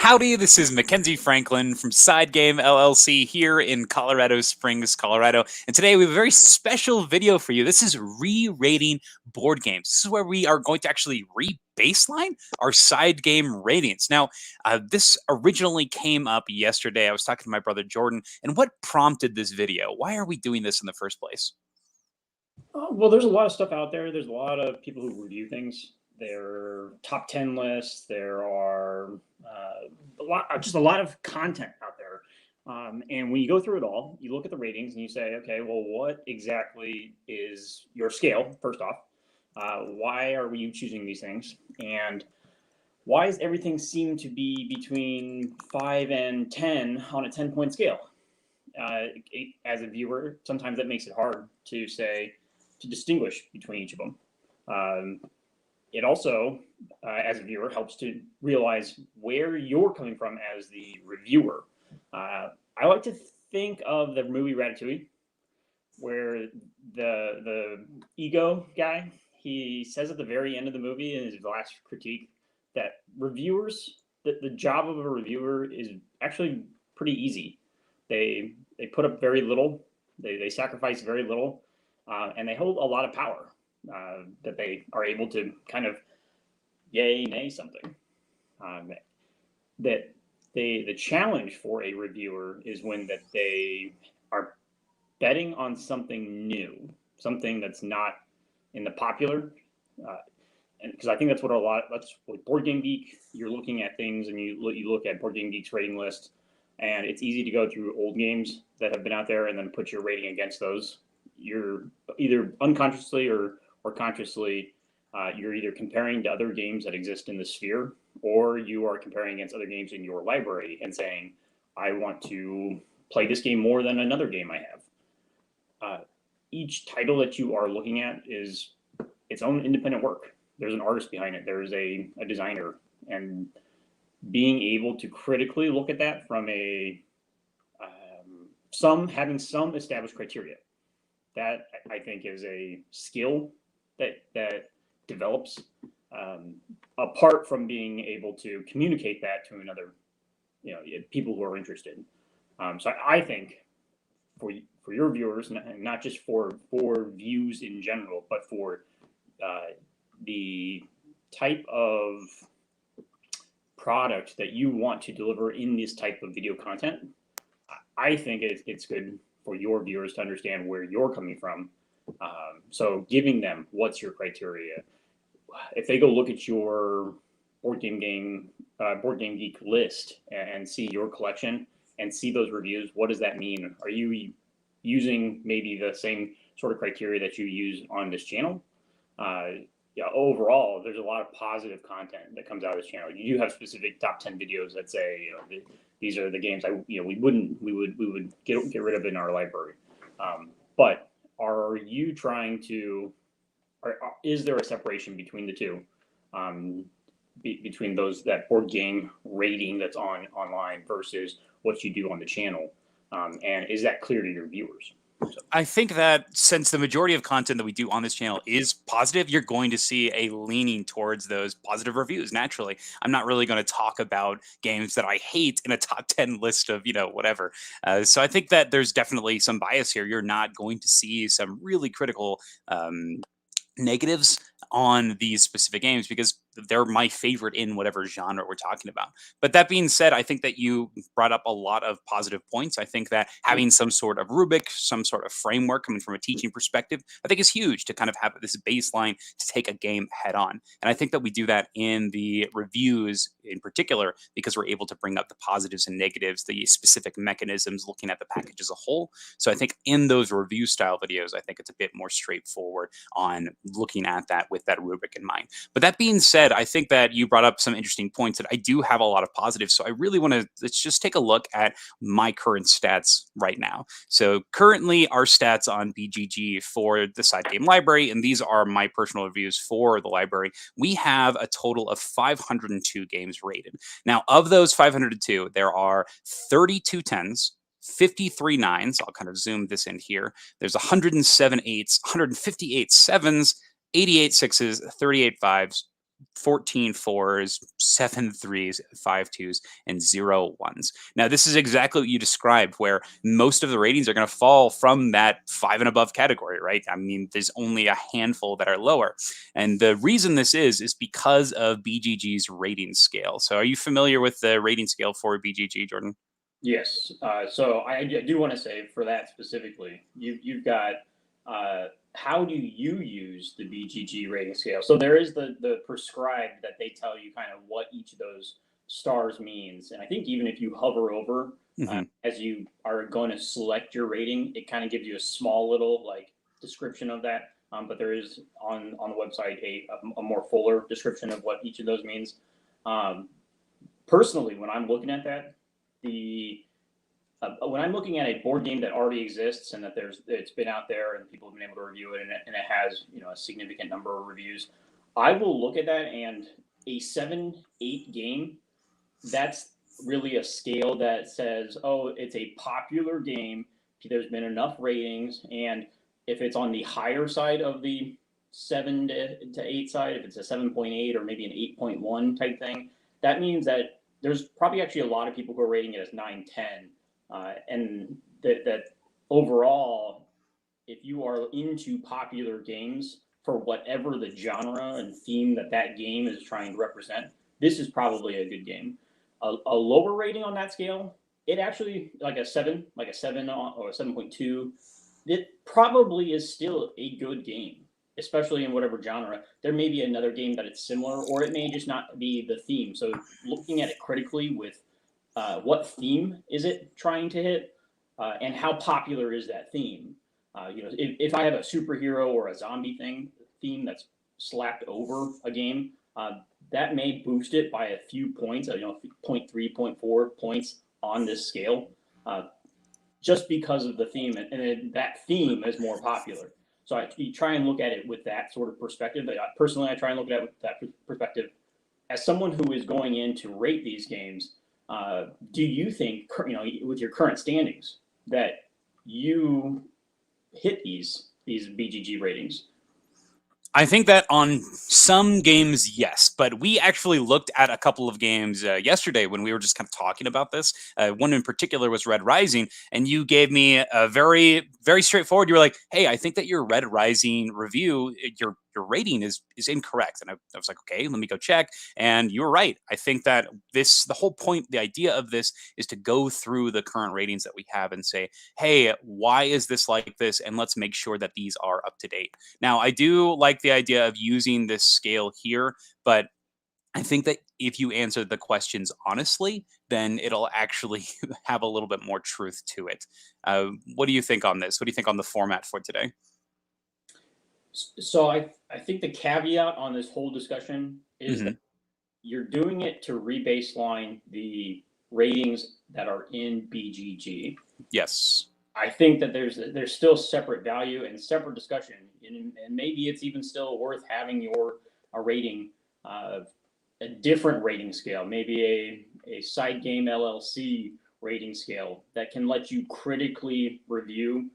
Howdy, this is Mackenzie Franklin from SideGame LLC here in Colorado Springs, Colorado. And today we have a very special video for you. This is re-rating board games. This is where we are going to actually re-baseline our side game ratings. Now, this originally came up yesterday. I was talking to my brother Jordan, and what prompted this video? Why are we doing this in the first place? Well, there's a lot of stuff out there. There's a lot of people who review things. There are top 10 lists. There are just a lot of content out there. And when you go through it all, you look at the ratings and you say, okay, well, what exactly is your scale, first off? Why are you choosing these things? And why does everything seem to be between 5 and 10 on a 10-point scale? As a viewer, sometimes that makes it hard to distinguish between each of them. It also, as a viewer, helps to realize where you're coming from as the reviewer. I like to think of the movie Ratatouille, where the ego guy, he says at the very end of the movie in his last critique that reviewers, the job of a reviewer is actually pretty easy. They put up very little, they sacrifice very little, and they hold a lot of power. That they are able to kind of yay, nay something. The challenge for a reviewer is when that they are betting on something new, something that's not in the popular. And because I think that's what Board Game Geek. You're looking at things, and you look at Board Game Geek's rating list, and it's easy to go through old games that have been out there and then put your rating against those. You're either unconsciously or consciously, you're either comparing to other games that exist in the sphere, or you are comparing against other games in your library and saying, I want to play this game more than another game I have. Each title that you are looking at is its own independent work. There's an artist behind it. There's a designer. And being able to critically look at that from having some established criteria, that I think is a skill that develops apart from being able to communicate that to another, people who are interested. So I think for your viewers, not just for views in general, but for the type of product that you want to deliver in this type of video content, I think it's good for your viewers to understand where you're coming from. So giving them what's your criteria. If they go look at your Board Game Geek list and see your collection and see those reviews, what does that mean? Are you using maybe the same sort of criteria that you use on this channel? Overall, there's a lot of positive content that comes out of this channel. You do have specific top 10 videos that say, these are the games we would get rid of in our library. But are you trying to? Is there a separation between the two? Between that board game rating that's online versus what you do on the channel, and is that clear to your viewers? I think that since the majority of content that we do on this channel is positive, you're going to see a leaning towards those positive reviews. Naturally, I'm not really going to talk about games that I hate in a top 10 list of, whatever. So I think that there's definitely some bias here. You're not going to see some really critical negatives on these specific games because they're my favorite in whatever genre we're talking about. But that being said, I think that you brought up a lot of positive points. I think that having some sort of rubric, some sort of framework coming from a teaching perspective, I think is huge to kind of have this baseline to take a game head on. And I think that we do that in the reviews in particular because we're able to bring up the positives and negatives, the specific mechanisms, looking at the package as a whole. So I think in those review style videos, I think it's a bit more straightforward on looking at that with that rubric in mind. But that being said, I think that you brought up some interesting points that I do have a lot of positives. So I really want to, let's just take a look at my current stats right now. So currently our stats on BGG for the SideGame Library, and these are my personal reviews for the library, we have a total of 502 games rated. Now of those 502, there are 32 10s, 53 9s. I'll kind of zoom this in here. There's 107 8s, 158 7s, 88 6s, 38 5s, 14 fours, 7 threes, 5 twos, and 0 ones. Now, this is exactly what you described, where most of the ratings are going to fall from that 5 and above category, right? I mean, there's only a handful that are lower. And the reason this is because of BGG's rating scale. So, are you familiar with the rating scale for BGG, Jordan? Yes. So I do want to say for that specifically, you've got how do you use the BGG rating scale? So there is the prescribed that they tell you kind of what each of those stars means, and I think even if you hover over as you are going to select your rating, it kind of gives you a small little like description of that. But there is on the website a more fuller description of what each of those means. Um, Personally, when I'm looking at that, the when I'm looking at a board game that already exists and that it's been out there and people have been able to review it and it has a significant number of reviews, I will look at that and a 7-8 game. That's really a scale that says, oh, it's a popular game. There's been enough ratings, and if it's on the higher side of the 7 to 8 side, if it's a 7.8 or maybe an 8.1 type thing, that means that there's probably actually a lot of people who are rating it as 9, 10, and that overall, if you are into popular games for whatever the genre and theme that game is trying to represent, this is probably a good game. A lower rating on that scale, it actually like a 7, or a 7.2, it probably is still a good game, especially in whatever genre. There may be another game that it's similar, or it may just not be the theme. So looking at it critically with what theme is it trying to hit, and how popular is that theme? If I have a superhero or a zombie theme that's slapped over a game, that may boost it by a few points, 0.3, 0.4 points on this scale, just because of the theme, and that theme is more popular. So you try and look at it with that sort of perspective. Personally, I try and look at it with that perspective. As someone who is going in to rate these games, do you think, with your current standings, that you hit these BGG ratings? I think that on some games, yes, but we actually looked at a couple of games yesterday when we were just kind of talking about this. One in particular was Red Rising, and you gave me a very, very straightforward. You were like, "Hey, I think that your Red Rising review, your rating is incorrect." And I was like, "Okay, let me go check." And you were right. I think that the whole point, the idea of this is to go through the current ratings that we have and say, "Hey, why is this like this?" And let's make sure that these are up to date. Now, I do like the idea of using this scale here, but I think that if you answer the questions honestly, then it'll actually have a little bit more truth to it. What do you think on this? What do you think on the format for today? So I think the caveat on this whole discussion is that Hmm. you're doing it to rebaseline the ratings that are in BGG. Yes. I think that there's still separate value and separate discussion, and maybe it's even still worth having a rating, a different rating scale, maybe a SideGame LLC rating scale that can let you critically review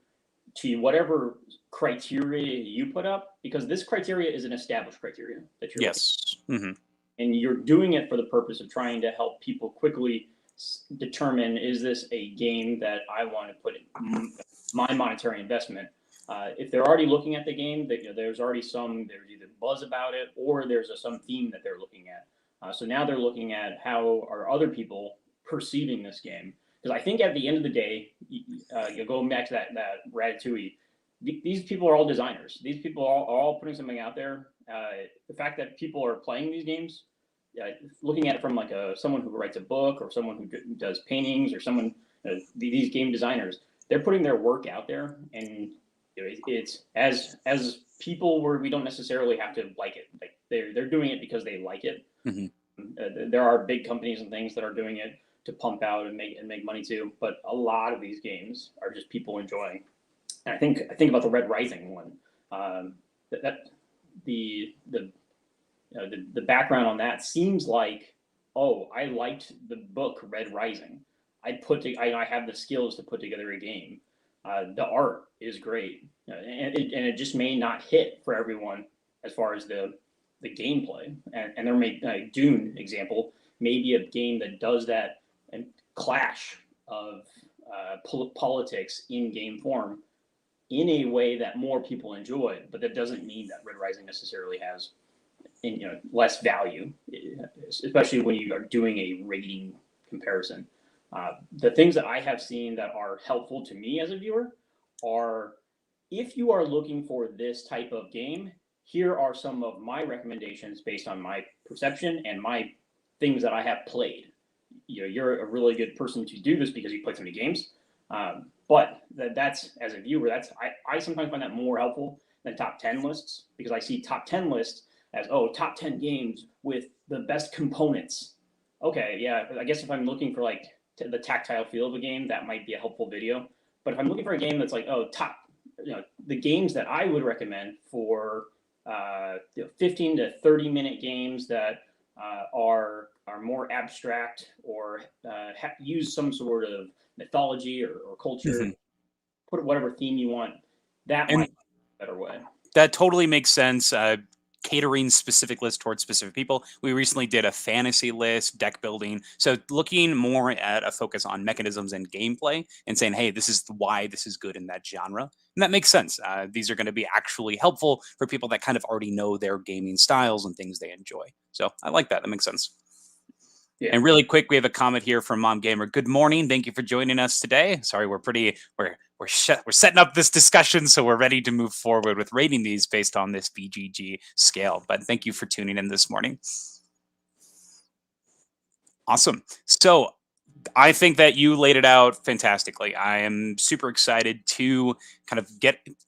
to whatever criteria you put up, because this criteria is an established criteria that you're looking Yes. Hmm. at, and you're doing it for the purpose of trying to help people quickly determine, is this a game that I want to put in my monetary investment. If they're already looking at the game, there's either buzz about it, or there's some theme that they're looking at. So now they're looking at how are other people perceiving this game. Because I think at the end of the day, you're going back to that Ratatouille. These people are all designers. These people are all putting something out there. The fact that people are playing these games, looking at it from like someone who writes a book, or someone who does paintings, or someone, these game designers, they're putting their work out there, and it's as people where we don't necessarily have to like it. Like they're doing it because they like it. Hmm. There are big companies and things that are doing it to pump out and make money too, but a lot of these games are just people enjoying. And I think about the Red Rising one. That the background on that seems like, oh, I liked the book Red Rising. I have the skills to put together a game. The art is great, and it just may not hit for everyone as far as the gameplay, and there may Dune example, maybe a game that does that and clash of politics in game form in a way that more people enjoy, but that doesn't mean that Red Rising necessarily has less value, especially when you are doing a rating comparison. The things that I have seen that are helpful to me as a viewer are, if you are looking for this type of game, here are some of my recommendations based on my perception and my things that I have played. You're a really good person to do this because you played so many games. But that's, as a viewer, I sometimes find that more helpful than top 10 lists, because I see top 10 lists as, top 10 games with the best components. Okay, yeah, I guess if I'm looking for like the tactile feel of a game, that might be a helpful video. But if I'm looking for a game that's like, the games that I would recommend for 15 to 30-minute games that are more abstract or use some sort of mythology or culture, put whatever theme you want, that might be a better way. That totally makes sense. Catering specific lists towards specific people. We recently did a fantasy list, deck building. So looking more at a focus on mechanisms and gameplay and saying, hey, this is why this is good in that genre. And that makes sense. These are going to be actually helpful for people that kind of already know their gaming styles and things they enjoy. So I like that. That makes sense. Yeah. And really quick, we have a comment here from Mom Gamer. Good morning. Thank you for joining us today. Sorry, we're setting up this discussion, so we're ready to move forward with rating these based on this BGG scale. But thank you for tuning in this morning. Awesome. So I think that you laid it out fantastically. I am super excited to kind of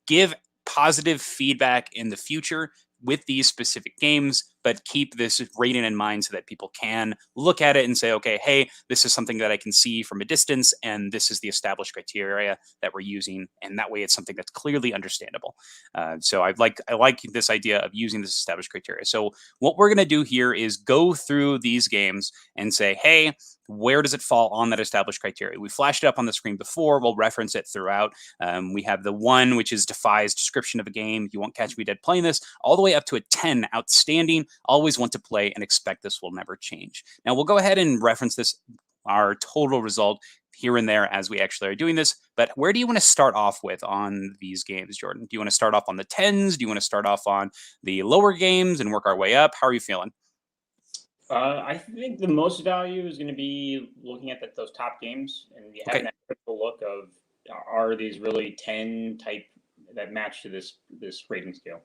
give positive feedback in the future with these specific games, but keep this rating in mind so that people can look at it and say, okay, hey, this is something that I can see from a distance, and this is the established criteria that we're using, and that way it's something that's clearly understandable. So I like this idea of using this established criteria. So what we're going to do here is go through these games and say, hey, where does it fall on that established criteria? We flashed it up on the screen before. We'll reference it throughout. We have the 1, which is Defy's description of a game. You won't catch me dead playing this, all the way up to a 10, outstanding. Always want to play and expect this will never change. Now we'll go ahead and reference this, our total result here and there as we actually are doing this. But where do you want to start off with on these games, Jordan? Do you want to start off on the 10s? Do you want to start off on the lower games and work our way up? How are you feeling? I think the most value is going to be looking at those top games and having that critical look of, are these really 10 type that match to this rating scale?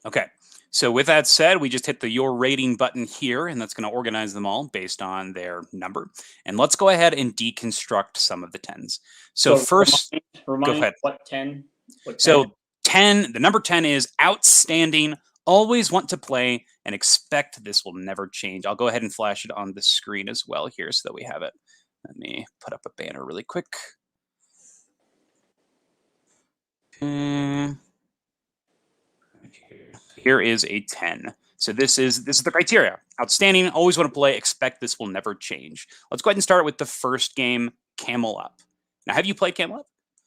Okay. So with that said, we just hit the Your Rating button here, and that's going to organize them all based on their number. And let's go ahead and deconstruct some of the 10s. So first, remind go ahead. What 10? So 10, the number 10 is outstanding. Always want to play and expect this will never change. I'll go ahead and flash it on the screen as well here so that we have it. Let me put up a banner really quick. Here is a 10. So this is the criteria. Outstanding, always want to play, expect this will never change. Let's go ahead and start with the first game, Camel Up. Now, have you played Camel Up?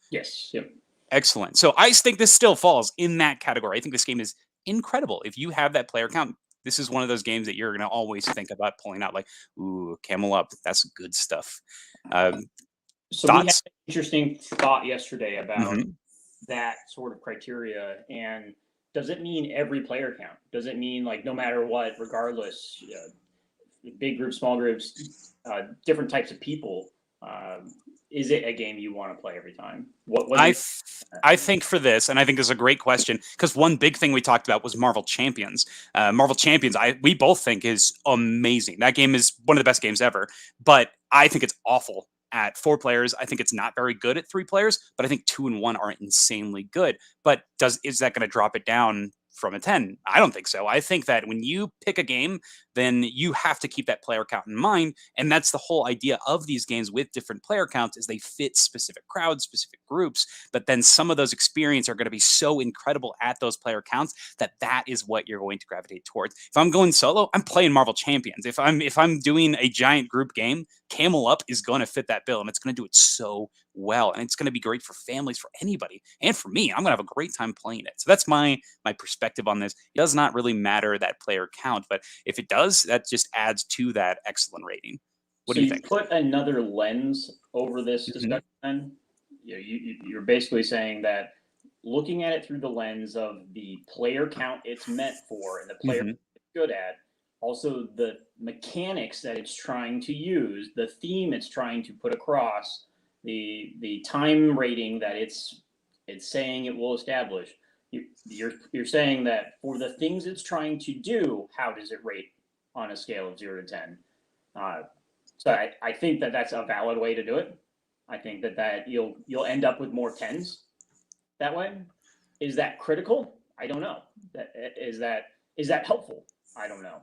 Yes. Yep. Excellent. So I think this still falls in that category. I think this game is incredible. If you have that player count, this is one of those games that you're going to always think about pulling out, like, ooh, Camel Up, that's good stuff. So we had an interesting thought yesterday about that sort of criteria. And does it mean every player count? Does it mean, like, no matter what, regardless, big groups, small groups, different types of people, is it a game you want to play every time? I think for this, and I think this is a great question, because one big thing we talked about was Marvel Champions. Marvel Champions, we both think is amazing. That game is one of the best games ever, but I think it's awful at 4 players. I think it's not very good at 3 players, but I think 2 and 1 are insanely good. But is that going to drop it down from a 10? I don't think so. I think that when you pick a game then you have to keep that player count in mind. And that's the whole idea of these games with different player counts, is they fit specific crowds, specific groups. But then some of those experiences are going to be so incredible at those player counts that that is what you're going to gravitate towards. If I'm going solo, I'm playing Marvel Champions. If I'm doing a giant group game, Camel Up is going to fit that bill, and it's going to do it so well, and it's going to be great for families, for anybody, and for me. I'm going to have a great time playing it. So that's my perspective on this. It does not really matter that player count, but if it does, that just adds to that excellent rating. What do you think? Put another lens over this discussion. You're basically saying that looking at it through the lens of the player count it's meant for and the player it's good at, also the mechanics that it's trying to use, the theme it's trying to put across, the time rating that it's saying it will establish. You're saying that for the things it's trying to do, how does it rate on a scale of 0 to 10? So I think that that's a valid way to do it. I think that you'll end up with more 10s that way. Is that critical? I don't know. Is that helpful? I don't know.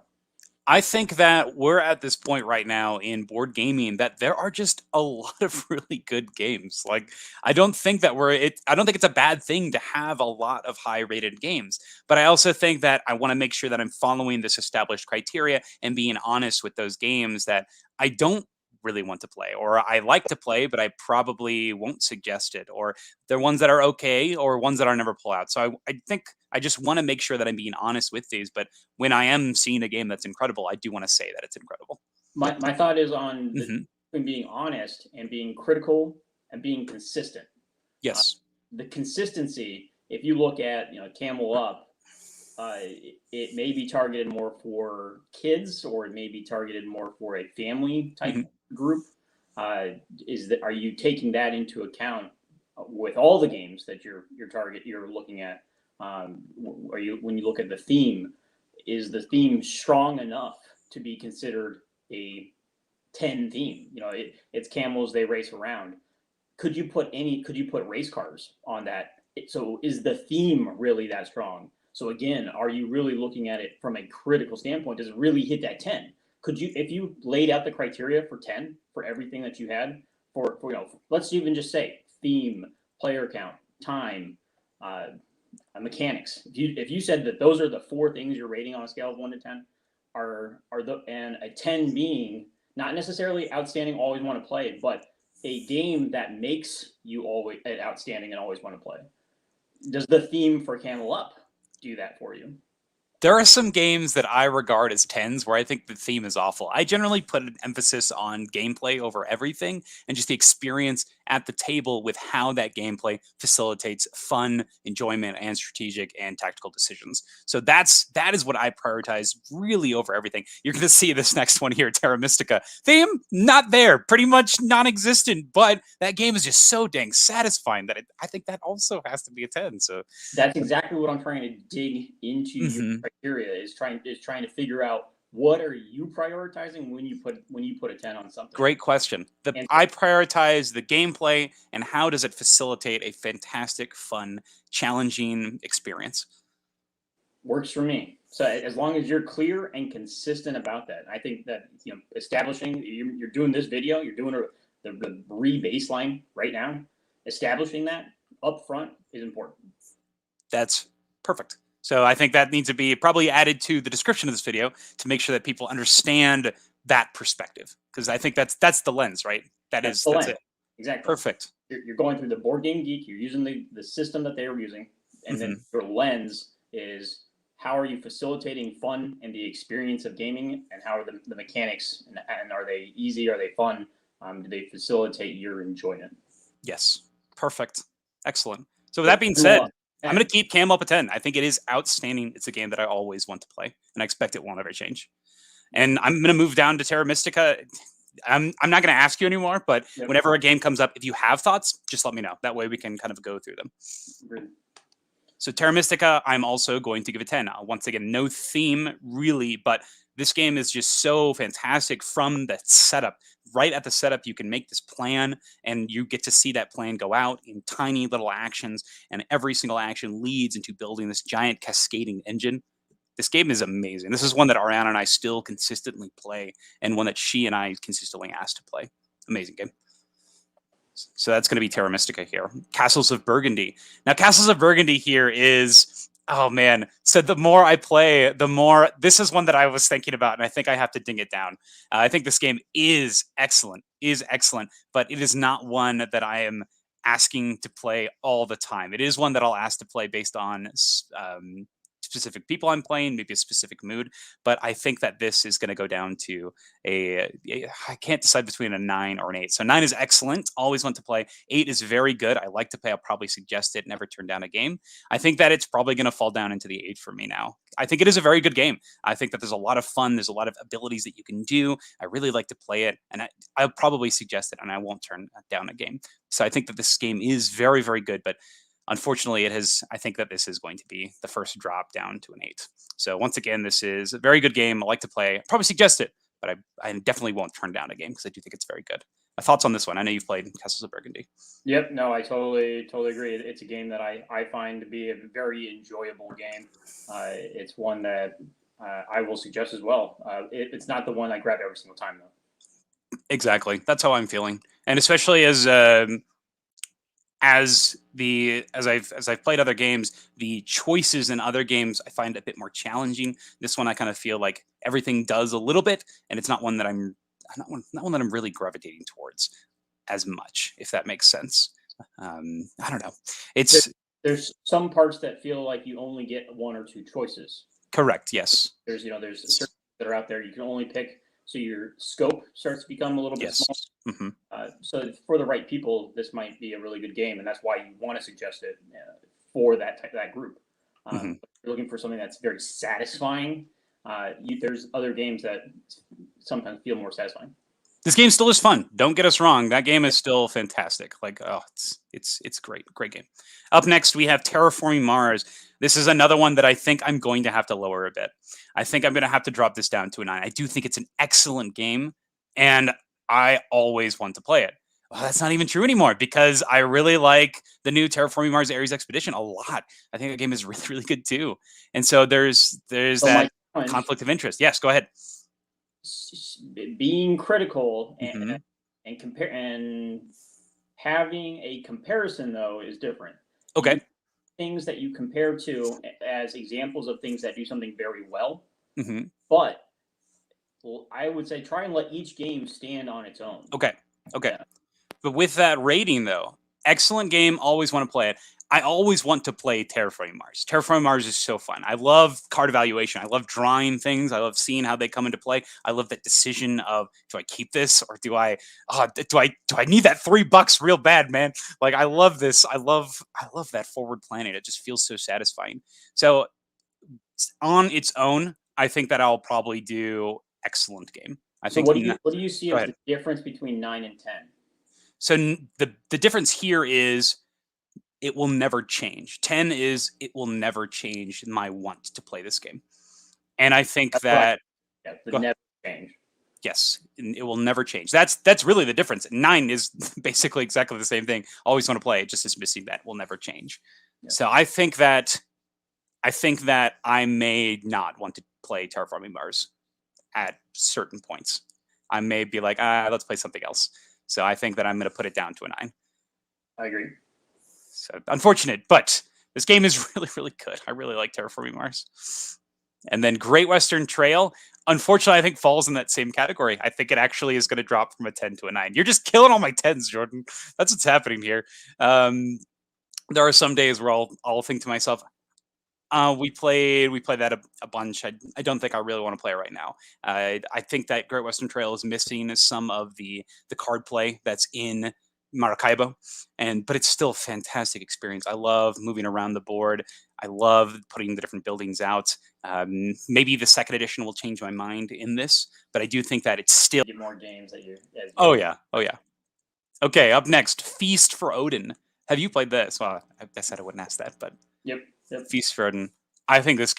I think that we're at this point right now in board gaming that there are just a lot of really good games. Like, I don't think it's a bad thing to have a lot of high rated games, but I also think that I want to make sure that I'm following this established criteria and being honest with those games that I don't really want to play, or I like to play, but I probably won't suggest it, or they're ones that are okay, or ones that I'll never pull out. So I think I just want to make sure that I'm being honest with these. But when I am seeing a game that's incredible, I do want to say that it's incredible. My thought is on being honest and being critical and being consistent. Yes. The consistency, if you look at Camel Up, it may be targeted more for kids, or it may be targeted more for a family type group. Are you taking that into account with all the games that you're looking at? When you look at the theme, is the theme strong enough to be considered a 10 theme? It's camels, they race around. Could you put race cars on that? So is the theme really that strong? So again, are you really looking at it from a critical standpoint? Does it really hit that 10? If you laid out the criteria for 10 for everything that you had for let's even just say theme, player count, time, mechanics. If you said that those are the 4 things you're rating on a scale of 1 to 10, and a 10 being not necessarily outstanding, always want to play, but a game that makes you always outstanding and always want to play. Does the theme for Camel Up do that for you? There are some games that I regard as 10s where I think the theme is awful. I generally put an emphasis on gameplay over everything, and just the experience at the table with how that gameplay facilitates fun, enjoyment, and strategic and tactical decisions. So that is what I prioritize really over everything. You're going to see this next one here, Terra Mystica. Theme, not there, pretty much non-existent, but that game is just so dang satisfying that I think that also has to be a 10. So that's exactly what I'm trying to dig into your criteria, is trying to figure out what are you prioritizing when you put a 10 on something. Great question. I prioritize the gameplay and how does it facilitate a fantastic, fun, challenging experience. Works for me. So as long as you're clear and consistent about that, I think that establishing you're doing this video, you're doing the re-baseline right now. Establishing that up front is important. That's perfect. So I think that needs to be probably added to the description of this video to make sure that people understand that perspective, because I think that's the lens, right? That's it. Exactly. Perfect. You're going through the Board Game Geek. You're using the system that they were using, and then your lens is how are you facilitating fun and the experience of gaming, and how are the mechanics, and are they easy? Are they fun? Do they facilitate your enjoyment? Yes. Perfect. Excellent. So with that being said, I'm going to keep Cam up a 10. I think it is outstanding. It's a game that I always want to play, and I expect it won't ever change. And I'm going to move down to Terra Mystica. I'm not going to ask you anymore, but whenever a game comes up, if you have thoughts, just let me know. That way we can kind of go through them. Really? So Terra Mystica, I'm also going to give a 10. Once again, no theme really, but this game is just so fantastic from the setup. Right at the setup, you can make this plan, and you get to see that plan go out in tiny little actions, and every single action leads into building this giant cascading engine. This game is amazing. This is one that Ariana and I still consistently play, and one that she and I consistently ask to play. Amazing game. So that's going to be Terra Mystica here. Castles of Burgundy. Now, Castles of Burgundy here is, oh man. So the more I play, the more, this is one that I was thinking about, and I think I have to ding it down. I think this game is excellent, but it is not one that I am asking to play all the time. It is one that I'll ask to play based on specific people I'm playing, maybe a specific mood. But I think that this is going to go down to I can't decide between a 9 or an 8. So 9 is excellent. Always want to play. 8 is very good. I like to play. I'll probably suggest it. Never turn down a game. I think that it's probably going to fall down into the 8 for me now. I think it is a very good game. I think that there's a lot of fun. There's a lot of abilities that you can do. I really like to play it. And I'll probably suggest it, and I won't turn down a game. So I think that this game is very, very good. But unfortunately, I think that this is going to be the first drop down to an 8. So once again, this is a very good game. I like to play. I probably suggest it, but I definitely won't turn down a game because I do think it's very good. Thoughts on this one? I know you've played Castles of Burgundy. Yep, no, I totally agree. It's a game that I find to be a very enjoyable game. It's one that I will suggest as well. It's not the one I grab every single time, though. Exactly. That's how I'm feeling. And especially as I've played other games, the choices in other games I find a bit more challenging. This one I kind of feel like everything does a little bit, and it's not one that I'm really gravitating towards as much, if that makes sense. I don't know. There's some parts that feel like you only get 1 or 2 choices. Correct. Yes. There's certain that are out there you can only pick, so your scope starts to become a little bit small. Mm-hmm. So for the right people, this might be a really good game, and that's why you want to suggest it for that group. Mm-hmm. If you're looking for something that's very satisfying, there's other games that sometimes feel more satisfying. This game still is fun. Don't get us wrong. That game is still fantastic. Like, oh, it's great. Great game. Up next, we have Terraforming Mars. This is another one that I think I'm going to have to lower a bit. I think I'm going to have to drop this down to a 9. I do think it's an excellent game, and I always want to play it. Well, that's not even true anymore because I really like the new Terraforming Mars Ares Expedition a lot. I think the game is really, really good too. And so there's that conflict of interest. Yes, go ahead. Being critical and having a comparison though is different. Okay. Things that you compare to as examples of things that do something very well, mm-hmm. but I would say try and let each game stand on its own. Okay. Yeah. But with that rating though, excellent game. Always want to play it. I always want to play Terraforming Mars. Terraforming Mars is so fun. I love card evaluation. I love drawing things. I love seeing how they come into play. I love that decision of, do I keep this or do I need that $3 real bad, man? Like, I love this. I love that forward planning. It just feels so satisfying. So on its own, I think that I'll probably do excellent game. I think. What do you see as the difference between 9 and 10? So the difference here is, it will never change. 10 is, it will never change my want to play this game. And I think that never change. Yes, it will never change. That's really the difference. 9 is basically exactly the same thing. Always want to play it, just is missing that will never change. Yeah. So I think that I may not want to play Terraforming Mars at certain points. I may be like, let's play something else. So I think that I'm going to put it down to a 9. I agree. So unfortunate, but this game is really, really good. I really like Terraforming Mars. And then Great Western Trail, unfortunately, I think falls in that same category. I think it actually is going to drop from a 10 to a 9. You're just killing all my 10s, Jordan. That's what's happening here. There are some days where I'll think to myself, we played that a bunch. I don't think I really want to play it right now. I think that Great Western Trail is missing some of the card play that's in Maracaibo, but it's still a fantastic experience. I love moving around the board. I love putting the different buildings out. Maybe the second edition will change my mind in this, but I do think that it's still get more games that you. Oh yeah. Okay, up next, Feast for Odin. Have you played this? Well, I said I wouldn't ask that, but yep. Feast for Odin. I think this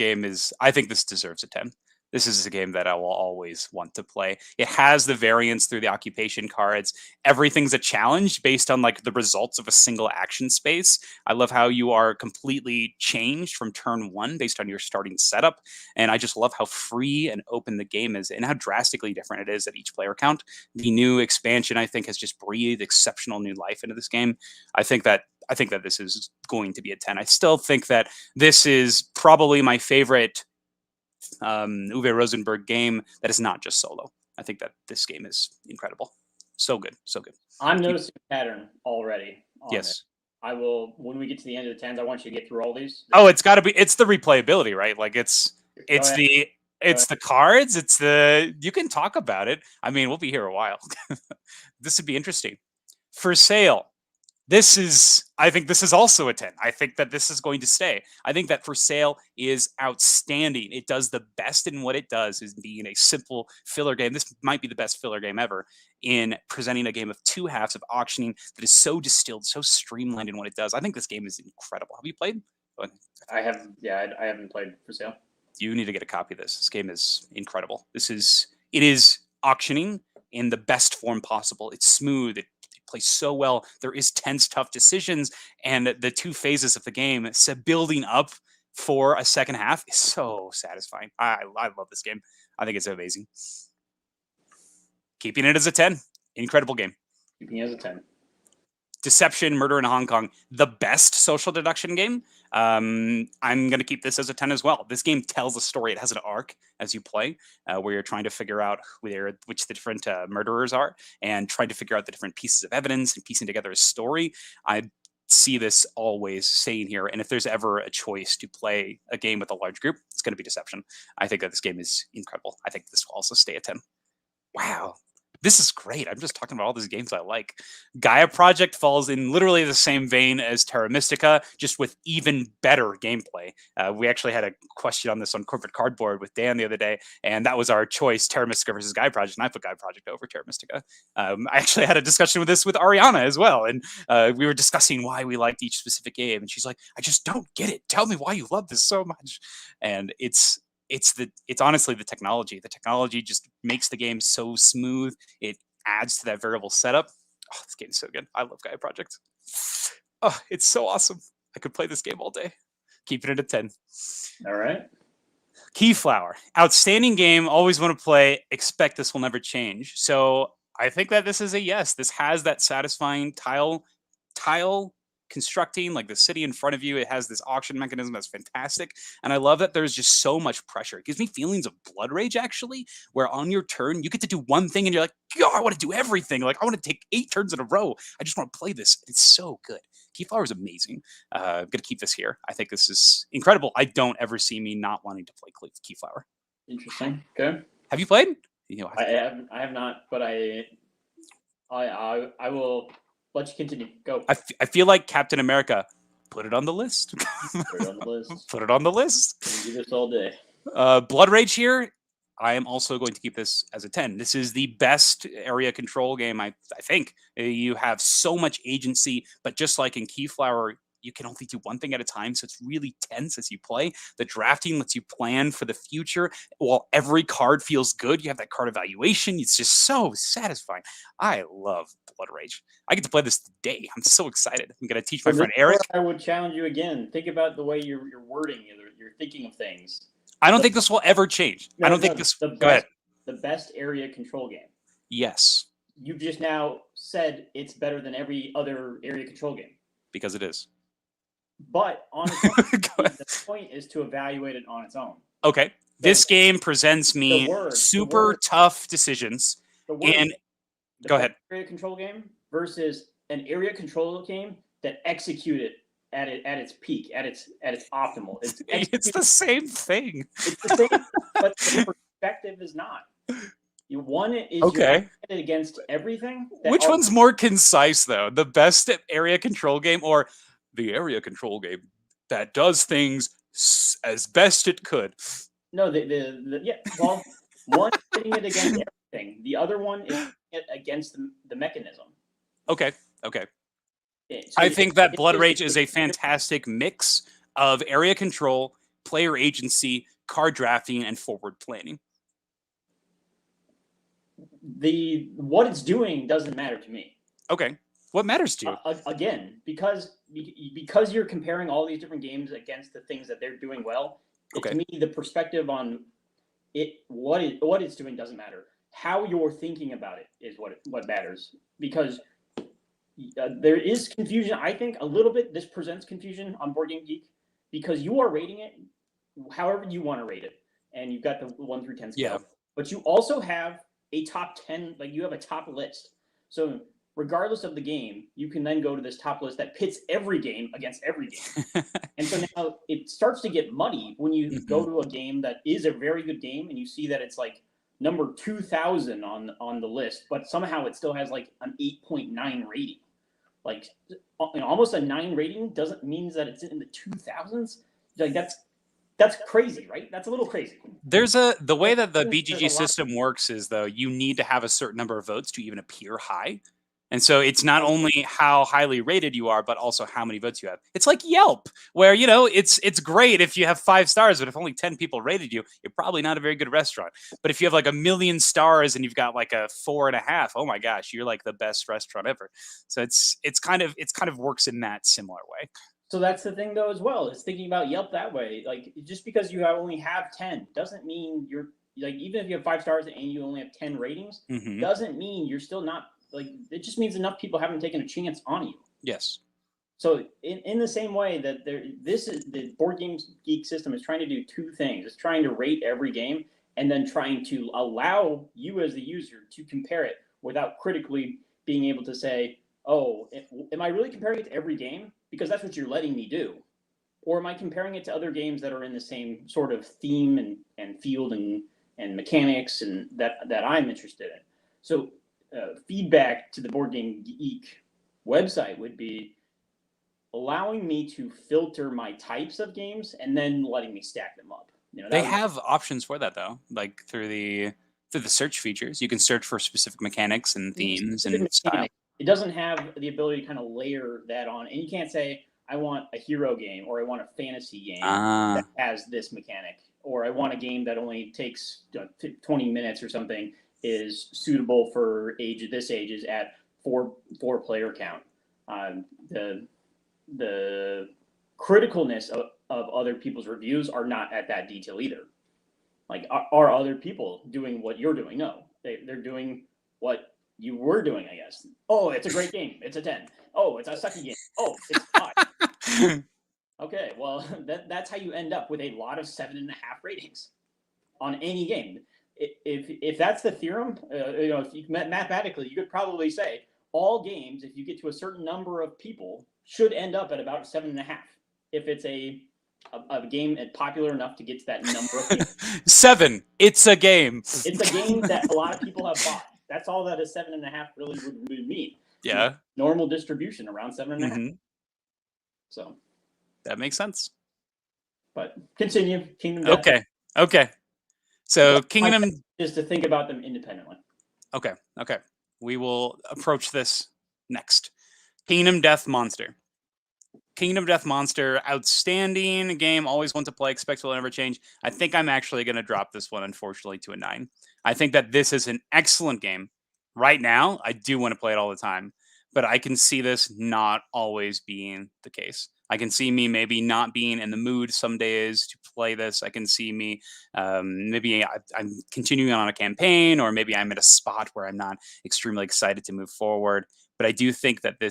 deserves a 10. This is a game that I will always want to play. It has the variance through the occupation cards. Everything's a challenge based on like the results of a single action space. I love how you are completely changed from turn one based on your starting setup. And I just love how free and open the game is and how drastically different it is at each player count. The new expansion, I think, has just breathed exceptional new life into this game. I think that this is going to be a 10. I still think that this is probably my favorite Uwe Rosenberg game that is not just solo. I think that this game is incredible. So good, so good. I'm noticing a pattern already on Yes. this. I will, when we get to the end of the 10s, I want you to get through all these. Oh, it's got to be. It's the replayability, right? Like it's the cards. It's the, you can talk about it. I mean, we'll be here a while. This would be interesting. For sale. I think this is also a 10. I think that this is going to stay. I think that For Sale is outstanding. It does the best in what it does, is being a simple filler game. This might be the best filler game ever in presenting a game of two halves of auctioning that is so distilled, so streamlined in what it does. I think this game is incredible. Have you played? I haven't played For Sale. You need to get a copy of this. This game is incredible. It is auctioning in the best form possible. It's smooth. It plays so well. There is tense, tough decisions, and the two phases of the game, so building up for a second half, is so satisfying. I love this game. I think it's amazing. Keeping it as a 10. Incredible game. Keeping it as a 10. Deception, Murder in Hong Kong, the best social deduction game. I'm going to keep this as a 10 as well. This game tells a story. It has an arc as you play, where you're trying to figure out which the different murderers are, and trying to figure out the different pieces of evidence and piecing together a story. I see this always staying here. And if there's ever a choice to play a game with a large group, it's going to be Deception. I think that this game is incredible. I think this will also stay a 10. Wow. This is great. I'm just talking about all these games I like. Gaia Project falls in literally the same vein as Terra Mystica, just with even better gameplay. We actually had a question on this on Corporate Cardboard with Dan the other day, and that was our choice, Terra Mystica versus Gaia Project, and I put Gaia Project over Terra Mystica. I actually had a discussion with this with Ariana as well, and we were discussing why we liked each specific game, and she's like, I just don't get it. Tell me why you love this so much. And it's honestly the technology. The technology just makes the game so smooth. It adds to that variable setup. Oh, this game's so good. I love Gaia Project. Oh, it's so awesome. I could play this game all day. Keeping it at 10. All right. Keyflower. Outstanding game. Always want to play. Expect this will never change. So I think that this is a yes. This has that satisfying tile constructing, like the city in front of you. It has this auction mechanism that's fantastic, and I love that there's just so much pressure. It gives me feelings of Blood Rage, actually, where on your turn you get to do one thing and you're like, yo, I want to do everything. Like, I want to take 8 turns in a row. I just want to play this. It's so good. Keyflower is amazing. I'm gonna keep this here. I think this is incredible. I don't ever see me not wanting to play Keyflower. Interesting. Okay. Have you played? I have not, but I will let you continue. Go. I feel like Captain America. Put it on the list. Put it on the list. Put it on the list. Do this all day. Blood Rage here. I am also going to keep this as a 10. This is the best area control game, I think. You have so much agency, but just like in Keyflower, you can only do one thing at a time, so it's really tense as you play. The drafting lets you plan for the future, while every card feels good. You have that card evaluation. It's just so satisfying. I love Blood Rage. I get to play this today. I'm so excited. I'm going to teach my friend Eric. I would challenge you again. Think about the way you're wording, you're thinking of things. I don't think this will ever change. I don't think this. Go ahead. The best area control game. Yes. You just now said it's better than every other area control game. Because it is. But on its own, the point is to evaluate it on its own. Okay. This game presents me super tough decisions. And go ahead. Area control game versus an area control game that executed at its peak, at its optimal. It's the same thing. It's the same, but the perspective is not. One is okay against everything. Which one's more concise, though? The best area control game, or the area control game that does things as best it could? No, well, one is hitting it against everything. The other one is it against the mechanism. Okay. So I think that Blood Rage is a fantastic mix of area control, player agency, card drafting and forward planning? What it's doing doesn't matter to me. Okay. What matters to you? Again, because you're comparing all these different games against the things that they're doing well. Okay. To me, the perspective on what it's doing doesn't matter. How you're thinking about it is what matters. Because there is confusion. I think a little bit. This presents confusion on Board Game Geek because you are rating it however you want to rate it, and you've got the 1 through 10 scale. Yeah. But you also have a top 10, like you have a top list. So regardless of the game, you can then go to this top list that pits every game against every game. And so now it starts to get muddy when you go to a game that is a very good game and you see that it's like number 2000 on the list, but somehow it still has like an 8.9 rating. Like almost a 9 rating doesn't mean that it's in the 2000s. Like that's crazy, right? That's a little crazy. The way that the BGG system works is, though, you need to have a certain number of votes to even appear high. And so it's not only how highly rated you are, but also how many votes you have. It's like Yelp, where, it's great if you have 5 stars, but if only 10 people rated you, you're probably not a very good restaurant. But if you have like 1 million stars and you've got like a 4.5, oh my gosh, you're like the best restaurant ever. So it's kind of works in that similar way. So that's the thing, though, as well. It's thinking about Yelp that way. Like, just because you only have 10 doesn't mean you're like, even if you have 5 stars and you only have 10 ratings, doesn't mean you're still not like. It just means enough people haven't taken a chance on you. Yes. So in the same way that this is the Board Game Geek system is trying to do 2 things. It's trying to rate every game and then trying to allow you as the user to compare it without critically being able to say, oh, am I really comparing it to every game? Because that's what you're letting me do. Or am I comparing it to other games that are in the same sort of theme and field and mechanics and that I'm interested in? So feedback to the Board Game Geek website would be allowing me to filter my types of games and then letting me stack them up. They have options for that, though, like through the search features. You can search for specific mechanics and themes and style. It doesn't have the ability to kind of layer that on. And you can't say, I want a hero game or I want a fantasy game that has this mechanic, or I want a game that only takes 20 minutes or something, is suitable for this age is at 4 player count. The criticalness of other people's reviews are not at that detail either. Like, are other people doing what you're doing? No, they're doing what you were doing, I guess. Oh, it's a great game. It's a 10. Oh, it's a sucky game. Oh, it's 5. Okay, well, that's how you end up with a lot of 7.5 ratings on any game. If that's the theorem, mathematically, you could probably say all games, if you get to a certain number of people, should end up at about 7.5. If it's a game popular enough to get to that number of people. 7. It's a game. It's a game that a lot of people have bought. That's all that a 7.5 really would mean. Yeah. Normal distribution around 7.5. So that makes sense. But continue. Kingdom Death. Okay. So Kingdom is to think about them independently. Okay. We will approach this next. Kingdom Death Monster. Kingdom Death Monster, outstanding game. Always want to play. Expect will never change. I think I'm actually going to drop this one, unfortunately, to a 9. I think that this is an excellent game. Right now, I do want to play it all the time, but I can see this not always being the case. I can see me maybe not being in the mood some days to play this. I can see me maybe I'm continuing on a campaign, or maybe I'm at a spot where I'm not extremely excited to move forward. But I do think that I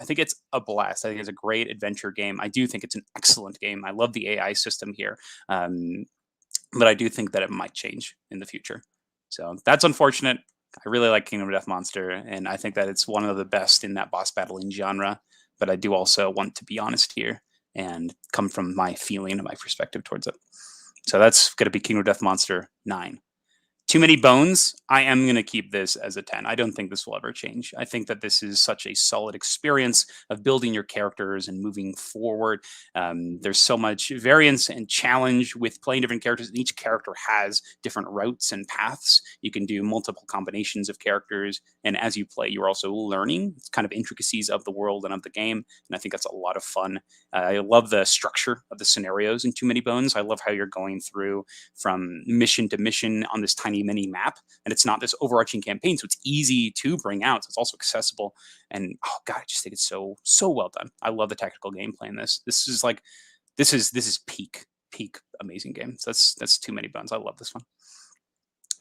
think it's a blast. I think it's a great adventure game. I do think it's an excellent game. I love the AI system here. But I do think that it might change in the future. So that's unfortunate. I really like Kingdom Death Monster, and I think that it's one of the best in that boss battling genre. But I do also want to be honest here and come from my feeling and my perspective towards it. So that's going to be Kingdom Death Monster 9. Too Many Bones, I am going to keep this as a 10. I don't think this will ever change. I think that this is such a solid experience of building your characters and moving forward. There's so much variance and challenge with playing different characters, and each character has different routes and paths. You can do multiple combinations of characters, and as you play, you're also learning kind of intricacies of the world and of the game, and I think that's a lot of fun. I love the structure of the scenarios in Too Many Bones. I love how you're going through from mission to mission on this tiny mini map, and it's not this overarching campaign, so it's easy to bring out. So it's also accessible, and oh god, I just think it's so well done. I love the tactical gameplay in this. This is like this is peak amazing game. So that's Too Many Bones. I love this one.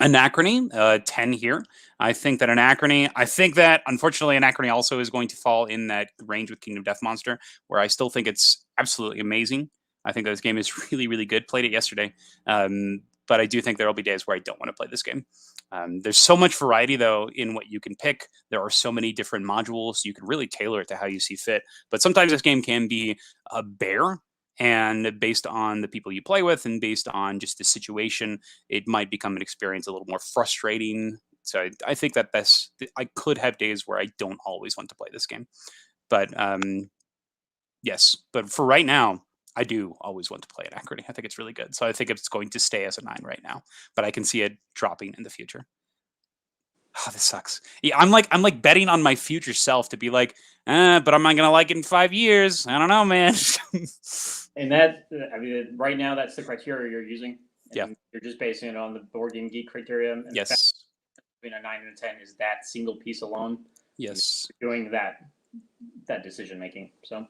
Anachrony, 10 here. I think that unfortunately Anachrony also is going to fall in that range with Kingdom Death Monster, where I still think it's absolutely amazing. I think this game is really good. Played it yesterday. But I do think there will be days where I don't want to play this game. There's so much variety, though, in what you can pick. There are so many different modules. You can really tailor it to how you see fit. But sometimes this game can be a bear. And based on the people you play with and based on just the situation, it might become an experience a little more frustrating. So I think that I could have days where I don't always want to play this game. But yes, but for right now, I do always want to play Anachrony. I think it's really good. So I think it's going to stay as a 9 right now, but I can see it dropping in the future. Oh, this sucks. Yeah, I'm like betting on my future self to be like, but I'm not gonna like it in 5 years. I don't know, man. And that, I mean, right now that's the criteria you're using. Yeah. You're just basing it on the Board Game Geek criteria. And yes. the fact between a 9 and a 10 is that single piece alone. Yes. Doing that decision making. So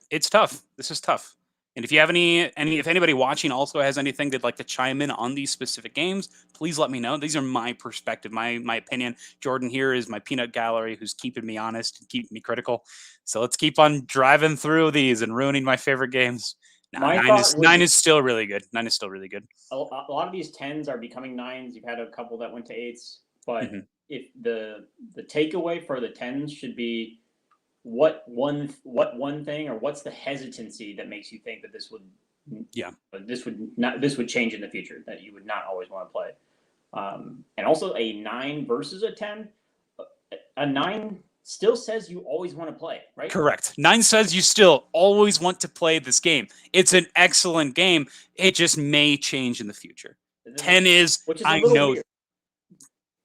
it's tough. This is tough. And if you have if anybody watching also has anything they'd like to chime in on these specific games, please let me know. These are my perspective, my opinion. Jordan here is my peanut gallery who's keeping me honest and keeping me critical. So let's keep on driving through these and ruining my favorite games. Nine is still really good. 9 is still really good. A lot of these 10s are becoming 9s. You've had a couple that went to 8s, but if the takeaway for the 10s should be what one thing, or what's the hesitancy that makes you think that this would change in the future, that you would not always want to play. And also a 9 versus a 10, a 9 still says you always want to play, right? Correct. 9 says you still always want to play this game. It's an excellent game. It just may change in the future. 10 is, I know. Weird.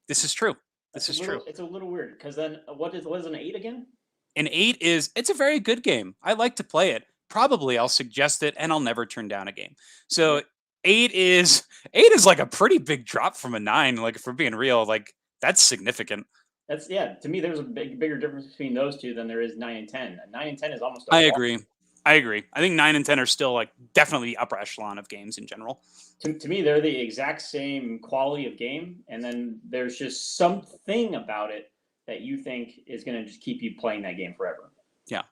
This is true. This is true. It's a little weird, because then what is an 8 again? An 8 is, it's a very good game. I like to play it. Probably I'll suggest it, and I'll never turn down a game. So 8 is like a pretty big drop from a 9. Like, if we're being real, like that's significant. That's, yeah. To me, there's a bigger difference between those two than there is 9 and 10. 9 and 10 is almost. I agree. I think 9 and 10 are still like definitely the upper echelon of games in general. To me, they're the exact same quality of game, and then there's just something about it that you think is going to just keep you playing that game forever. Yeah.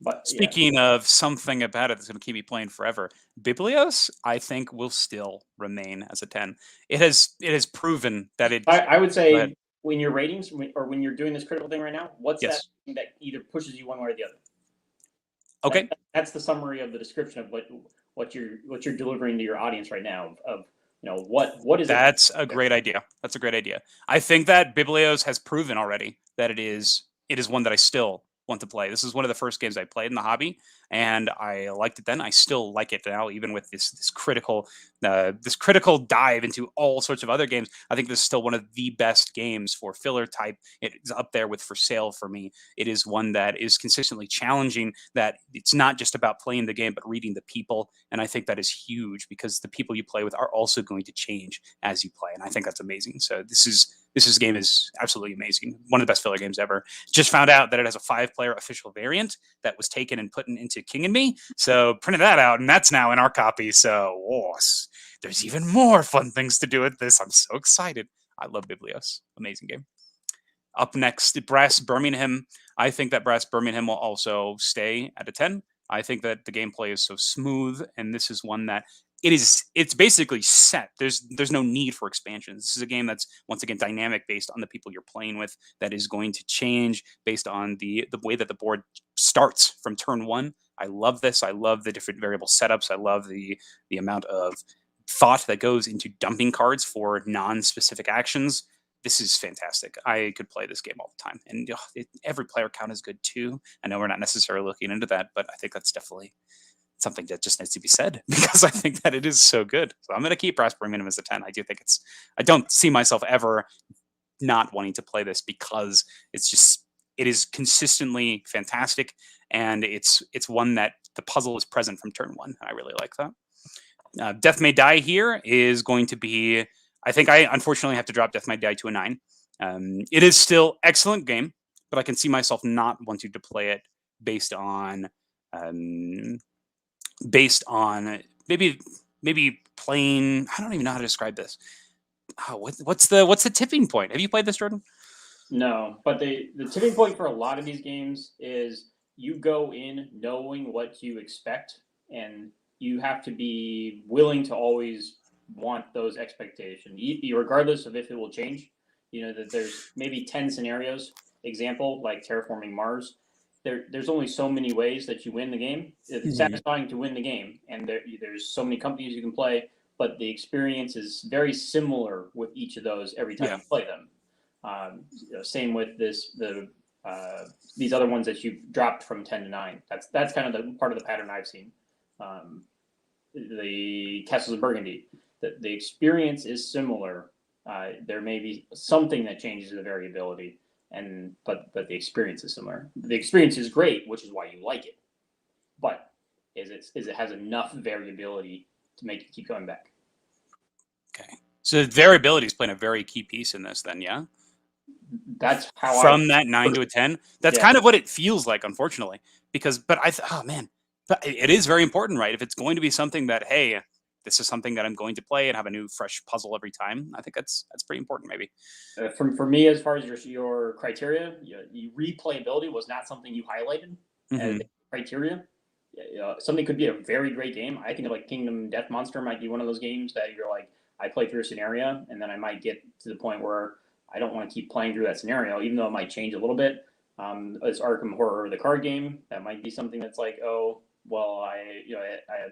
But speaking of something about it that's going to keep me playing forever, Biblios, I think, will still remain as a 10. It has proven that it. I would say, when your ratings, or when you're doing this critical thing right now, what's that thing that either pushes you one way or the other? Okay. That's the summary of the description of what you're delivering to your audience right now. Of what is. That's a great idea. That's a great idea. I think that Biblios has proven already that it is one that I still want to play. This is one of the first games I played in the hobby, and I liked it then. I still like it now, even with this critical dive into all sorts of other games. I think this is still one of the best games for filler type. It is up there with For Sale for me. It is one that is consistently challenging, that it's not just about playing the game, but reading the people. And I think that is huge, because the people you play with are also going to change as you play. And I think that's amazing. So this game is absolutely amazing. One of the best filler games ever. Just found out that it has a 5-player official variant that was taken and put into King and Me. So printed that out, and that's now in our copy. So there's even more fun things to do with this. I'm so excited. I love Biblios. Amazing game. Up next, Brass Birmingham. I think that Brass Birmingham will also stay at a 10. I think that the gameplay is so smooth, and this is one that it's basically set. There's no need for expansions. This is a game that's, once again, dynamic based on the people you're playing with, that is going to change based on the way that the board starts from turn 1. I love this. I love the different variable setups. I love the amount of thought that goes into dumping cards for non-specific actions, this is fantastic. I could play this game all the time, and every player count is good too. I know we're not necessarily looking into that, but I think that's definitely something that just needs to be said because I think that it is so good. So I'm going to keep Brass Birmingham as a 10. I do think it's. I don't see myself ever not wanting to play this because it is consistently fantastic, and it's one that the puzzle is present from turn one. I really like that. Death May Die here is going to be. I think I unfortunately have to drop Death May Die to a 9. It is still excellent game, but I can see myself not wanting to play it based on maybe playing. I don't even know how to describe this. What's the tipping point? Have you played this, Jordan? No, but the tipping point for a lot of these games is you go in knowing what you expect, and you have to be willing to always want those expectations, regardless of if it will change. You know that there's maybe 10 scenarios. Example, like terraforming Mars. There's only so many ways that you win the game. It's satisfying to win the game, and there's so many companies you can play, but the experience is very similar with each of those every time you play them. Same with these other ones that you've dropped from 10 to 9. That's kind of the part of the pattern I've seen. The Castles of Burgundy, the experience is similar. There may be something that changes the variability, but the experience is similar. The experience is great, which is why you like it. But is it has enough variability to make you keep coming back? Okay, so variability is playing a very key piece in this. Then, yeah. That's how from that 9 to a 10. That's kind of what it feels like, unfortunately, but oh man, but it is very important, right? If it's going to be something that, hey, this is something that I'm going to play and have a new fresh puzzle every time, I think that's pretty important. Maybe for me, as far as your criteria, replayability was not something you highlighted as criteria. Something could be a very great game. I think like Kingdom Death Monster might be one of those games that you're like, I play through a scenario and then I might get to the point where I don't want to keep playing through that scenario, even though it might change a little bit. It's Arkham Horror, the card game. That might be something that's like, oh, well, I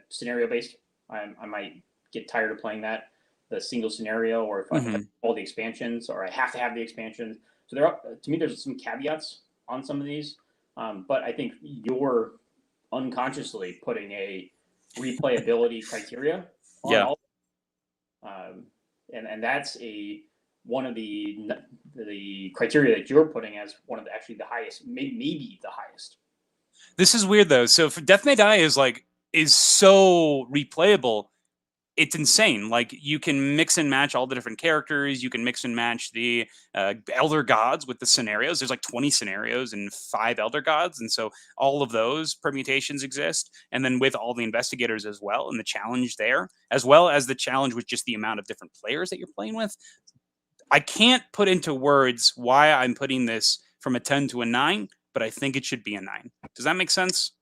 scenario based. I might get tired of playing that, the single scenario, or if I have all the expansions, or I have to have the expansions. So to me, there's some caveats on some of these, but I think you're unconsciously putting a replayability criteria on all, and that's one of the criteria that you're putting as one of the highest, maybe the highest. This is weird though. So for Death May Die is so replayable. It's insane. Like you can mix and match all the different characters. You can mix and match the Elder Gods with the scenarios. There's like 20 scenarios and 5 Elder Gods. And so all of those permutations exist. And then with all the investigators as well, and the challenge there, as well as the challenge with just the amount of different players that you're playing with. I can't put into words why I'm putting this from a 10 to a 9, but I think it should be a 9. Does that make sense?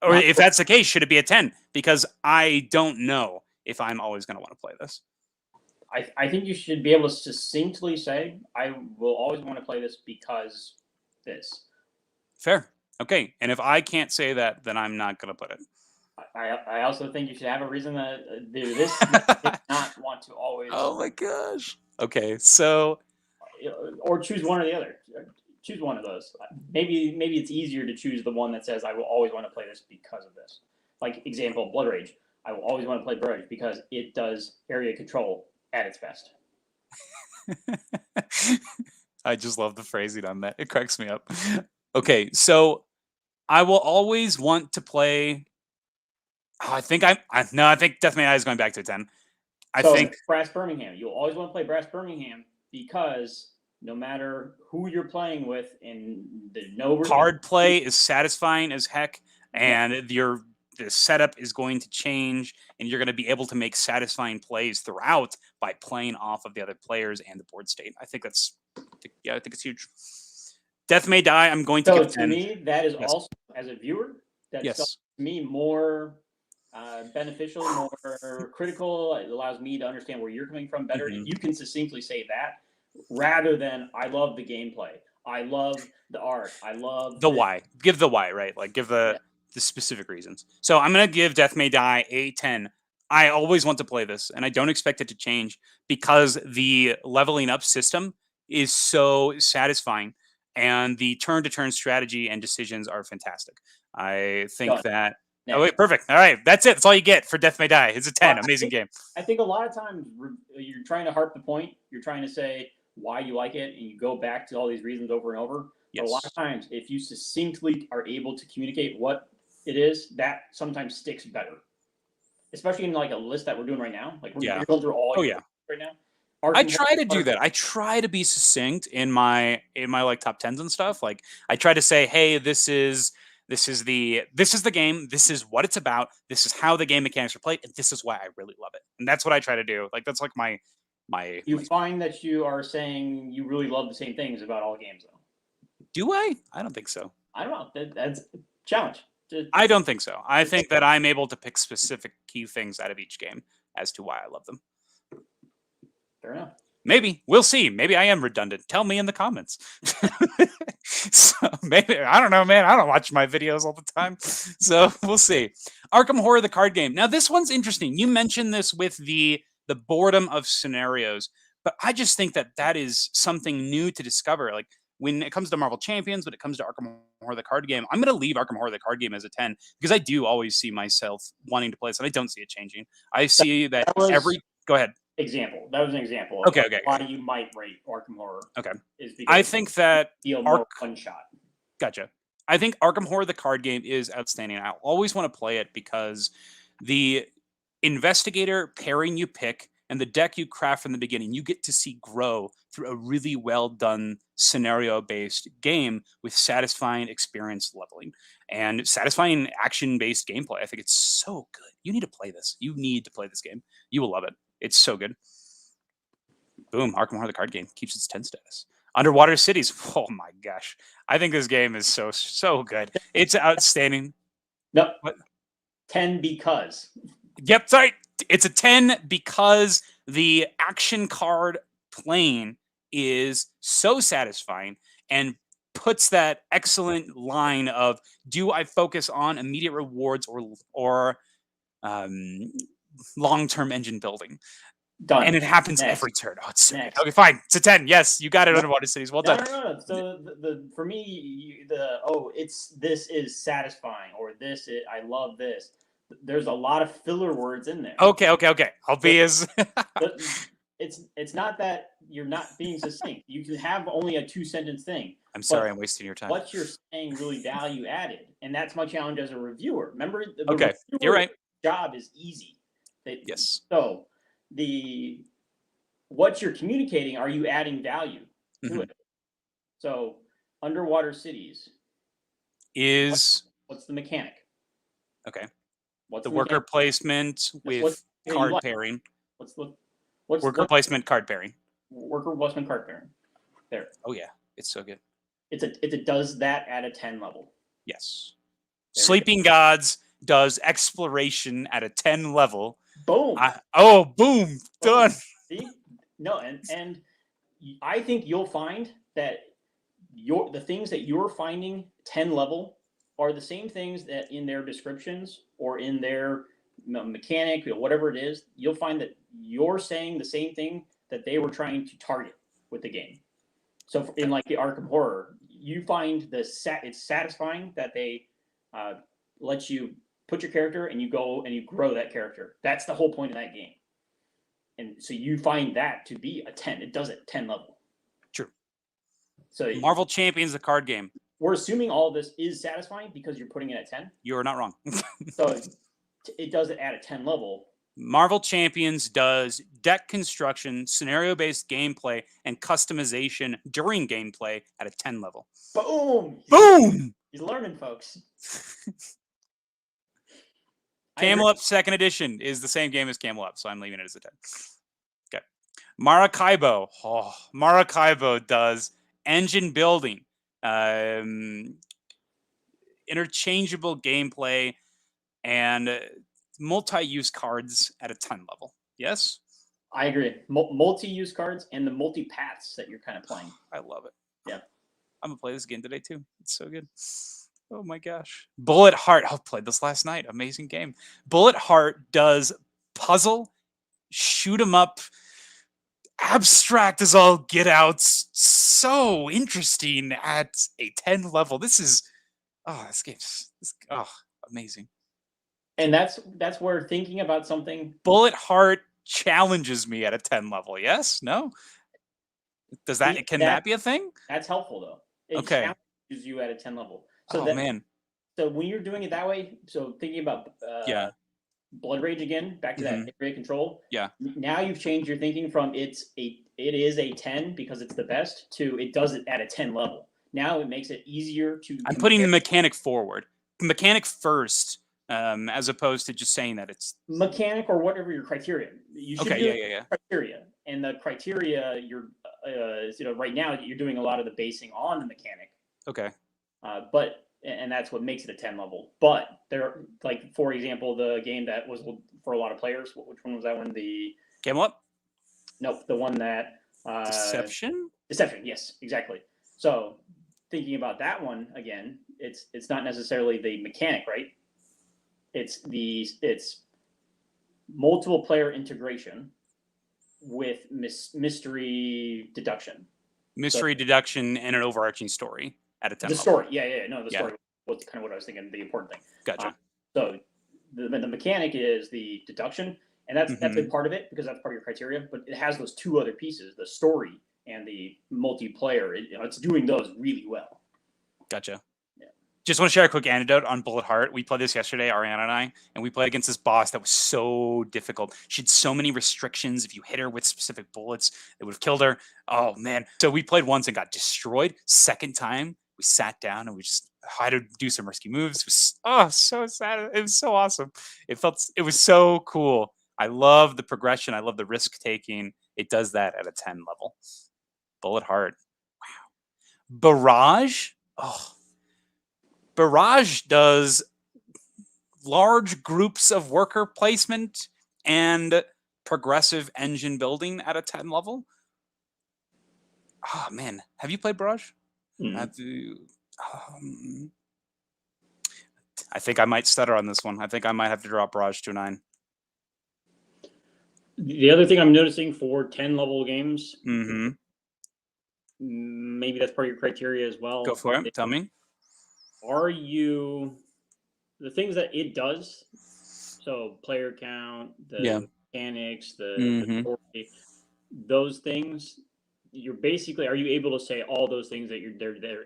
Or if that's the case, should it be a 10? Because I don't know if I'm always going to want to play this. I think you should be able to succinctly say, I will always want to play this because this. Fair. Okay. And if I can't say that, then I'm not going to put it. I also think you should have a reason that this not want to always. Oh my gosh. Okay. So. Or choose one or the other. Choose one of those. Maybe it's easier to choose the one that says I will always want to play this because of this. Like example, Blood Rage. I will always want to play Blood Rage because it does area control at its best. I just love the phrasing on that. It cracks me up. Okay, so I will always want to play. Oh, I think Death May Die is going back to a 10. I think Brass Birmingham. You'll always want to play Brass Birmingham because no matter who you're playing with, and card play is satisfying as heck, and the setup is going to change, and you're going to be able to make satisfying plays throughout by playing off of the other players and the board state. I think it's huge. Death May Die. I'm going to give 10. To me, that is also, as a viewer, that's to me more beneficial, more critical. It allows me to understand where you're coming from better. If you can succinctly say that, rather than I love the gameplay, I love the art, I love the why. Give the why, right? Like give the the specific reasons. So I'm going to give Death May Die a 10. I always want to play this, and I don't expect it to change because the leveling up system is so satisfying, and the turn-to-turn strategy and decisions are fantastic. I think Done. that. Next. Oh wait, perfect. All right, that's it. That's all you get for Death May Die. It's a 10. Well, Amazing game. I think a lot of times you're trying to harp the point. You're trying to say why you like it, and you go back to all these reasons over and over. Yes. But a lot of times, if you succinctly are able to communicate what it is, that sometimes sticks better. Especially in like a list that we're doing right now. Like we're going through all right now. I try to do that. I try to be succinct in my like top 10s and stuff. Like I try to say, hey, this is the game. This is what it's about. This is how the game mechanics are played, and this is why I really love it. And that's what I try to do. Like that's like my. You find that you are saying you really love the same things about all games, though. Do I? I don't think so. I don't know. That's a challenge. I don't think so. I think that I'm able to pick specific key things out of each game as to why I love them. Fair enough. Maybe. We'll see. Maybe I am redundant. Tell me in the comments. So maybe, I don't know, man. I don't watch my videos all the time. So we'll see. Arkham Horror, the card game. Now, this one's interesting. You mentioned this with the boredom of scenarios, but I just think that that is something new to discover. Like, when it comes to Marvel Champions, when it comes to Arkham Horror, the card game, I'm going to leave Arkham Horror, the card game as a 10 because I do always see myself wanting to play this, and I don't see it changing. I see that every... Go ahead. Example. That was an example. Okay. Why you might rate Arkham Horror. Okay. Is because I think that more one shot. Gotcha. I think Arkham Horror, the card game, is outstanding. I always want to play it because the investigator pairing you pick and the deck you craft from the beginning, you get to see grow through a really well done scenario-based game with satisfying experience leveling and satisfying action-based gameplay. I think it's so good. You need to play this. You need to play this game. You will love it. It's so good. Boom. Arkham Horror, the card game, keeps its 10 status. Underwater Cities. Oh my gosh. I think this game is so good. It's outstanding. No. What? 10 because. Yep, sorry. It's a 10 because the action card playing is so satisfying and puts that excellent line of, do I focus on immediate rewards or long-term engine building? Done. And it happens every turn. Oh, it's so good. Okay, fine. It's a 10. Yes, you got it. Underwater Cities. Well done. No. So for me, this is satisfying, or I love this. There's a lot of filler words in there. Okay. I'll be as. It's not that you're not being succinct. You can have only a 2-sentence thing. I'm sorry, I'm wasting your time. What you're saying really value added, and that's my challenge as a reviewer. Remember, okay, you're right. Job is easy. Yes. So what you're communicating, are you adding value to it? So Underwater Cities is what's the mechanic? Okay. What's the worker placement with card pairing? What's worker placement card pairing? Worker placement card pairing. There. Oh yeah, it's so good. It does that at a 10 level. Yes. Sleeping Gods does exploration at a 10 level. Boom. Boom. Done. See? No, and I think you'll find that the things that you're finding 10 level are the same things that in their descriptions or in their mechanic, whatever it is, you'll find that you're saying the same thing that they were trying to target with the game. So in like the Arkham Horror, you find it's satisfying that they let you put your character and you go and you grow that character. That's the whole point of that game. And so you find that to be a 10. It does it 10 level. True. So Marvel Champions, the card game. We're assuming all of this is satisfying because you're putting it at 10. You are not wrong. So it does it at a 10 level. Marvel Champions does deck construction, scenario-based gameplay, and customization during gameplay at a 10 level. Boom! Boom! He's learning, folks. Camel Up 2nd Edition is the same game as Camel Up, so I'm leaving it as a 10. Okay. Maracaibo. Oh, Maracaibo does engine building, interchangeable gameplay, and multi-use cards at a 10 level. Yes? I agree. Multi-use cards and the multi-paths that you're kind of playing. I love it. Yeah. I'm going to play this game today, too. It's so good. Oh my gosh. Bullet Heart. I played this last night. Amazing game. Bullet Heart does puzzle, shoot 'em up, abstract as all get outs. So interesting at a 10 level. This game's amazing. And that's where thinking about something. Bullet Heart challenges me at a 10 level. Yes? No? Can that be a thing? That's helpful though. It Okay. challenges you at a 10 level. So Man. So when you're doing it that way, so thinking about Yeah. Blood Rage again, back to that hit rate control. Yeah. Now you've changed your thinking from it is a 10 because it's the best to it does it at a 10 level. Now it makes it easier to. I'm putting the mechanic forward. Mechanic first, as opposed to just saying that it's mechanic or whatever your criteria. You should do yeah. criteria, and the criteria you're right now you're doing a lot of the basing on the mechanic. Okay. And that's what makes it a 10 level. But there, like for example, the game that was for a lot of players. Which one was that one? The Camelot? Nope, the one that Deception. Deception. Yes, exactly. So thinking about that one again, it's not necessarily the mechanic, right? It's multiple player integration with mystery deduction. Mystery deduction and an overarching story at a 10 The level. story, the story was kind of what I was thinking. The important thing. Gotcha. So the mechanic is the deduction, and that's a part of it because that's part of your criteria. But it has those two other pieces: the story and the multiplayer. It's doing those really well. Gotcha. Yeah. Just want to share a quick anecdote on Bullet Heart. We played this yesterday, Ariana and I, and we played against this boss that was so difficult. She had so many restrictions. If you hit her with specific bullets, it would have killed her. Oh, man. So we played once and got destroyed. Second time, we sat down and we just had to do some risky moves. It was so sad. It was so awesome. It was so cool. I love the progression. I love the risk taking. It does that at a 10 level. Bullet Heart. Wow. Barrage. Oh, Barrage does large groups of worker placement and progressive engine building at a 10 level. Oh, man. Have you played Barrage? I think I might stutter on this one. I think I might have to drop Barrage to a 9. The other thing I'm noticing for 10 level games, maybe that's part of your criteria as well. Go for it. Tell me. Are you the things that it does? So player count, the mechanics, the story, those things. You're basically, are you able to say all those things that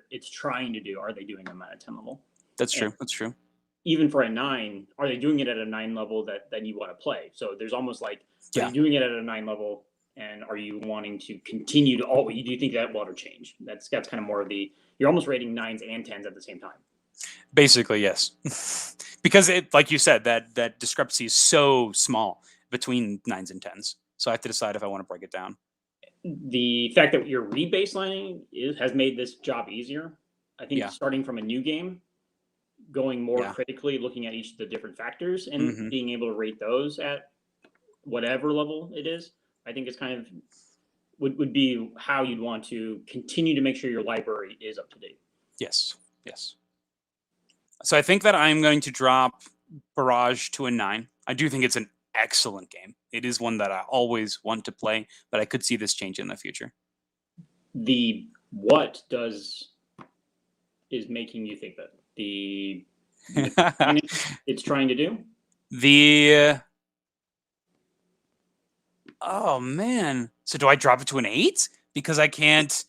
it's trying to do? Are they doing them at a 10 level? That's true. That's true. Even for a 9, are they doing it at a 9 level that you want to play? So there's almost like, are you doing it at a 9 level, and are you wanting to continue to? Do you think that will ever change? That's kind of more of you're almost rating 9s and 10s at the same time. Basically, yes, because like you said, that discrepancy is so small between 9s and 10s. So I have to decide if I want to break it down. The fact that you're rebaselining has made this job easier. I think starting from a new game, going more critically, looking at each of the different factors and being able to rate those at whatever level it is, I think it's kind of would be how you'd want to continue to make sure your library is up to date. Yes. So I think that I'm going to drop Barrage to a 9. I do think it's an excellent game. It is one that I always want to play, but I could see this change in the future. What is making you think that it's trying to do? Oh man. So do I drop it to an 8? Because I can't.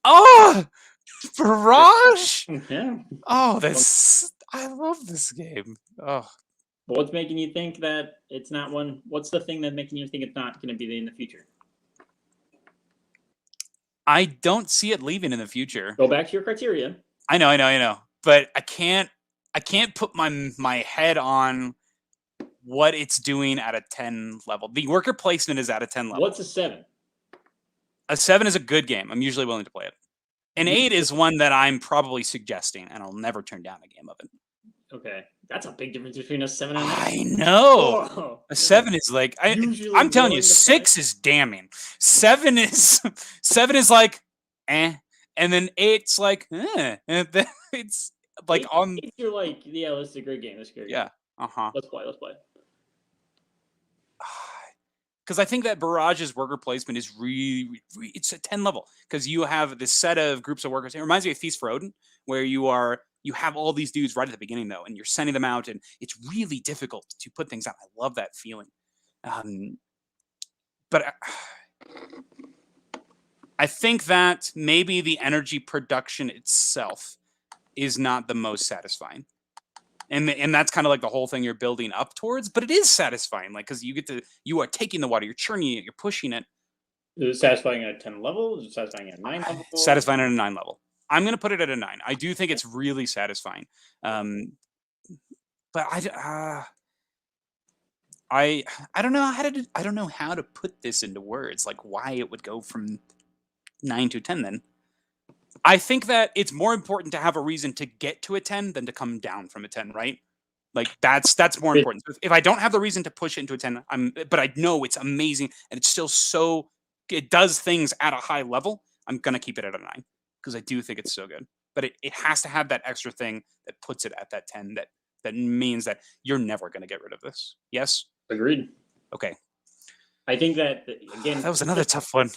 Oh, Barrage. Yeah. Oh, I love this game. Oh. But what's making you think that it's not one? What's the thing that's making you think it's not going to be in the future? I don't see it leaving in the future. Go back to your criteria. I know. But I can't put my head on what it's doing at a 10 level. The worker placement is at a 10 level. What's a 7? A 7 is a good game. I'm usually willing to play it. An 8 is one that I'm probably suggesting, and I'll never turn down a game of it. Okay. That's a big difference between a 7 and an 8. I know. Oh, a 7 is like I'm telling you, 6 is damning. 7 is like, and then 8's like, and it's like on. You're like, yeah, this is a great game. This is a great game. Yeah. Let's play. Let's play. Because I think that Barrage's worker placement is really it's a 10 level because you have this set of groups of workers. It reminds me of Feast for Odin, where you have all these dudes right at the beginning though, and you're sending them out, and it's really difficult to put things out. I love that feeling. But I think that maybe the energy production itself is not the most satisfying. And that's kind of like the whole thing you're building up towards, but it is satisfying, like because you are taking the water, you're churning it, you're pushing it. Is it satisfying at a 10 level? Is it satisfying at a 9 level? Satisfying at a 9 level. I'm gonna put it at a 9. I do think it's really satisfying. But I don't know I don't know how to put this into words, like why it would go from 9 to 10 then. I think that it's more important to have a reason to get to a 10 than to come down from a 10, right? Like that's more important. If I don't have the reason to push it into a 10, but I know it's amazing and it's still it does things at a high level, I'm gonna keep it at a 9 because I do think it's so good. But it has to have that extra thing that puts it at that 10 that means that you're never gonna get rid of this. Yes? Agreed. Okay. I think that again that was another tough one.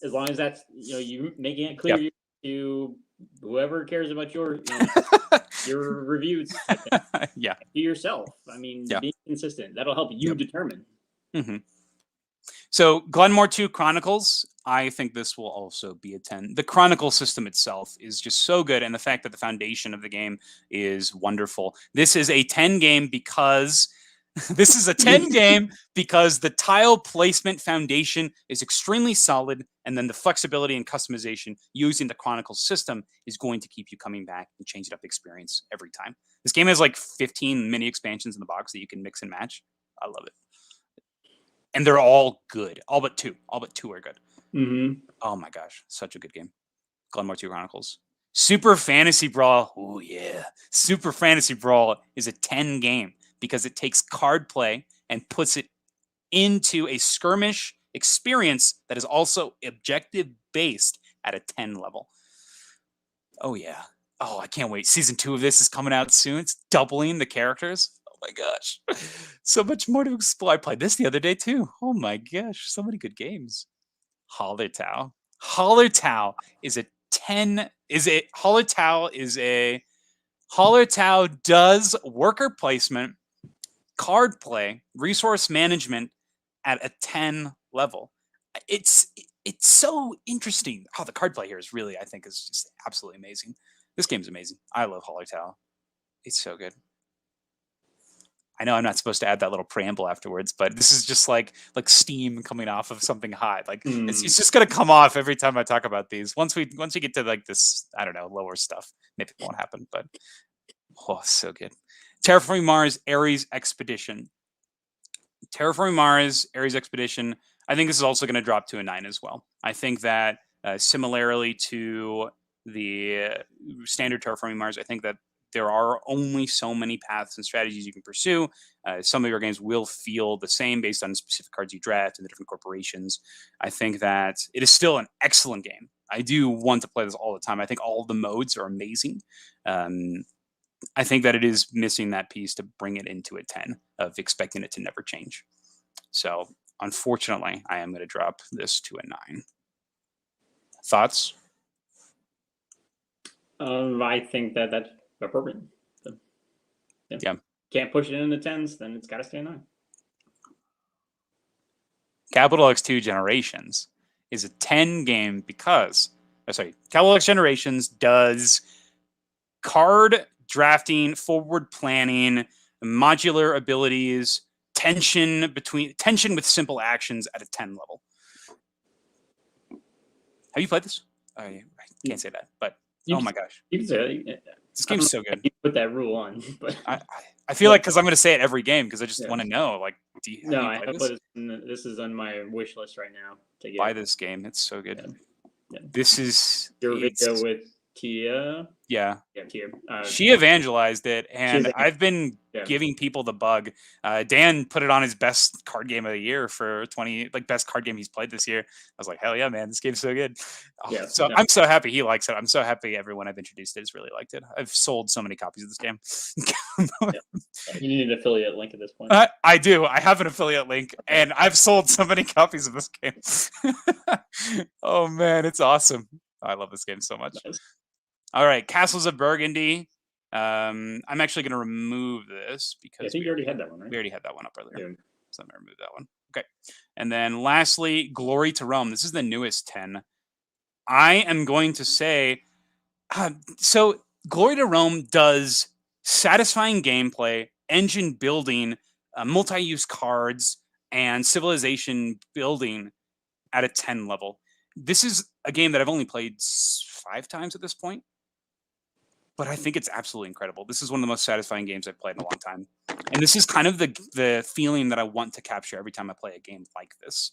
As long as that's you making it clear to whoever cares about your your reviews, to yourself. I mean, being consistent, that'll help you determine. So Glenmore 2 Chronicles, I think this will also be a 10. The Chronicle system itself is just so good, and the fact that the foundation of the game is wonderful. This is a 10 game because the tile placement foundation is extremely solid, and then the flexibility and customization using the Chronicle system is going to keep you coming back and changing up the experience every time. This game has like 15 mini expansions in the box that you can mix and match. I love it. And they're all good. All but two. All but two are good. Oh my gosh. Such a good game. Glenmore 2 Chronicles. Super Fantasy Brawl. Oh yeah. Super Fantasy Brawl is a 10 game because it takes card play and puts it into a skirmish experience that is also objective based at a 10 level. Oh yeah. Oh, I can't wait. Season 2 of this is coming out soon. It's doubling the characters. Oh my gosh. So much more to explore. I played this the other day too. Oh my gosh. So many good games. Hallertau. Hallertau is a 10. Hallertau does worker placement, card play, resource management at a 10 level. It's so interesting. Oh, the card play here is really, I think, is just absolutely amazing. This game's amazing. I love Hallertau. It's so good. I know I'm not supposed to add that little preamble afterwards, but this is just like steam coming off of something hot. Like it's just gonna come off every time I talk about these. Once we get to like this, I don't know, lower stuff, maybe it won't happen. But so good. Terraforming Mars, Ares Expedition. Terraforming Mars, Ares Expedition. I think this is also going to drop to a 9 as well. I think that similarly to the standard Terraforming Mars, I think that there are only so many paths and strategies you can pursue. Some of your games will feel the same based on specific cards you draft and the different corporations. I think that it is still an excellent game. I do want to play this all the time. I think all the modes are amazing. I think that it is missing that piece to bring it into a 10 of expecting it to never change. So unfortunately, I am going to drop this to a 9. Thoughts? I think that that's appropriate. So, yeah. Can't push it into 10s, then it's got to stay a 9. Capital X2 Generations is a 10 game because, Capital X Generations does card drafting, forward planning, modular abilities, tension with simple actions at a 10 level. Have you played this? I can't say that, but oh my gosh. You can say that. This game's so good. You put that rule on, but I feel like because I'm going to say it every game because I just want to know. Like, I haven't played this. This is on my wish list right now to get. Buy this game. It's so good. Yeah. This is your video with Tia. Yeah. Yeah, Tia. She evangelized it, and She's I've been yeah. giving people the bug. Dan put it on his best card game of the year for 20, like best card game he's played this year. I was like, hell yeah, man, this game's so good. Oh, Yes, so no. I'm so happy he likes it. I'm so happy everyone I've introduced it has really liked it. I've sold so many copies of this game. Yeah. You need an affiliate link at this point. I do. I have an affiliate link, Okay. and I've sold so many copies of this game. Oh man, it's awesome. I love this game so much. Nice. All right, Castles of Burgundy. I'm actually going to remove this because I think you already had that one, right? we already had that one up earlier. Yeah. So I'm going to remove that one. Okay. And then lastly, Glory to Rome. This is the newest 10. I am going to say, so Glory to Rome does satisfying gameplay, engine building, multi-use cards, and civilization building at a 10 level. This is a game that I've only played 5 times at this point, but I think it's absolutely incredible. This is one of the most satisfying games I've played in a long time. And this is kind of the feeling that I want to capture every time I play a game like this.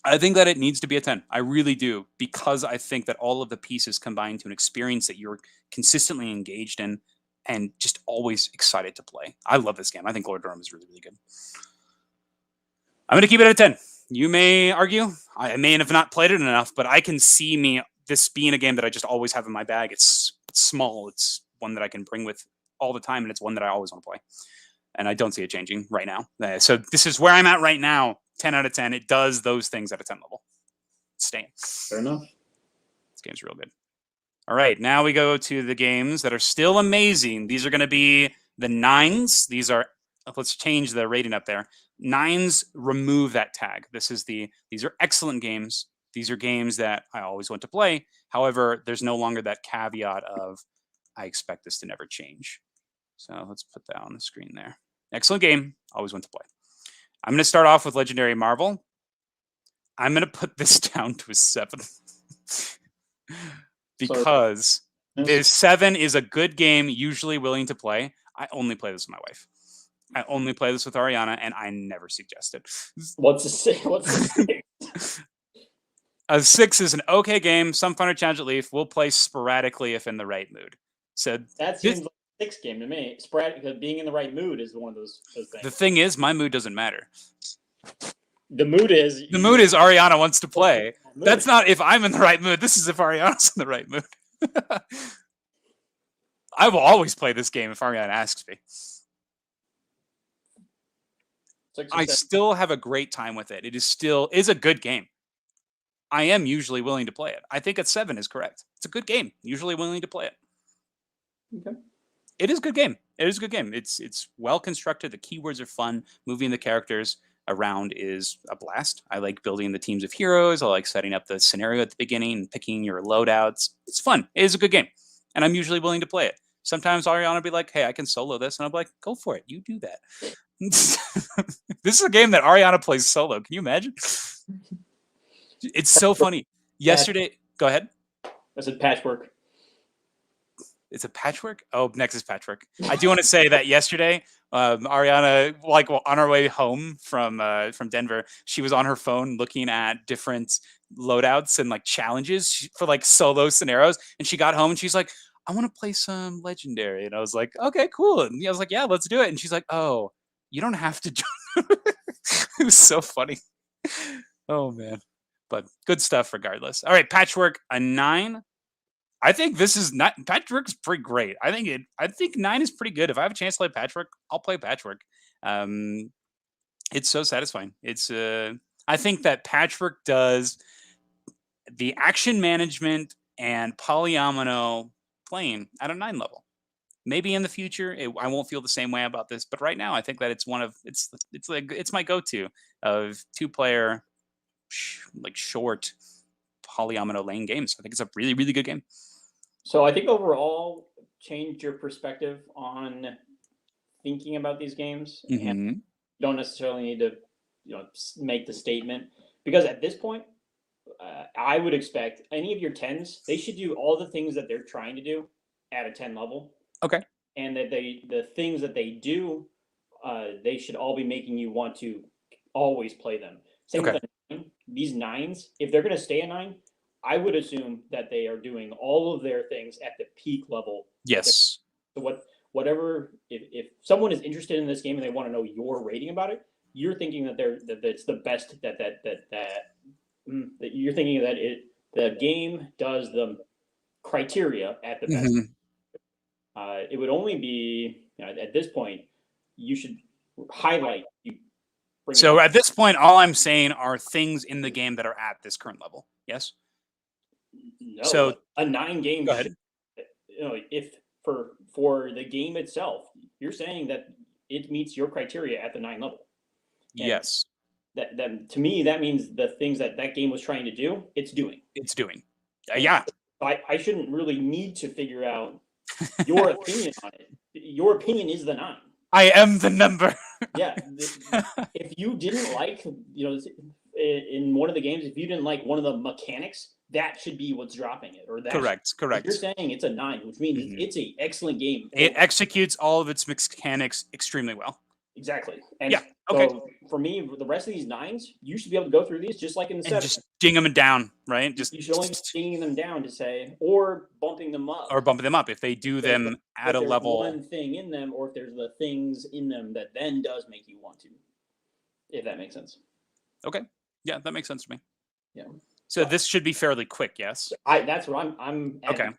I think that it needs to be a 10. I really do, because I think that all of the pieces combine to an experience that you're consistently engaged in and just always excited to play. I love this game. I think Lord of Rome is really, really good. I'm going to keep it at a 10. You may argue. I may have not played it enough, but I can see this being a game that I just always have in my bag. It's small. It's one that I can bring with all the time, and it's one that I always want to play. And I don't see it changing right now. So this is where I'm at right now. 10 out of 10. It does those things at a 10 level. It's staying. Fair enough. This game's real good. All right, now we go to the games that are still amazing. These are going to be the 9s. These are, let's change the rating up there. 9s, remove that tag. These are excellent games. These are games that I always want to play. However, there's no longer that caveat of I expect this to never change. So let's put that on the screen there. Excellent game. Always want to play. I'm going to start off with Legendary Marvel. I'm going to put this down to a 7. Because the 7 is a good game, usually willing to play. I only play this with my wife. I only play this with Ariana, and I never suggest it. What's a 6? What's a 6? A 6 is an okay game. Some fun or challenge at Leaf. We'll play sporadically if in the right mood. So that seems like a 6 game to me. Sporadic, because being in the right mood is one of those things. The thing is, my mood doesn't matter. The mood is Ariana wants to play. That's not if I'm in the right mood. This is if Ariana's in the right mood. I will always play this game if Ariana asks me. I still have a great time with it. It is a good game. I am usually willing to play it. I think a 7 is correct. It's a good game. Usually willing to play it. Okay. It is a good game. It is a good game. It's well constructed. The keywords are fun. Moving the characters around is a blast. I like building the teams of heroes. I like setting up the scenario at the beginning and picking your loadouts. It's fun. It is a good game. And I'm usually willing to play it. Sometimes Ariana will be like, hey, I can solo this. And I'm like, go for it. You do that. This is a game that Ariana plays solo. Can you imagine? It's so funny. Yesterday, go ahead. I said patchwork. It's a patchwork? Oh, next is patchwork. I do want to say that yesterday, Ariana, on our way home from Denver, she was on her phone looking at different loadouts and challenges for solo scenarios. And she got home and she's like, I want to play some Legendary. And I was like, okay, cool. And I was like, yeah, let's do it. And she's like, oh, you don't have to join. It was so funny. Oh, man. But good stuff regardless. All right, patchwork, a 9. I think this is not patchwork's pretty great. I think 9 is pretty good. If I have a chance to play patchwork, I'll play patchwork. It's so satisfying. I think that patchwork does the action management and polyomino playing at a 9 level. Maybe in the future I won't feel the same way about this, but right now I think that it's my go-to of 2-player short polyomino lane games. I think it's a really, really good game. So I think overall changed your perspective on thinking about these games. Mm-hmm. And you don't necessarily need to make the statement, because at this point I would expect any of your 10s, they should do all the things that they're trying to do at a 10 level. Okay. And that the things that they do, they should all be making you want to always play them. Same with the 9. These 9s, if they're going to stay a 9, I would assume that they are doing all of their things at the peak level. Yes. So whatever, if someone is interested in this game and they want to know your rating about it, you're thinking that it's the best that you're thinking that the game does the criteria at the best. It would only be, at this point, you should highlight. So at this point, all I'm saying are things in the game that are at this current level. Yes. No. So a 9 game. Go ahead. If for the game itself, you're saying that it meets your criteria at the 9 level. And yes. That to me, that means the things that game was trying to do, it's doing. It's doing. Yeah. I shouldn't really need to figure out your opinion on it. Your opinion is the 9. I am the number. Yeah. If you didn't like, in one of the games, if you didn't like one of the mechanics, that should be what's dropping it. Or that Correct. You're saying it's a 9, which means it's an excellent game. It executes all of its mechanics extremely well. Exactly. And yeah. Okay. So for me, the rest of these 9s, you should be able to go through these just like in the 7. Just ding them down, right? Just you should only be dinging them down to say, or bumping them up. Or bumping them up if they do them at a level. One thing in them, or if there's the things in them that then does make you want to. If that makes sense. Okay. Yeah, that makes sense to me. Yeah. So this should be fairly quick, yes? That's what I'm okay.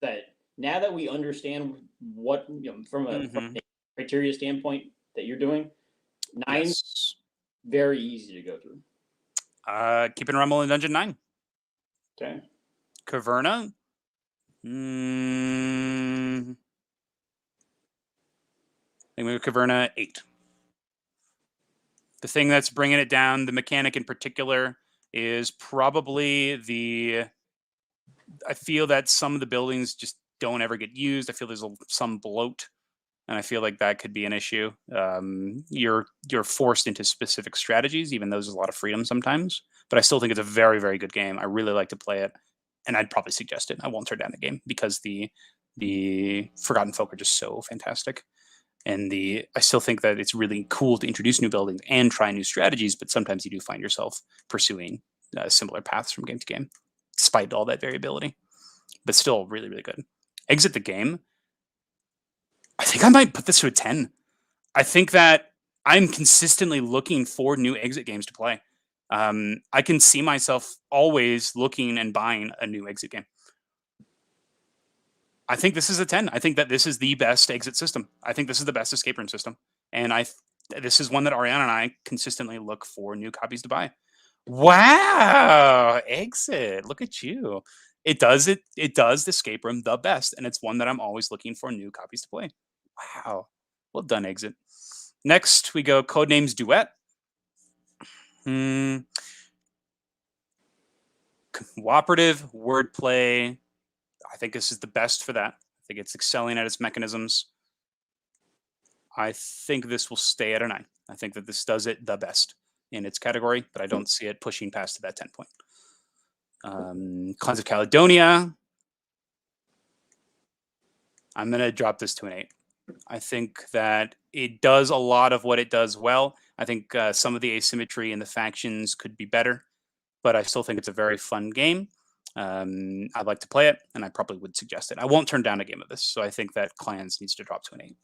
That now that we understand what, from a criteria standpoint that you're doing, 9 very easy to go through. Keeping Rumble in Dungeon 9. Okay. Caverna. I think we have Caverna 8. The thing that's bringing it down, the mechanic in particular, is probably I feel that some of the buildings just don't ever get used. I feel there's some bloat, and I feel like that could be an issue. You're forced into specific strategies, even though there's a lot of freedom sometimes. But I still think it's a very, very good game. I really like to play it, and I'd probably suggest it. I won't turn down the game because the Forgotten Folk are just so fantastic. And I still think that it's really cool to introduce new buildings and try new strategies, but sometimes you do find yourself pursuing similar paths from game to game, despite all that variability. But still really, really good. Exit the game. I think I might put this to a 10. I think that I'm consistently looking for new exit games to play. I can see myself always looking and buying a new exit game. I think this is a 10. I think that this is the best exit system. I think this is the best escape room system. And this is one that Ariana and I consistently look for new copies to buy. Wow, exit. Look at you. It does the escape room the best, and it's one that I'm always looking for new copies to play. Wow. Well done, exit. Next, we go Codenames Duet. Cooperative wordplay. I think this is the best for that. I think it's excelling at its mechanisms. I think this will stay at a 9. I think that this does it the best in its category, but I don't see it pushing past to that 10 point. Clans of Caledonia. I'm going to drop this to an 8. I think that it does a lot of what it does well. I think some of the asymmetry in the factions could be better, but I still think it's a very fun game. I'd like to play it, and I probably would suggest it. I won't turn down a game of this, so I think that Clans needs to drop to an 8,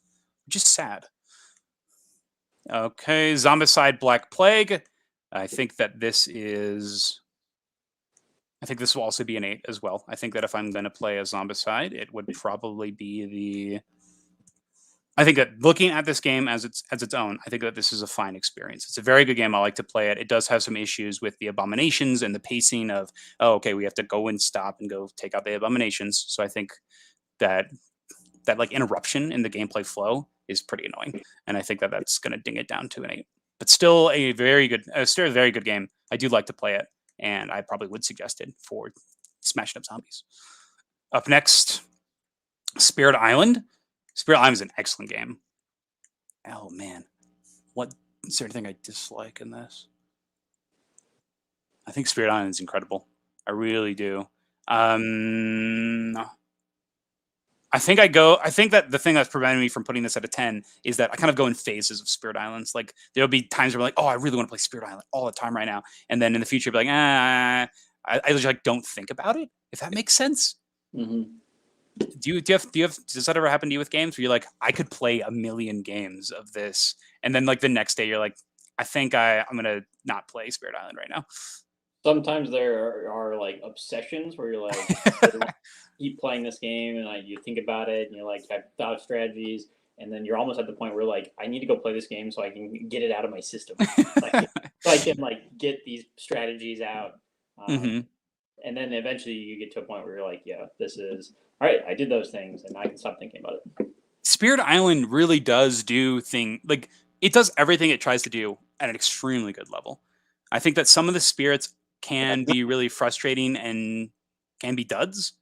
which is sad. Okay, Zombicide Black Plague. I think that this will also be an 8 as well. I think that if I'm going to play a Zombicide, it would probably be I think that looking at this game as its own, I think that this is a fine experience. It's a very good game. I like to play it. It does have some issues with the abominations and the pacing of, oh, okay, we have to go and stop and go take out the abominations. So I think that like interruption in the gameplay flow is pretty annoying, and I think that that's going to ding it down to an 8. But still a very good game. I do like to play it, and I probably would suggest it for smashing up zombies. Up next, Spirit Island. Spirit Island is an excellent game. Oh man, is there anything I dislike in this? I think Spirit Island is incredible. I really do. I think that the thing that's preventing me from putting this at a 10 is that I kind of go in phases of Spirit Islands. Like there'll be times where I'm like, oh, I really want to play Spirit Island all the time right now, and then in the future, I'll be like, I just like don't think about it, if that makes sense. Mm-hmm. Does that ever happen to you with games where you're like, I could play a million games of this, and then like the next day you're like, I think I'm gonna not play Spirit Island right now. Sometimes there are like obsessions where you're like, keep playing this game, and like you think about it, and you're like, I've thought of strategies, and then you're almost at the point where like, I need to go play this game so I can get it out of my system, like, so I can like get these strategies out, Mm-hmm. and then eventually you get to a point where you're like, yeah, this is all right. I did those things, and I can stop thinking about it. Spirit Island really does like it does everything it tries to do at an extremely good level. I think that some of the spirits can be really frustrating and can be duds.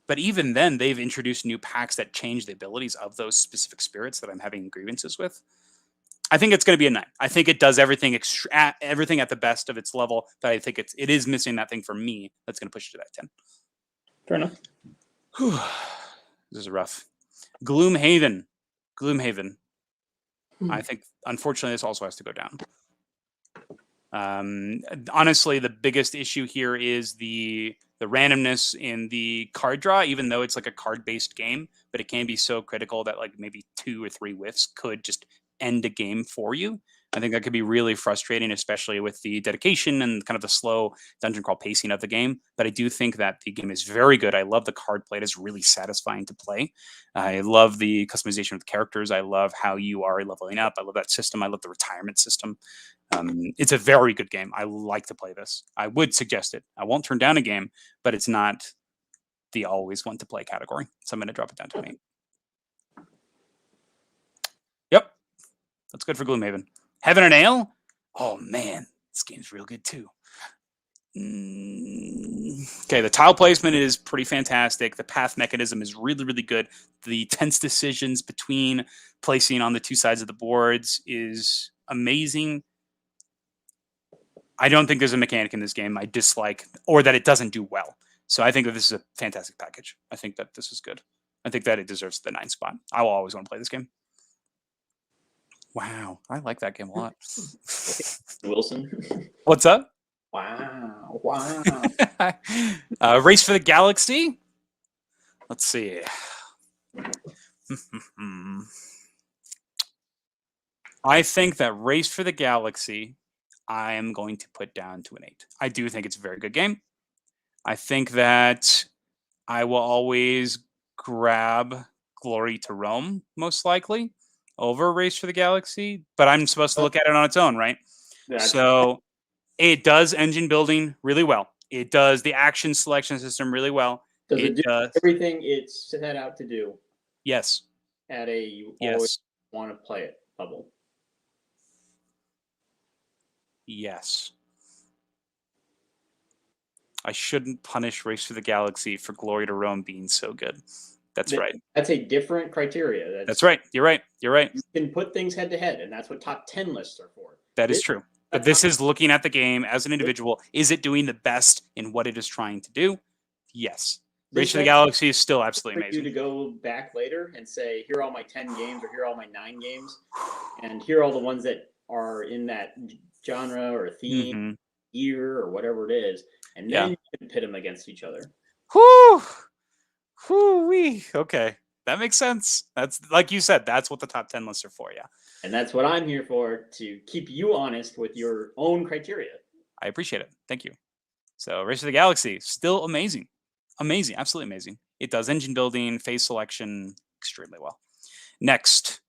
But even then, they've introduced new packs that change the abilities of those specific spirits that I'm having grievances with. I think it's going to be a 9. I think it does everything everything at the best of its level. But I think it is missing that thing for me that's going to push it to that 10. Fair enough. This is rough. Gloomhaven. I think, unfortunately, this also has to go down. Honestly, the biggest issue here is the randomness in the card draw, even though it's like a card-based game, but it can be so critical that like maybe 2 or 3 whiffs could just end a game for you. I think that could be really frustrating, especially with the dedication and kind of the slow dungeon crawl pacing of the game. But I do think that the game is very good. I love the card play. It is really satisfying to play. I love the customization of the characters. I love how you are leveling up. I love that system. I love the retirement system. It's a very good game. I like to play this. I would suggest it. I won't turn down a game, but it's not the always want to play category. So I'm going to drop it down to an 8. Yep. That's good for Gloomhaven. Heaven and Ale? Oh, man. This game's real good, too. Okay, the tile placement is pretty fantastic. The path mechanism is really, really good. The tense decisions between placing on the 2 sides of the boards is amazing. I don't think there's a mechanic in this game I dislike or that it doesn't do well. So I think that this is a fantastic package. I think that this is good. I think that it deserves the 9 spot. I will always want to play this game. Wow, I like that game a lot. Wilson. What's up? Wow. Race for the Galaxy. Let's see. I think that Race for the Galaxy, I am going to put down to an 8. I do think it's a very good game. I think that I will always grab Glory to Rome, most likely, over Race for the Galaxy, but I'm supposed to look at it on its own, right? So it does engine building really well. It does the action selection system really well. Does it do everything it's set out to do? Yes. At a you always want to play it level. Yes. I shouldn't punish Race for the Galaxy for Glory to Rome being so good. That's right. That's a different criteria. That's right. You're right. You can put things head to head, and that's what top 10 lists are for. That is true. But this is looking at the game as an individual. Is it doing the best in what it is trying to do? Yes. Race for the Galaxy is still absolutely amazing. For you to go back later and say, here are all my 10 games or here are all my 9 games, and here are all the ones that are in that genre or theme, year or whatever it is, and then you can pit them against each other. Whoo-wee. Okay. That makes sense. That's like you said, that's what the top 10 lists are for, yeah. And that's what I'm here for, to keep you honest with your own criteria. I appreciate it. Thank you. So Race of the Galaxy, still amazing. Amazing. Absolutely amazing. It does engine building, phase selection extremely well. Next,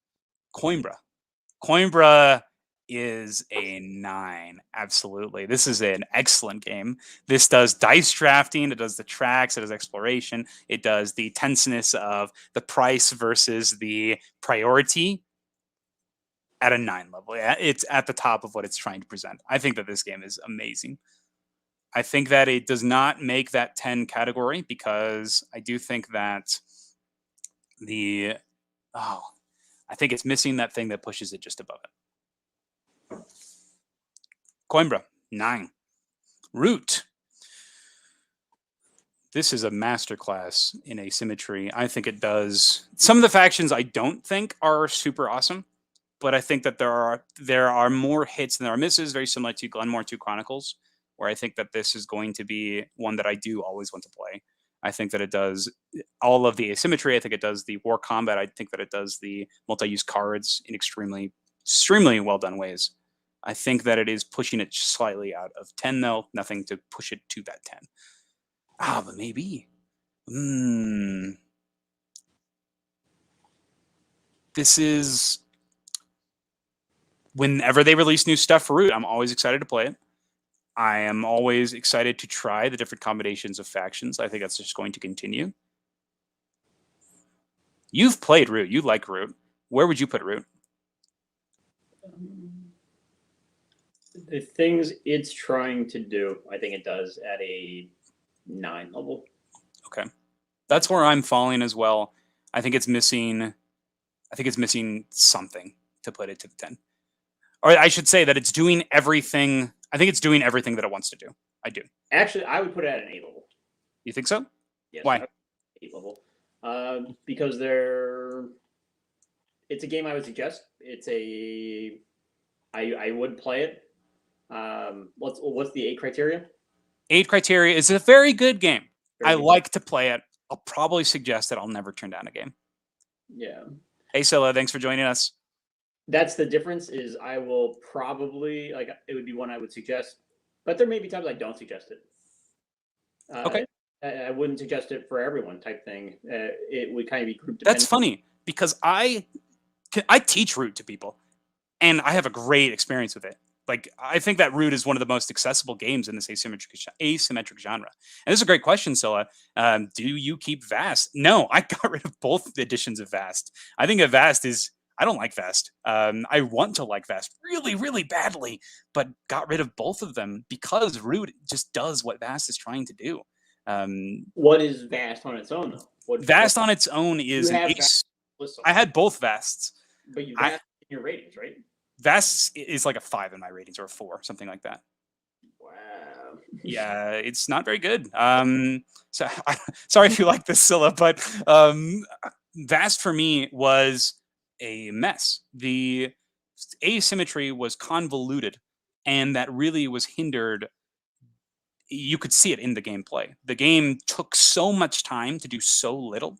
Coimbra. Coimbra is a 9. Absolutely. This is an excellent game. This does dice drafting. It does the tracks. It does exploration. It does the tenseness of the price versus the priority at a 9 level. It's at the top of what it's trying to present. I think that this game is amazing. I think that it does not make that 10 category because I do think that I think it's missing that thing that pushes it just above it. Coimbra, 9. Root. This is a masterclass in asymmetry. I think it does. Some of the factions I don't think are super awesome, but I think that there are more hits than there are misses, very similar to Glenmore 2 Chronicles. where I think that this is going to be one that I do always want to play. I think that it does all of the asymmetry. I think it does the war combat. I think that it does the multi-use cards in extremely well done ways. I think that it is pushing it slightly out of 10, though. Nothing to push it to that 10. But maybe. This is... Whenever they release new stuff for Root, I'm always excited to play it. I am always excited to try the different combinations of factions. I think that's just going to continue. You've played Root. You like Root. Where would you put Root? The things it's trying to do, I think it does at a 9 level. Okay. That's where I'm falling as well. I think it's missing something to put it to the 10. Or I should say that it's doing everything. I think it's doing everything that it wants to do. I do. Actually, I would put it at an 8 level. You think so? Yes. Why? 8 level. Because it's a game I would suggest. I would play it. What's the 8 criteria? 8 criteria is a very good game. I like to play it. I'll probably suggest that I'll never turn down a game. Yeah. Hey, Scylla, thanks for joining us. That's the difference. Is I will probably it would be one I would suggest, but there may be times I don't suggest it. Okay. I wouldn't suggest it for everyone type thing. It would kind of be group dependent. That's funny because I teach Root to people, and I have a great experience with it. Like, I think that Root is one of the most accessible games in this asymmetric genre. And this is a great question, Scylla. Do you keep Vast? No, I got rid of both editions of Vast. I think I don't like Vast. I want to like Vast really, really badly, but got rid of both of them because Root just does what Vast is trying to do. What is Vast on its own, though? Vast on its own is an ace. I had both Vasts. But you Vast in your ratings, right? Vast is like a 5 in my ratings, or a 4, something like that. Wow. Yeah, it's not very good. So sorry if you like this, Scylla, but Vast for me was a mess. The asymmetry was convoluted, and that really was hindered. You could see it in the gameplay. The game took so much time to do so little,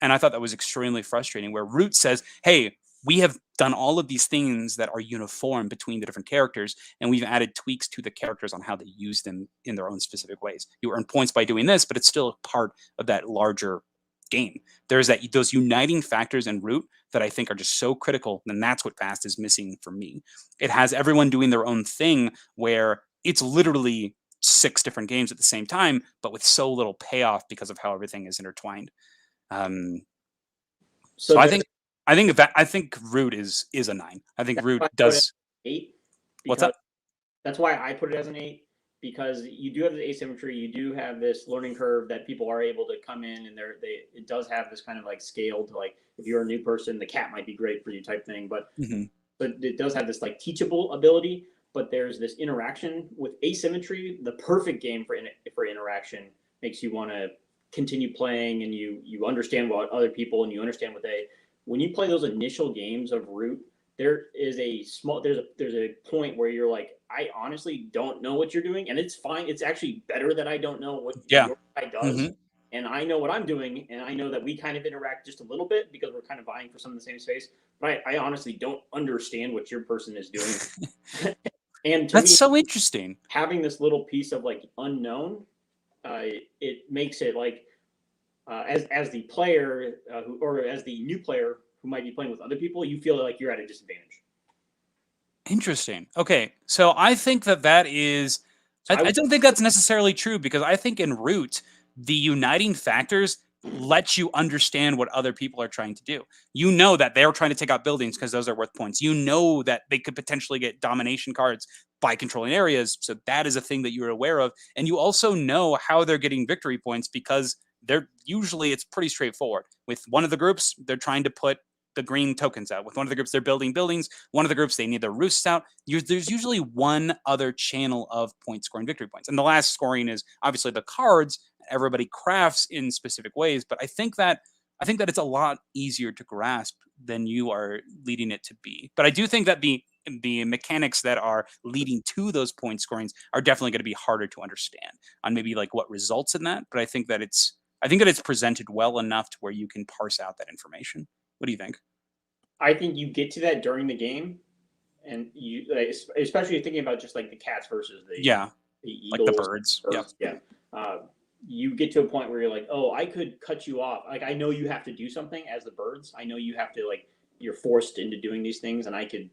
and I thought that was extremely frustrating, where Root says, hey, we have done all of these things that are uniform between the different characters, and we've added tweaks to the characters on how they use them in their own specific ways. You earn points by doing this, but it's still part of that larger game. There's those uniting factors in Root that I think are just so critical, and that's what Vast is missing for me. It has everyone doing their own thing, where it's literally 6 different games at the same time, but with so little payoff because of how everything is intertwined. So I think Root is a 9. I think Root does 8. What's up? That's why I put it as an 8, because you do have the asymmetry, you do have this learning curve that people are able to come in, and it does have this kind of like scale to, like, if you're a new person, the cat might be great for you type thing, but it does have this like teachable ability. But there's this interaction with asymmetry. The perfect game for interaction makes you want to continue playing, and you understand what other people, and you understand when you play those initial games of Root, there's a point where you're like, I honestly don't know what you're doing, and it's fine. It's actually better that I don't know what your guy does, and I know what I'm doing, and I know that we kind of interact just a little bit because we're kind of vying for some of the same space. But I honestly don't understand what your person is doing. And to That's me, so interesting. Having this little piece of like unknown, it makes it like as the player or as the new player who might be playing with other people, you feel like you're at a disadvantage. Interesting. Okay, so I think that is. I don't think that's necessarily true, because I think in Root, the uniting factors let you understand what other people are trying to do. You know that they're trying to take out buildings because those are worth points. You know that they could potentially get domination cards by controlling areas, so that is a thing that you're aware of. And you also know how they're getting victory points, because it's pretty straightforward. With one of the groups, they're trying to put the green tokens out. With one of the groups, they're building buildings. One of the groups, they need their roosts out. There's usually one other channel of point scoring victory points. And the last scoring is obviously the cards. Everybody crafts in specific ways, but I think that it's a lot easier to grasp than you are leading it to be. But I do think that the the mechanics that are leading to those point scorings are definitely going to be harder to understand on maybe like what results in that. But I think that it's presented well enough to where you can parse out that information. What do you think? I think you get to that during the game, and you like, especially thinking about just like the cats versus Yeah, the like the eagles, birds. Yeah. yeah. You get to a point where you're like, oh, I could cut you off. Like I know you have to do something as the birds. I know you have to like you're forced into doing these things, and I could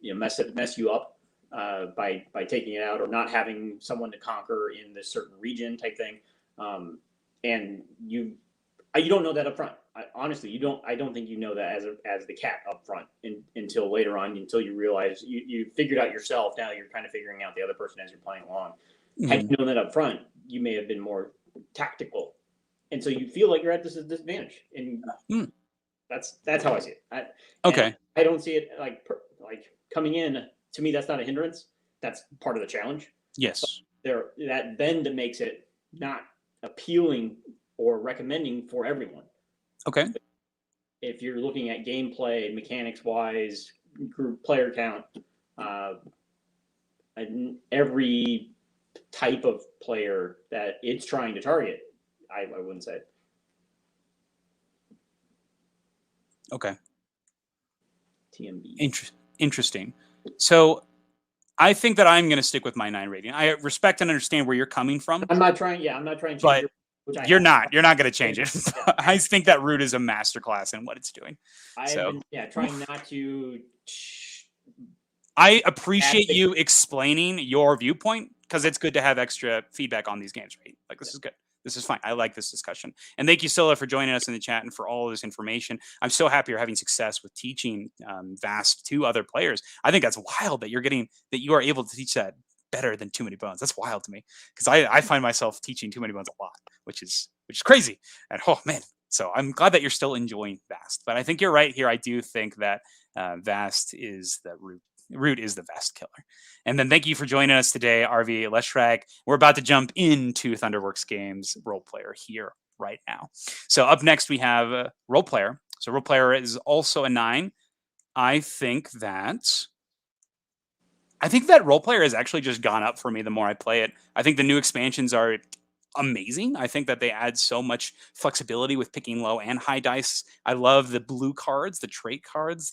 mess you up by taking it out or not having someone to conquer in this certain region type thing. And you don't know that up front. Honestly, you don't. I don't think you know that as the cat up front until later on, until you realize you figured out yourself. Now you're kind of figuring out the other person as you're playing along. Had you known that up front, you may have been more tactical, and so you feel like you're at this disadvantage. And that's how I see it. Okay. I don't see it like coming in. To me, that's not a hindrance. That's part of the challenge. Yes. That bend makes it not appealing or recommending for everyone. Okay. If you're looking at gameplay, mechanics wise, group player count, every type of player that it's trying to target, I wouldn't say. Okay. TMB. Interesting. So I think that I'm going to stick with my 9 rating. I respect and understand where you're coming from. I'm not trying to change but it. You're not going to change it. I think that Root is a masterclass in what it's doing. I've been trying not to. I appreciate you explaining your viewpoint because it's good to have extra feedback on these games, right? Like this is good. This is fine. I like this discussion. And thank you, Scylla, for joining us in the chat and for all of this information. I'm so happy you're having success with teaching Vast to other players. I think that's wild that you are able to teach that better than Too Many Bones. That's wild to me because I find myself teaching Too Many Bones a lot, which is crazy. And oh man, so I'm glad that you're still enjoying Vast. But I think you're right here. I do think that Vast is the Root is the Vast killer. And then thank you for joining us today, RV Leshrag. We're about to jump into Thunderworks Games role player here right now. So up next we have role player. So role player is also a 9. I think that role player has actually just gone up for me the more I play it. I think the new expansions are amazing. I think that they add so much flexibility with picking low and high dice. I love the blue cards, the trait cards.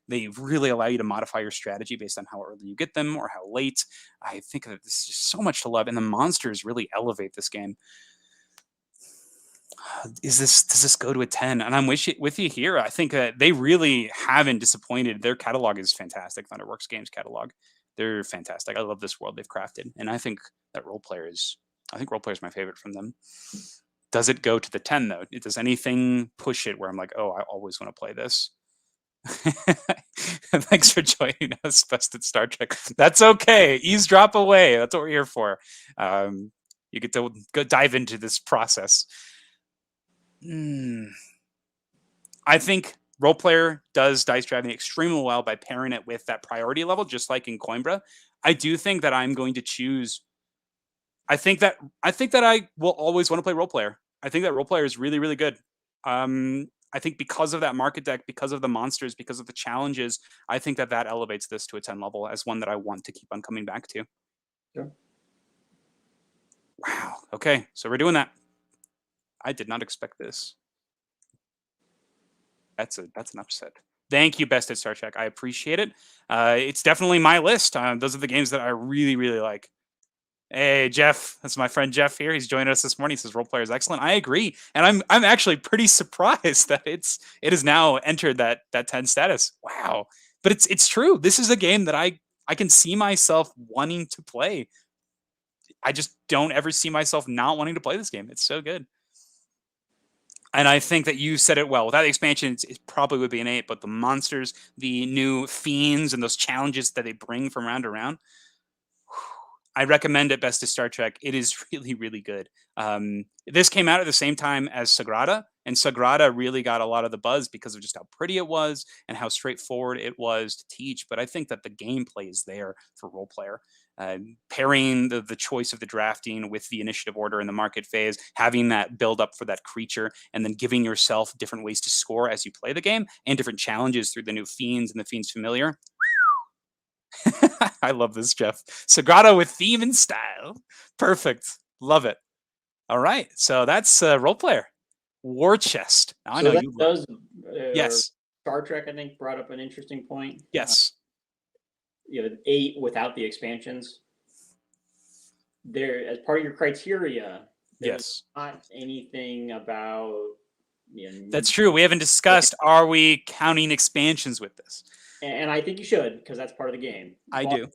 They really allow you to modify your strategy based on how early you get them or how late. I think that this is just so much to love, and the monsters really elevate this game. Does this go to a 10? And I'm with you here. I think they really haven't disappointed. Their catalog is fantastic. Thunderworks Games catalog. They're fantastic. I love this world they've crafted. And I think role player is my favorite from them. Does it go to the 10 though? Does anything push it where I'm like, oh, I always want to play this? Thanks for joining us, Bested Star Trek. That's okay. Eavesdrop away. That's what we're here for. You get to go dive into this process. I think role player does dice driving extremely well by pairing it with that priority level, just like in Coimbra. I do think that I'm going to choose. I think that I will always want to play role player. I think that role player is really, really good. I think because of that market deck, because of the monsters, because of the challenges, I think that elevates this to a 10 level as one that I want to keep on coming back to. Sure. Wow. Okay, so we're doing that. I did not expect this. That's an upset. Thank you, Bested Star Trek. I appreciate it. It's definitely my list. Those are the games that I really, really like. Hey, Jeff. That's my friend Jeff here. He's joining us this morning. He says role player is excellent. I agree. And I'm actually pretty surprised that it has now entered that 10 status. Wow. But it's true. This is a game that I can see myself wanting to play. I just don't ever see myself not wanting to play this game. It's so good. And I think that you said it well. Without the expansion, it probably would be an 8. But the monsters, the new fiends, and those challenges that they bring from round to round, I recommend it best to Star Trek. It is really, really good. This came out at the same time as Sagrada, and Sagrada really got a lot of the buzz because of just how pretty it was and how straightforward it was to teach. But I think that the gameplay is there for role player. Pairing the choice of the drafting with the initiative order in the market phase, having that build up for that creature, and then giving yourself different ways to score as you play the game and different challenges through the new fiends and the fiends familiar. I love this, Jeff. Sagrado with theme and style. Perfect. Love it. All right. So that's Role Player. War Chest. Now, I So know that you love. does Yes. Star Trek, I think, brought up an interesting point. Yes. 8 without the expansions. There, as part of your criteria, there's Yes. not anything about That's true. We haven't discussed, are we counting expansions with this? and I think you should, because that's part of the game. I do.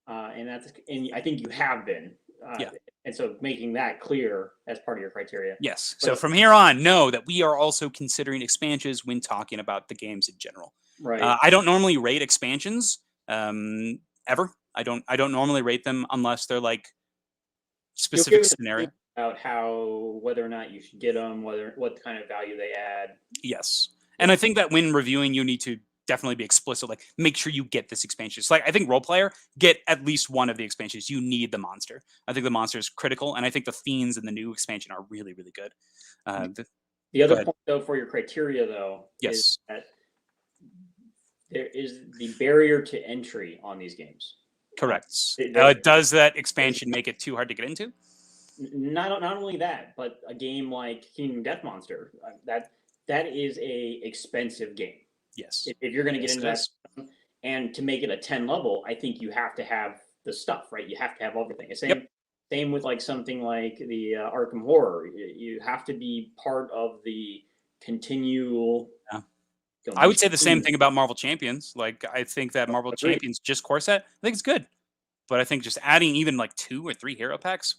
And I think you have been. Yeah. And so making that clear as part of your criteria. Yes. But So from here on, know that we are also considering expansions when talking about the games in general. right. I don't normally rate expansions ever. I don't normally rate them unless they're like You'll specific give us a scenario. think about how whether or not you should get them, what kind of value they add. Yes. And I think that when reviewing, you need to definitely be explicit. Like, make sure you get this expansion. It's like, I think Role Player, get at least one of the expansions. You need the monster. I think the monster is critical, and I think the Fiends in the new expansion are really, really good. The other point, though, for your criteria, though, Yes. is that there is the barrier to entry on these games. Correct. There- Does that expansion make it too hard to get into? Not only that, but a game like Kingdom Death Monster, that is a expensive game. Yes. If you're going to get Yes, into it that, is. and to make it a 10 level, I think you have to have the stuff, right? You have to have everything. Same with like something like the Arkham Horror. You have to be part of the continual. Yeah. I would say the same thing about Marvel Champions. Like, I think that Marvel Agreed. Champions just core set, I think it's good. But I think just adding even like 2 or 3 hero packs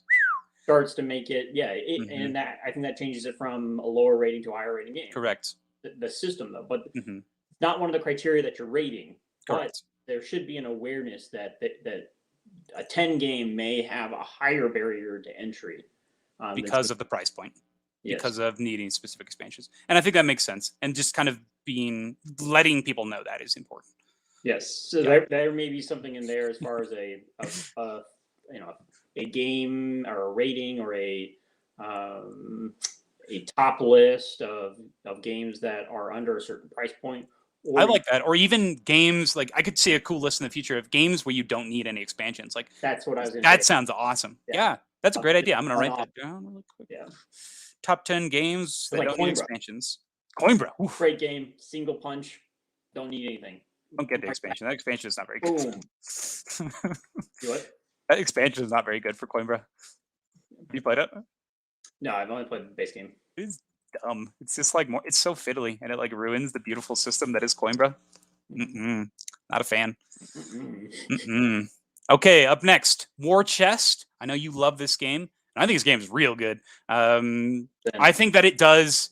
starts to make it, Mhm. and that I think that changes it from a lower rating to a higher rating game. correct. The system, though, but Mhm. not one of the criteria that you're rating. But Correct. there should be an awareness that a 10 game may have a higher barrier to entry than Because of the price point. Yes. Because of needing specific expansions. And I think that makes sense. And just kind of letting people know that is important. Yes, so Yeah. there may be something in there as far as a game or a rating or a top list of games that are under a certain price point. Or I like that. Or even games, like I could see a cool list in the future of games where you don't need any expansions. Like, that's what I was going to that say. sounds awesome. Yeah. Yeah, that's a great idea. I'm going to write one-off. that down really quick. Yeah, Top 10 games that like don't need Coimbra. expansions. Coimbra. Oof. Great game, single punch, don't need anything. Don't get the expansion. That expansion is not very good. Boom. You what? That expansion is not very good for Coimbra. You played it? No, I've only played the base game. It's dumb. It's just like it's so fiddly, and it like ruins the beautiful system that is Coimbra. Not a fan. Okay, up next, War Chest. I know you love this game, and I think this game is real good. I think that it does.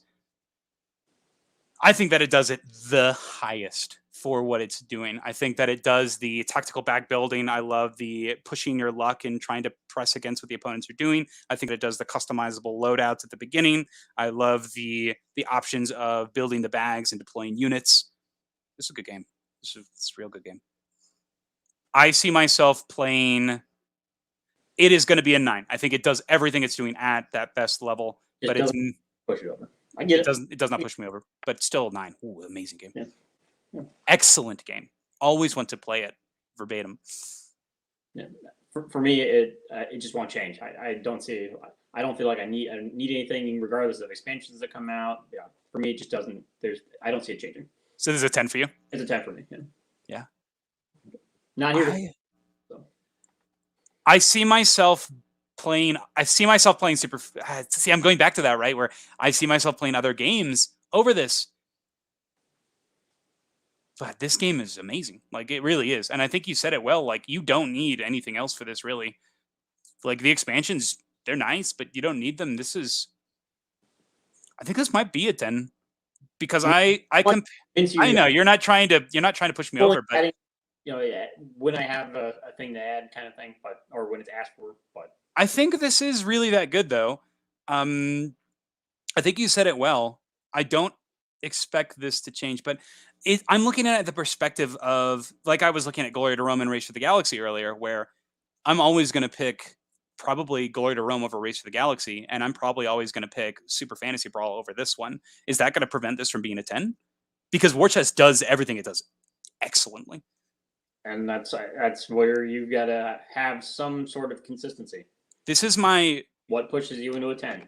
I think that it does it the highest for what it's doing. I think that it does the tactical back building. I love the pushing your luck and trying to press against what the opponents are doing. I think that it does the customizable loadouts at the beginning. I love the options of building the bags and deploying units. This is a good game. This is a real good game. I see myself playing. It is going to be a 9. I think it does everything it's doing at that best level, but it's push you over. I get it. It does not push me over, but still 9. Ooh, amazing game. Yeah. Yeah. Excellent game. Always want to play it verbatim. Yeah. For me, it just won't change. I don't feel like I need anything regardless of expansions that come out. Yeah. For me, it just doesn't. I don't see it changing. So this is a 10 for you? It's a 10 for me. Yeah. Not here. I see myself playing. Super. See, I'm going back to that, right? Where I see myself playing other games over this. But this game is amazing. Like, it really is. And I think you said it well. Like, you don't need anything else for this, really. Like, the expansions, they're nice, but you don't need them. I think this might be a 10. Because I know you're not trying to push me over, but adding, when I have a thing to add kind of thing, or when it's asked for, but I think this is really that good, though. I think you said it well. I don't expect this to change, but I'm looking at it the perspective of, like I was looking at Glory to Rome and Race for the Galaxy earlier, where I'm always going to pick probably Glory to Rome over Race for the Galaxy, and I'm probably always going to pick Super Fantasy Brawl over this one. Is that going to prevent this from being a 10? Because War Chest does everything it does excellently. And that's where you've got to have some sort of consistency. This is my What pushes you into a 10?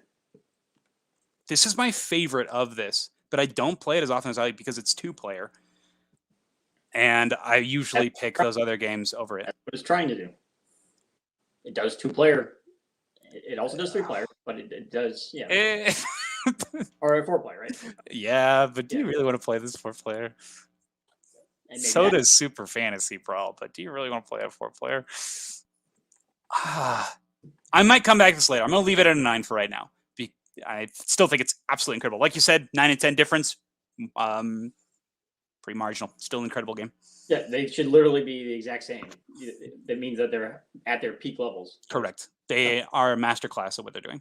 This is my favorite of this, but I don't play it as often as I like because it's 2-player. And I usually pick those other games over it. That's what it's trying to do. It does 2-player. It also does 3-player, but it does, yeah. Or a 4-player, right? Yeah, but do you really want to play this 4-player? So does Super Fantasy Brawl, but do you really want to play a 4-player? I might come back to this later. I'm going to leave it at a 9 for right now. I still think it's absolutely incredible. Like you said, 9 and 10 difference. Pretty marginal. Still an incredible game. Yeah, they should literally be the exact same. That means that they're at their peak levels. Correct. They are a masterclass of what they're doing.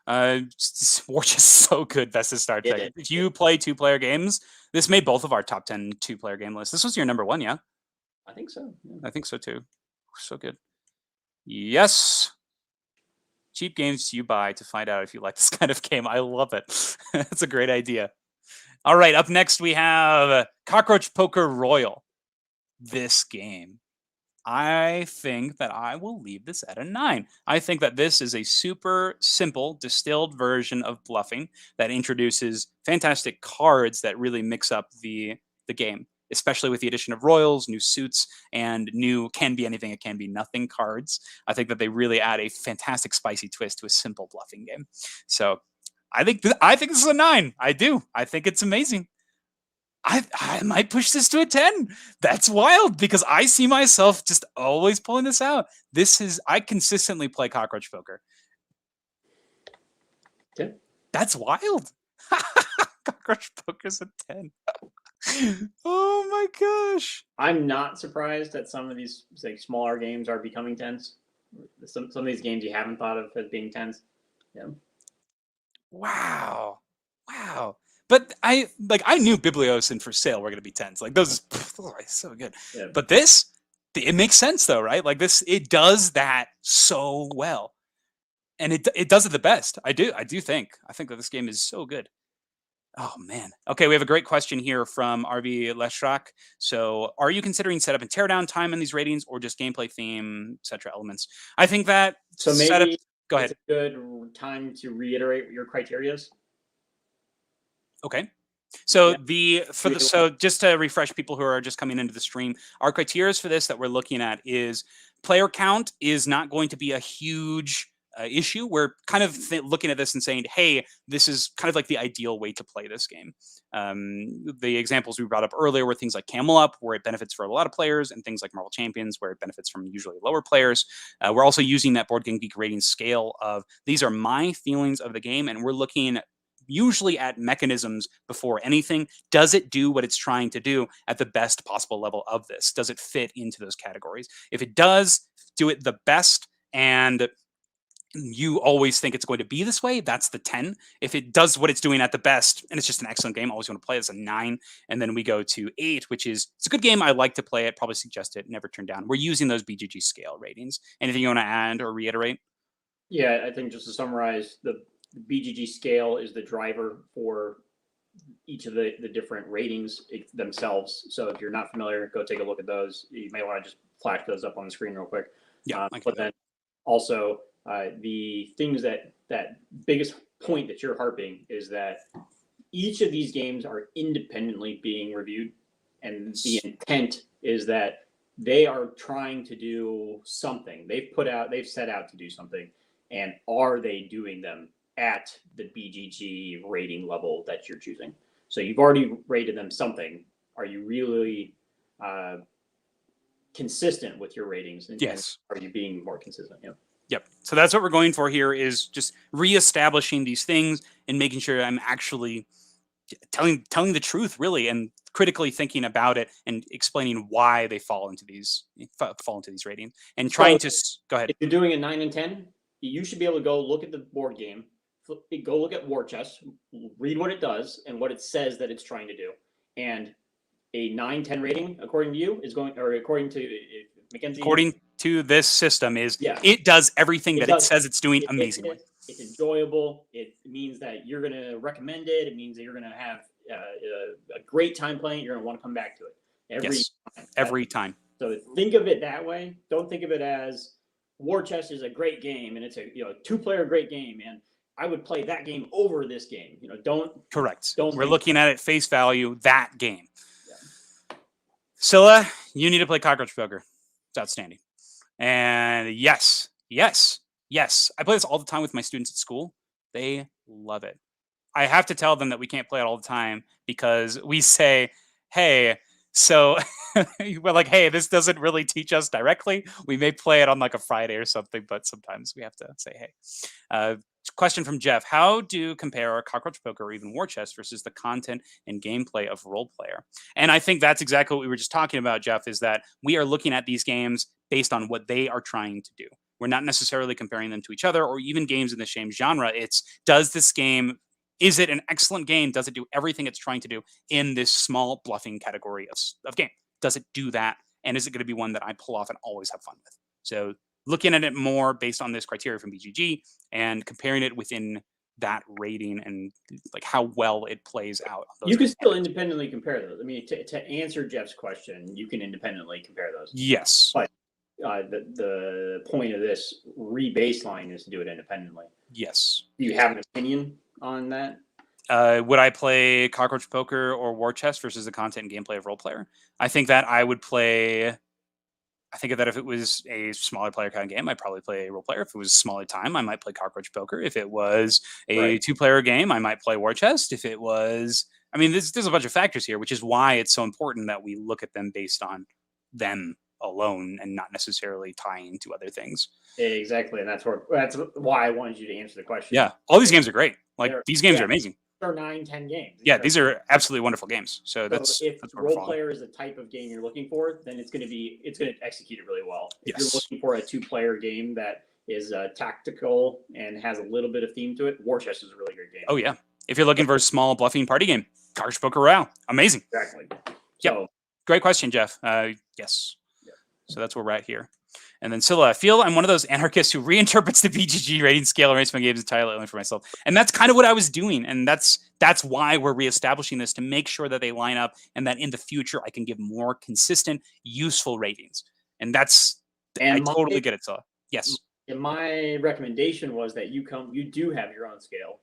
War Chest is so good. Best of Star Trek. If you play 2-player games, this made both of our top 10 2-player game lists. This was your number 1, yeah? I think so. Yeah. I think so too. So good. Yes. Cheap games you buy to find out if you like this kind of game. I love it. That's a great idea. All right, up next we have Cockroach Poker Royal. This game, I think that I will leave this at a 9. I think that this is a super simple, distilled version of bluffing that introduces fantastic cards that really mix up the game, especially with the addition of royals, new suits, and new can be anything, it can be nothing cards. I think that they really add a fantastic spicy twist to a simple bluffing game. So I think this is a 9. I do. I think it's amazing. I might push this to a 10. That's wild because I see myself just always pulling this out. I consistently play Cockroach Poker. Okay. That's wild. Cockroach Poker's a 10. Oh my gosh. I'm not surprised that some of these smaller games are becoming 10s. Some of these games you haven't thought of as being 10s. Yeah. Wow. But I knew Biblios and For Sale were going to be 10s. Like those, so good. Yeah. But this, it makes sense though, right? Like this, it does that so well, and it does it the best. I think that this game is so good. Oh man. Okay, we have a great question here from RV Leshrak. So, are you considering setup and teardown time in these ratings, or just gameplay theme, etc. elements? I think that so maybe setup, go ahead. It's a good time to reiterate your criterias. Okay. So so just to refresh people who are just coming into the stream, our criteria for this that we're looking at is player count is not going to be a huge issue. We're kind of looking at this and saying, hey, this is kind of like the ideal way to play this game. The examples we brought up earlier were things like Camel Up, where it benefits for a lot of players, and things like Marvel Champions, where it benefits from usually lower players. We're also using that Board Game Geek rating scale of these are my feelings of the game, and we're looking usually at mechanisms before anything. Does it do what it's trying to do at the best possible level of this? Does it fit into those categories? If it does do it the best, and you always think it's going to be this way, that's the 10. If it does what it's doing at the best, and it's just an excellent game, always want to play it, it's a 9. And then we go to 8, which is, it's a good game. I like to play it, probably suggest it, never turn down. We're using those BGG scale ratings. Anything you want to add or reiterate? Yeah, I think just to summarize, the BGG scale is the driver for each of the different ratings themselves. So if you're not familiar, go take a look at those. You may want to just flash those up on the screen real quick. Yeah. But then also the things that biggest point that you're harping is that each of these games are independently being reviewed, and the intent is that they are trying to do something. They've set out to do something, and are they doing them at the BGG rating level that you're choosing? So you've already rated them something. Are you really consistent with your ratings? And, yes. And are you being more consistent? Yeah. Yep. So that's what we're going for here, is just reestablishing these things and making sure I'm actually telling the truth, really, and critically thinking about it and explaining why they fall into these ratings, and trying to go ahead. If you're doing a 9 and 10, you should be able to go look at the board game, go look at War Chest, read what it does and what it says that it's trying to do. And a 9-10 rating, according to you, is going, or according to Mackenzie, according to this system, is it does everything that it says it's doing amazingly. It's enjoyable. It means that you're going to recommend it. It means that you're going to have a great time playing. You're going to want to come back to it every time. Every time. So think of it that way. Don't think of it as War Chest is a great game and it's a 2-player great game, and I would play that game over this game. Don't. Correct. Don't. We're looking at it face value, that game. Yeah. Scylla, you need to play Cockroach Poker. It's outstanding. And yes. I play this all the time with my students at school. They love it. I have to tell them that we can't play it all the time because we say, hey, so we're like, hey, this doesn't really teach us directly. We may play it on like a Friday or something, but sometimes we have to say, hey. Question from Jeff: how do compare Cockroach Poker or even War Chest versus the content and gameplay of Role Player? And I think that's exactly what we were just talking about, Jeff, is that we are looking at these games based on what they are trying to do. We're not necessarily comparing them to each other or even games in the same genre. It's, does this game, is it an excellent game? Does it do everything it's trying to do in this small bluffing category of game? Does it do that? And is it going to be one that I pull off and always have fun with? So looking at it more based on this criteria from BGG and comparing it within that rating and like how well it plays out. You can still independently compare those. I mean, to answer Jeff's question, you can independently compare those. Yes. But the point of this re-baseline is to do it independently. Yes. Do you have an opinion on that? Would I play Cockroach Poker or War Chest versus the content and gameplay of Role Player? I think that I would play. I think that if it was a smaller player kind of game, I'd probably play Role Player. If it was a smaller time, I might play Cockroach Poker. If it was a 2-player game, I might play War Chest. If it was, I mean, there's a bunch of factors here, which is why it's so important that we look at them based on them alone and not necessarily tying to other things. Exactly, and that's why I wanted you to answer the question. Yeah, all these games are great. Like these games are amazing. Or 9-10 games. Yeah, these are absolutely wonderful games. So that's if Role Player is the type of game you're looking for, then it's going to execute it really well. If you're looking for a 2-player game that is tactical and has a little bit of theme to it, War Chest is a really great game. Oh yeah, if you're looking for a small bluffing party game, Cockroach Poker Royale, amazing. Exactly. Yep. Great question, Jeff. Yes. Yeah. So that's where we're at here. And then Scylla, I feel I'm one of those anarchists who reinterprets the BGG rating scale and rates my games entirely only for myself. And that's kind of what I was doing. And that's why we're reestablishing this, to make sure that they line up and that in the future I can give more consistent, useful ratings. And I totally get it, Scylla. Yes. And my recommendation was that you do have your own scale.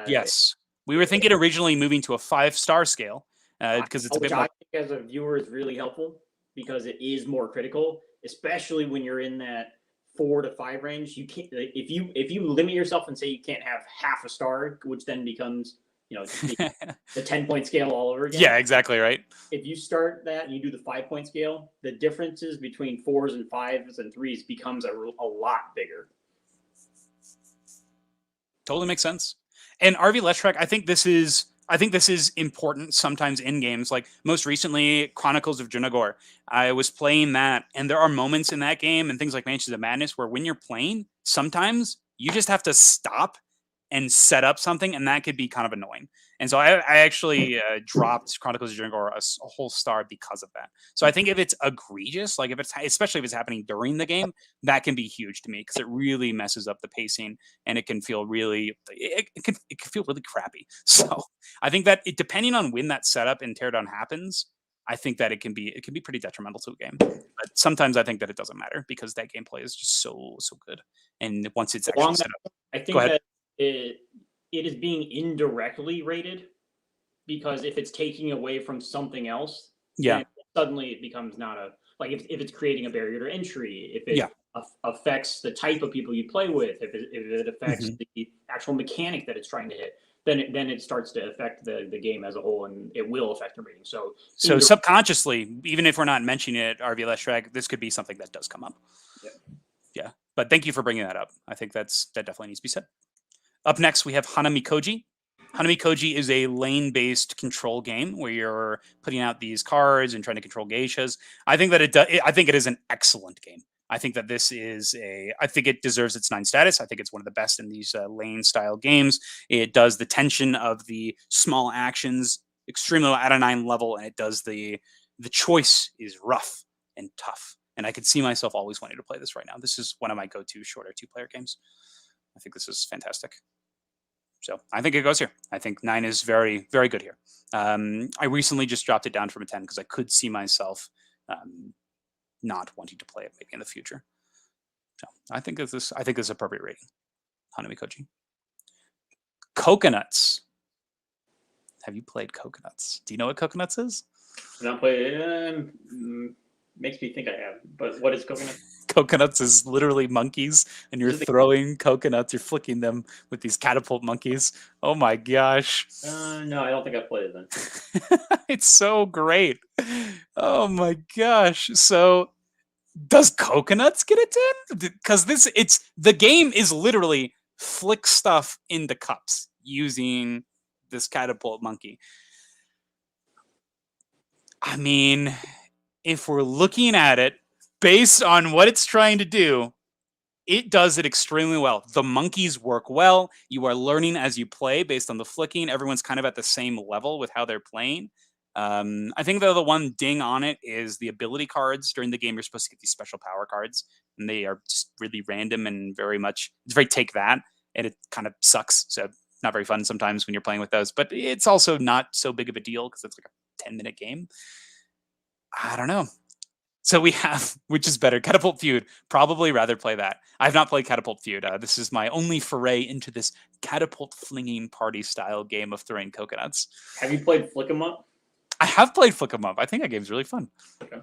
Yes. We were thinking originally moving to a 5-star scale because it's a bit more. I think as a viewer is really helpful because it is more critical, especially when you're in that 4 to 5 range. You can't, if you limit yourself and say you can't have half a star, which then becomes the 10-point scale all over again. Yeah, exactly right. If you start that and you do the 5-point scale, the differences between 4s and 5s and 3s becomes a lot bigger. Totally makes sense. And RV Lestrek, I think this is important sometimes in games. Like most recently, Chronicles of Junagor. I was playing that, and there are moments in that game and things like Mansions of Madness where when you're playing, sometimes you just have to stop and set up something, and that could be kind of annoying. And so I actually dropped Chronicles of Junagor a whole star because of that. So I think if it's egregious, like especially if it's happening during the game, that can be huge to me because it really messes up the pacing and it can feel really, it can feel really crappy. So I think that depending on when that setup and teardown happens, I think that it can be pretty detrimental to a game. But sometimes I think that it doesn't matter because that gameplay is just so good. And once it's actually set up, I think that it is being indirectly rated because if it's taking away from something else, then suddenly it becomes not if it's creating a barrier to entry, if it affects the type of people you play with, if it affects the actual mechanic that it's trying to hit, then it starts to affect the game as a whole, and it will affect the rating. So subconsciously, even if we're not mentioning it, RV Lestrek, this could be something that does come up. Yeah. But thank you for bringing that up. I think that definitely needs to be said. Up next, we have Hanami Koji. Hanami Koji is a lane-based control game where you're putting out these cards and trying to control geishas. I think that I think it is an excellent game. I think that I think it deserves its 9 status. I think it's one of the best in these lane-style games. It does the tension of the small actions extremely low at a 9 level, and it does the choice is rough and tough. And I could see myself always wanting to play this right now. This is one of my go-to shorter 2-player games. I think this is fantastic. So I think it goes here. I think 9 is very, very good here. I recently just dropped it down from a 10 because I could see myself not wanting to play it maybe in the future. So I think this is appropriate rating. Hanami Koji. Coconuts. Have you played Coconuts? Do you know what Coconuts is? I've not played it. Makes me think I have. But what is Coconut? Coconuts is literally monkeys, and you're throwing coconuts. You're flicking them with these catapult monkeys. Oh my gosh. No, I don't think I've played it then. It's so great. Oh my gosh. So does Coconuts get a 10? Because the game is literally flick stuff into cups using this catapult monkey. I mean, if we're looking at it based on what it's trying to do, it does it extremely well. The monkeys work well. You are learning as you play based on the flicking. Everyone's kind of at the same level with how they're playing. I think though the one ding on it is the ability cards. During the game, you're supposed to get these special power cards, and they are just really random and it's very take that, and it kind of sucks. So not very fun sometimes when you're playing with those. But it's also not so big of a deal because it's like a 10-minute game. I don't know. So we have, which is better, Catapult Feud. Probably rather play that. I've not played Catapult Feud. This is my only foray into this catapult flinging party style game of throwing coconuts. Have you played Flick 'em Up? I have played Flick 'em Up. I think that game's really fun. Okay.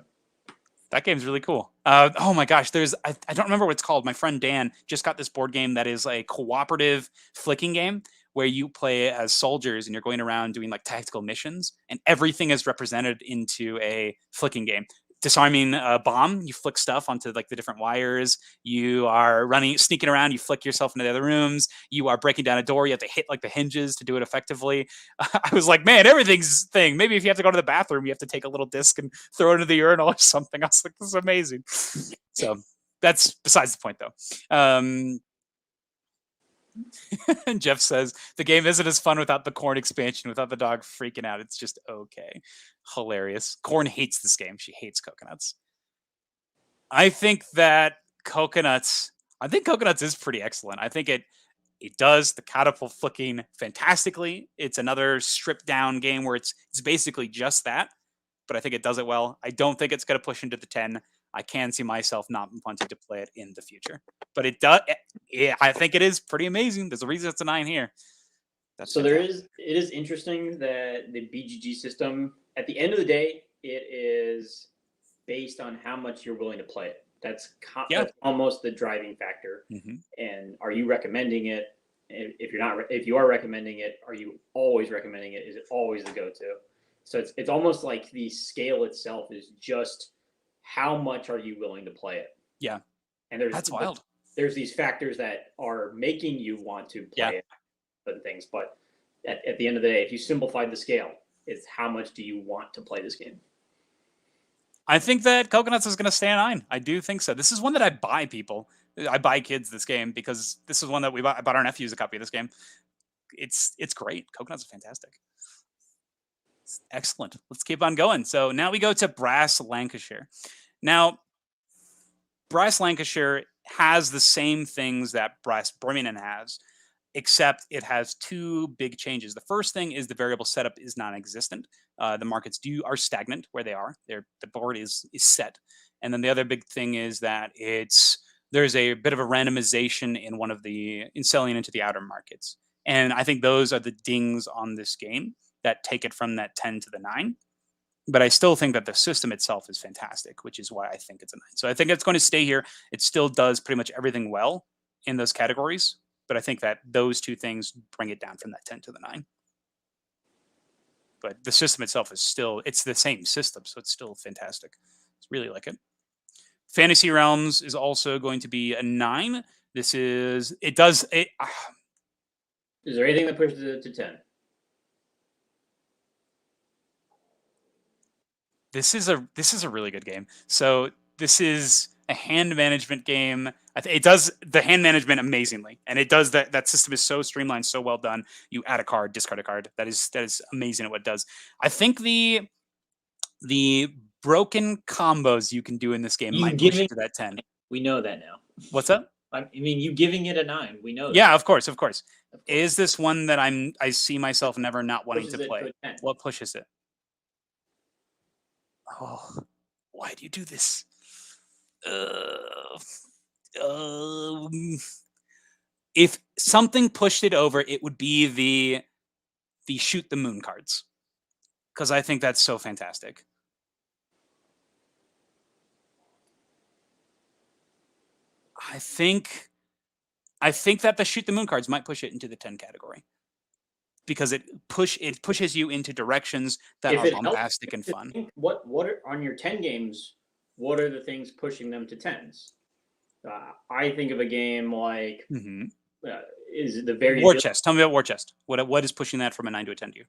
That game's really cool. Oh my gosh, I don't remember what it's called. My friend Dan just got this board game that is a cooperative flicking game where you play as soldiers and you're going around doing like tactical missions, and everything is represented into a flicking game. Disarming a bomb, you flick stuff onto like the different wires. You are sneaking around, you flick yourself into the other rooms. You are breaking down a door, you have to hit like the hinges to do it effectively. I was like, man, everything's thing. Maybe if you have to go to the bathroom, you have to take a little disc and throw it into the urinal or something. I was like, this is amazing. So that's besides the point though. And Jeff says the game isn't as fun without the corn expansion, without the dog freaking out. It's just okay. Hilarious. Corn hates this game. She hates coconuts. I think Coconuts is pretty excellent. I think it does the catapult flicking fantastically. It's another stripped down game where it's basically just that, but I think it does it well. I don't think it's going to push into the 10. I can see myself not wanting to play it in the future, but it does. I think it is pretty amazing. There's a reason it's a 9 here. So it is interesting that the BGG system, at the end of the day, it is based on how much you're willing to play it. That's almost the driving factor. Mm-hmm. And are you recommending it? If you are recommending it, are you always recommending it? Is it always the go-to? So it's almost like the scale itself is just how much are you willing to play it? Yeah. And that's wild. There's these factors that are making you want to play it and things. But at the end of the day, if you simplified the scale, it's how much do you want to play this game? I think that Coconuts is going to stay a 9. I do think so. This is one that I buy people. I buy kids this game because this is one that I bought our nephews a copy of this game. It's great. Coconuts are fantastic. Excellent. Let's keep on going. So now we go to Brass Lancashire. Now, Brass Lancashire has the same things that Brass Birmingham has, except it has 2 big changes. The first thing is the variable setup is non-existent. The markets are stagnant where they are. The board is set. And then the other big thing is that there's a bit of a randomization in selling into the outer markets. And I think those are the dings on this game that take it from that 10 to the 9. But I still think that the system itself is fantastic, which is why I think it's a 9. So I think it's going to stay here. It still does pretty much everything well in those categories. But I think that those 2 things bring it down from that 10 to the 9. But the system itself it's the same system, so it's still fantastic. I really like it. Fantasy Realms is also going to be a 9. Is there anything that pushes it to 10? This is a really good game. So this is a hand management game. It does the hand management amazingly, and it does that system is so streamlined, so well done. You add a card, discard a card. That is amazing at what it does. I think the broken combos you can do in this game might push it to that 10. We know that now. What's up? I mean, you giving it a 9. We know that. Yeah, of course. Is this one that I see myself never not wanting to play? What pushes it? Oh, why do you do this? Uh, um, if something pushed it over, it would be the shoot the moon cards, because I think that's so fantastic. I think I think that the shoot the moon cards might push it into the 10 category, because it pushes you into directions that If are it helps, bombastic and fun. what are, on your 10 games, what are the things pushing them to tens? I think of a game like Hmm. uh, is the War variability, chest. Tell me about war chest. What is pushing that from a 9 to a 10 to you?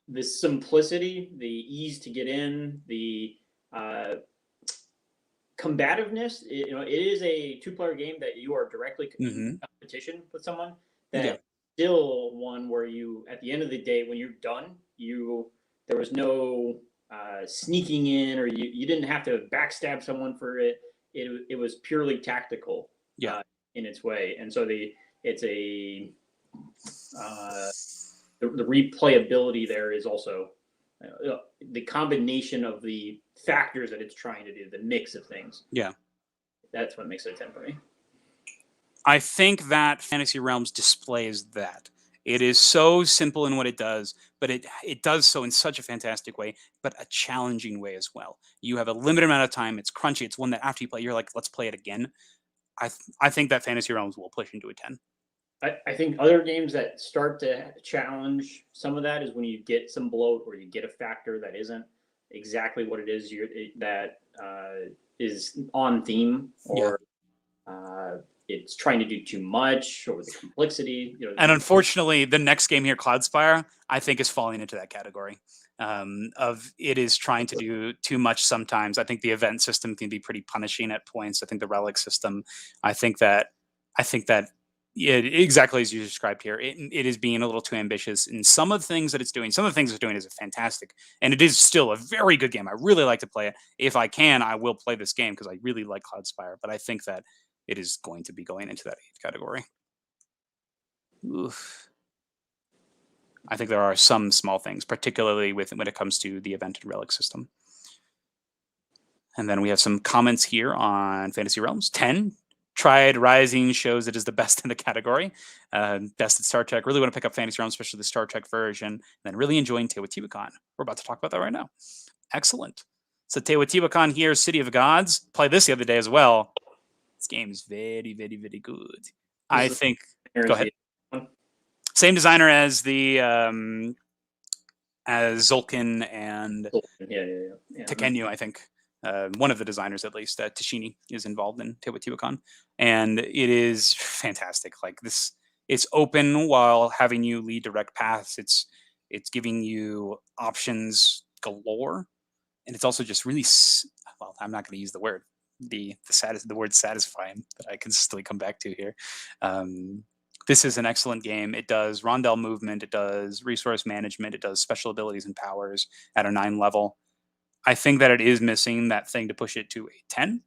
the simplicity, the ease to get in, the uh, combativeness. It is a two-player game that you are directly in Hmm. competition with someone. Yeah. That still one where you, at the end of the day, when you're done, there was no sneaking in, or you didn't have to backstab someone for it. It was purely tactical Yeah. uh, in its way, and so it's a uh, the replayability there is also the combination of the factors that it's trying to do, the mix of things. Yeah. That's what makes it a 10 for me. I think that Fantasy Realms displays that. It is so simple in what it does, but it does so in such a fantastic way, but a challenging way as well. You have a limited amount of time. It's crunchy. It's one that after you play, you're like, let's play it again. I think that Fantasy Realms will push into a 10. I think other games that start to challenge some of that is when you get some bloat or you get a factor that isn't exactly what it is that is on theme, Yeah. or it's trying to do too much, or the complexity. And unfortunately, the next game here, Cloudspire, I think is falling into that category. Of it is trying to do too much sometimes. I think the event system can be pretty punishing at points. I think the relic system, I think that, I think that, yeah, exactly as you described here, it is being a little too ambitious in some of the things that it's doing. Some of the things it's doing is fantastic, and it is still a very good game. I really like to play it. If I can, I will play this game because I really like Cloudspire. But I think that it is going to be going into that 8th category. Oof. I think there are some small things, particularly when it comes to the event and relic system. And then we have some comments here on Fantasy Realms. 10, Triad Rising shows it is the best in the category. Best at Star Trek. Really want to pick up Fantasy Realms, especially the Star Trek version. And then really enjoying Teotihuacan. We're about to talk about that right now. Excellent. So Teotihuacan here, City of Gods. Played this the other day as well. This game is very, very, very good. I think. Go ahead. Same designer as the as Zolkin and Yeah. Tekenyu, I think. One of the designers, at least, Tashini, is involved in Teotihuacan, and it is fantastic. Like this, it's open while having you lead direct paths. It's giving you options galore, and it's also just really well. I'm not going to use the word the word satisfying that I consistently come back to here. This is an excellent game. It does rondel movement, it does resource management, it does special abilities and powers at a 9 level. I think that it is missing that thing to push it to a 10.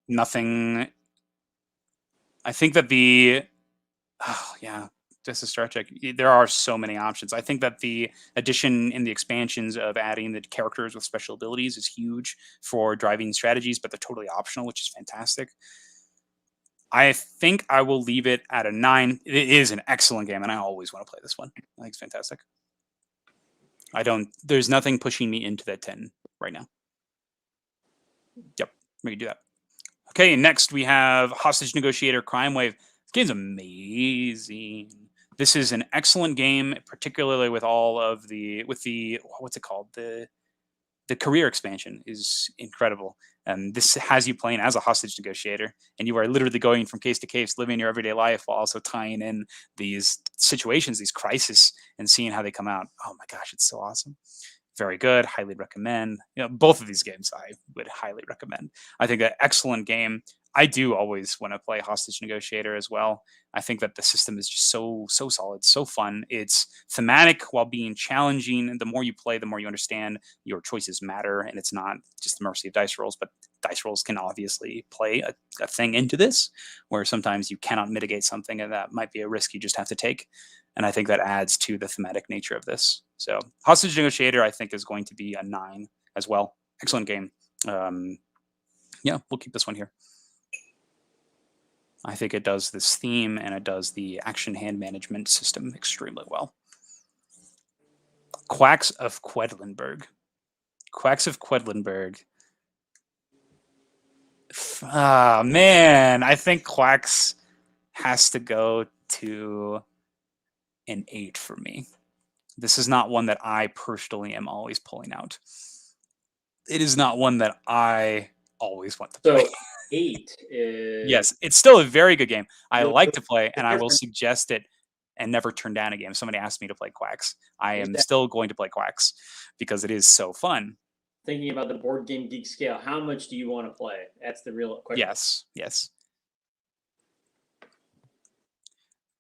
Nothing. I think that yeah, this is Star Trek. There are so many options. I think that the addition in the expansions of adding the characters with special abilities is huge for driving strategies, but they're totally optional, which is fantastic. I think I will leave it at a 9. It is an excellent game, and I always want to play this one. I think it's fantastic. There's nothing pushing me into that 10 right now. Yep, we can do that. Okay, next we have Hostage Negotiator Crime Wave. This game's amazing. This is an excellent game, particularly with all of what's it called? The career expansion is incredible. And this has you playing as a hostage negotiator, and you are literally going from case to case, living your everyday life while also tying in these situations, these crises, and seeing how they come out. Oh my gosh, it's so awesome. Very good. Highly recommend. Both of these games I would highly recommend. I think an excellent game. I do always want to play Hostage Negotiator as well. I think that the system is just so solid, so fun. It's thematic while being challenging. The more you play, the more you understand your choices matter, and it's not just the mercy of dice rolls, but dice rolls can obviously play a thing into this, where sometimes you cannot mitigate something, and that might be a risk you just have to take. And I think that adds to the thematic nature of this. So Hostage Negotiator, I think, is going to be a 9 as well. Excellent game. Yeah, we'll keep this one here. I think it does this theme and it does the action hand management system extremely well. Quacks of Quedlinburg. Quacks of Quedlinburg. Ah, man, I think Quacks has to go to an 8 for me. This is not one that I personally am always pulling out. It is not one that I always want to play. So 8 is Yes, it's still a very good game. I the- like to play, and I will different. suggest it and never turn down a game. If somebody asked me to play Quacks, I am Exactly. still going to play Quacks because it is so fun. Thinking about the board game geek scale, how much do you want to play? That's the real question. Yes, yes.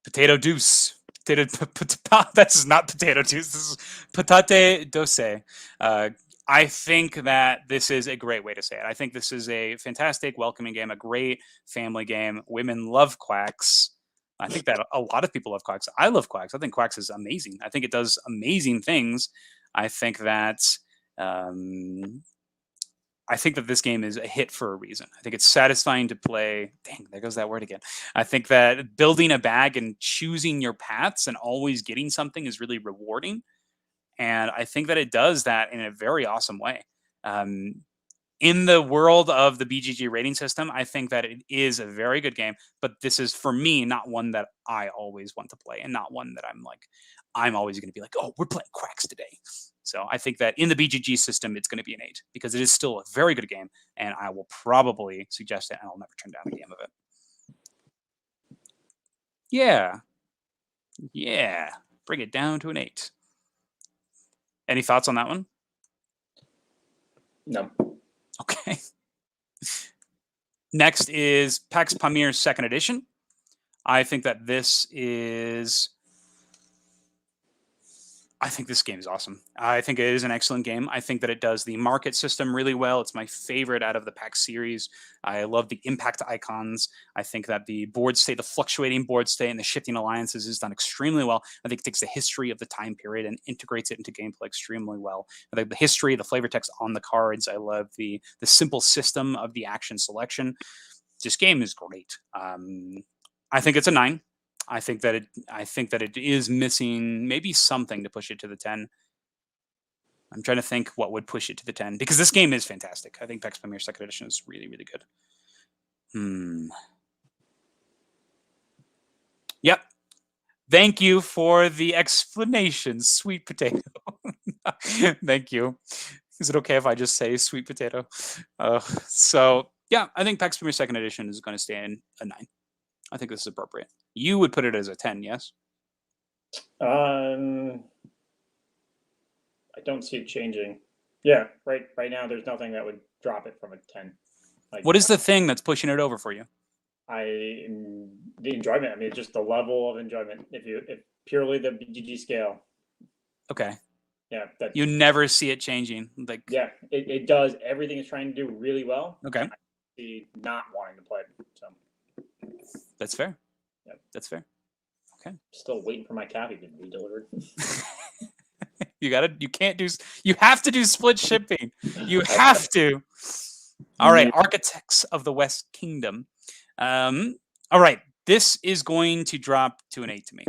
Potato Deuce. That's not Potato Deuce. This is Patate Dose. I think that this is a great way to say it. I think this is a fantastic, welcoming game, a great family game. Women love Quacks. I think that a lot of people love Quacks. I love Quacks. I think Quacks is amazing. I think it does amazing things. I think that this game is a hit for a reason. I think it's satisfying to play. Dang, there goes that word again. I think that building a bag and choosing your paths and always getting something is really rewarding. And I think that it does that in a very awesome way. In the world of the BGG rating system, I think that it is a very good game, but this is, for me, not one that I always want to play and not one that I'm always going to be like, oh, we're playing Quacks today. So I think that in the BGG system, it's going to be an 8 because it is still a very good game, and I will probably suggest it, and I'll never turn down a game of it. Yeah. Yeah. Bring it down to an 8. Any thoughts on that one? No. Okay. Next is Pax Pamir 2nd Edition. I think that this game is awesome. I think it is an excellent game. I think that it does the market system really well. It's my favorite out of the PAX series. I love the impact icons. I think that the board state, the fluctuating board state, and the shifting alliances is done extremely well. I think it takes the history of the time period and integrates it into gameplay extremely well. I think the history, the flavor text on the cards. I love the simple system of the action selection. This game is great. I think it's a 9. I think that it is missing maybe something to push it to the 10. I'm trying to think what would push it to the 10 because this game is fantastic. I think PAX Pamir 2nd Edition is really, really good. Yep. Thank you for the explanation, Sweet Potato. Thank you. Is it okay if I just say Sweet Potato? So yeah, I think PAX Pamir 2nd Edition is going to stay in a 9. I think this is appropriate. You would put it as a 10, yes? I don't see it changing. Yeah, right now there's nothing that would drop it from a 10. What is the thing that's pushing it over for you? The enjoyment. I mean, just the level of enjoyment. If purely the BGG scale. Okay. Yeah. You never see it changing. Like, yeah, it does everything it's trying to do really well. Okay. I see not wanting to play it. So that's fair. Yep. That's fair. Okay. Still waiting for my copy to be delivered. You have to do split shipping. You have to. All right. Architects of the West Kingdom. All right. This is going to drop to an 8 to me.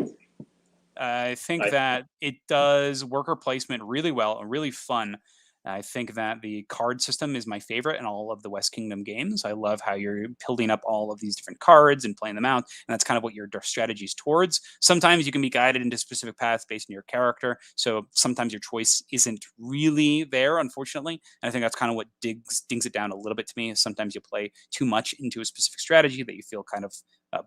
I think that it does worker placement really well and really fun. I think that the card system is my favorite in all of the West Kingdom games. I love how you're building up all of these different cards and playing them out, and that's kind of what your strategy is towards. Sometimes you can be guided into specific paths based on your character, so sometimes your choice isn't really there, unfortunately. And I think that's kind of what dings it down a little bit to me. Sometimes you play too much into a specific strategy that you feel kind of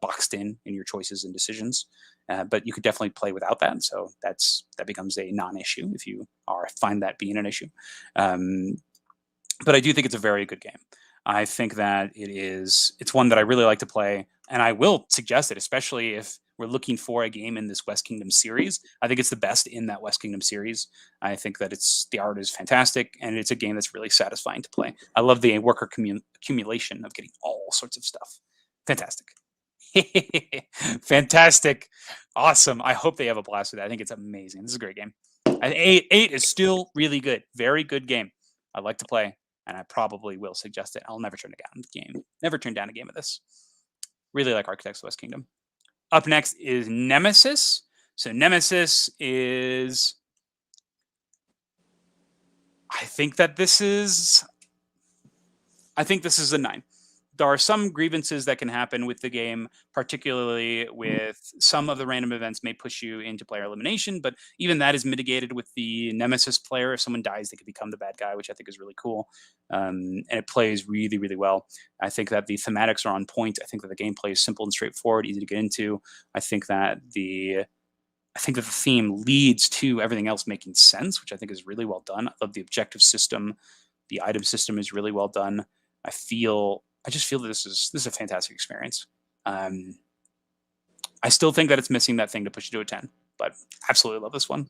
boxed in your choices and decisions. But you could definitely play without that, so that becomes a non-issue if you find that being an issue. But I do think it's a very good game. I think that it's one that I really like to play, and I will suggest it, especially if we're looking for a game in this West Kingdom series. I think it's the best in that West Kingdom series. I think that the art is fantastic, and it's a game that's really satisfying to play. I love the worker accumulation of getting all sorts of stuff. Fantastic. Fantastic. Awesome. I hope they have a blast with that. I think it's amazing. This is a great game. 8 is still really good. Very good game. I like to play. and I probably will suggest it. I'll never turn it down the game. Never turn down a game of this. Really like Architects of the West Kingdom. Up next is Nemesis. So Nemesis is, I think this is a 9. There are some grievances that can happen with the game, particularly with some of the random events may push you into player elimination, but even that is mitigated with the Nemesis player. If someone dies, they can become the bad guy, which I think is really cool. And it plays really, really well. I think that the thematics are on point. I think that the gameplay is simple and straightforward, easy to get into. I think that the theme leads to everything else making sense, which I think is really well done. I love the objective system. The item system is really well done. I just feel that this is a fantastic experience. I still think that it's missing that thing to push you to a 10, but absolutely love this one.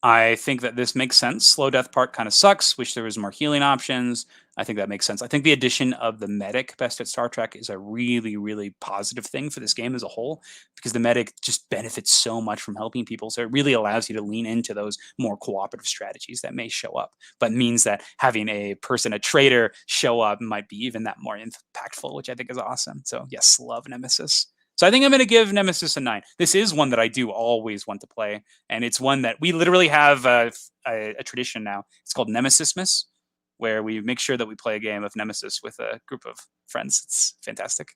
I think that this makes sense. Slow death part kind of sucks. Wish there was more healing options. I think that makes sense. I think the addition of the medic, Best at Star Trek, is a really, really positive thing for this game as a whole, because the medic just benefits so much from helping people. So it really allows you to lean into those more cooperative strategies that may show up, but means that having a traitor show up might be even that more impactful, which I think is awesome. So yes, love Nemesis. So I think I'm going to give Nemesis a 9. This is one that I do always want to play, and it's one that we literally have a tradition now. It's called Nemesismas, where we make sure that we play a game of Nemesis with a group of friends. It's fantastic.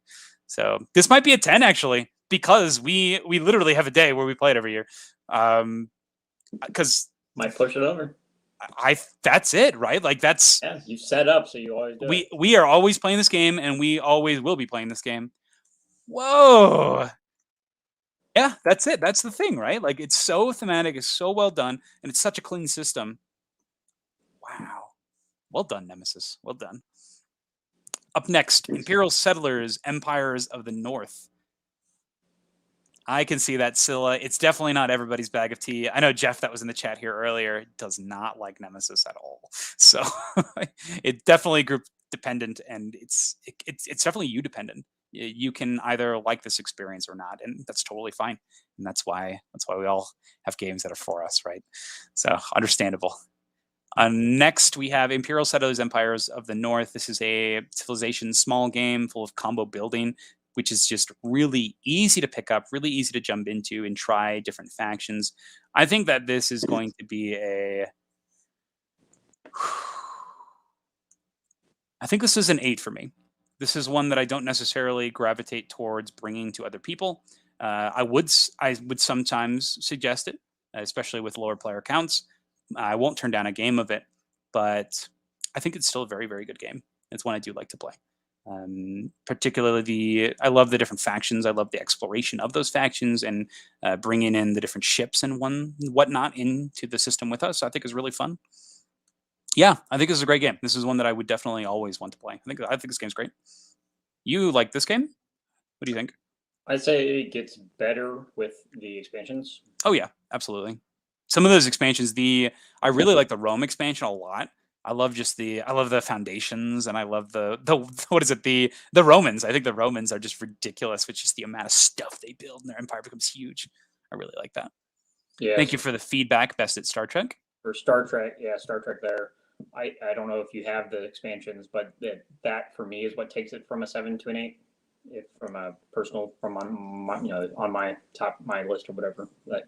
So this might be a 10 actually, because we literally have a day where we play it every year. Because might push it over. That's it, right? Like that's you set up, so you always do. We are always playing this game, and we always will be playing this game. Whoa. Yeah, that's it. That's the thing, right? Like it's so thematic, it's so well done, and it's such a clean system. Wow. Well done, Nemesis. Well done. Up next, Imperial Settlers, Empires of the North. I can see that, Scylla. It's definitely not everybody's bag of tea. I know Jeff, that was in the chat here earlier, does not like Nemesis at all. So it's definitely group dependent, and it's definitely you dependent. You can either like this experience or not, and that's totally fine. And that's why we all have games that are for us, right? So understandable. Next, we have Imperial Settlers, Empires of the North. This is a civilization small game full of combo building, which is just really easy to pick up, really easy to jump into and try different factions. I think that this is going to be I think this is an 8 for me. This is one that I don't necessarily gravitate towards bringing to other people. I would sometimes suggest it, especially with lower player counts. I won't turn down a game of it, but I think it's still a very, very good game. It's one I do like to play. Particularly, I love the different factions. I love the exploration of those factions and bringing in the different ships and whatnot into the system with us. I think is really fun. Yeah, I think this is a great game. This is one that I would definitely always want to play. I think this game's great. You like this game? What do you think? I'd say it gets better with the expansions. Oh yeah, absolutely. Some of those expansions, I really like the Rome expansion a lot. I love the foundations, and I love the what is it, the Romans. I think the Romans are just ridiculous with just the amount of stuff they build, and their empire becomes huge. I really like that. Yeah. Thank you for the feedback. Best at Star Trek. For Star Trek, yeah, Star Trek there. I don't know if you have the expansions, but that for me is what takes it from a 7 to an 8. If from a personal, on my list or whatever, but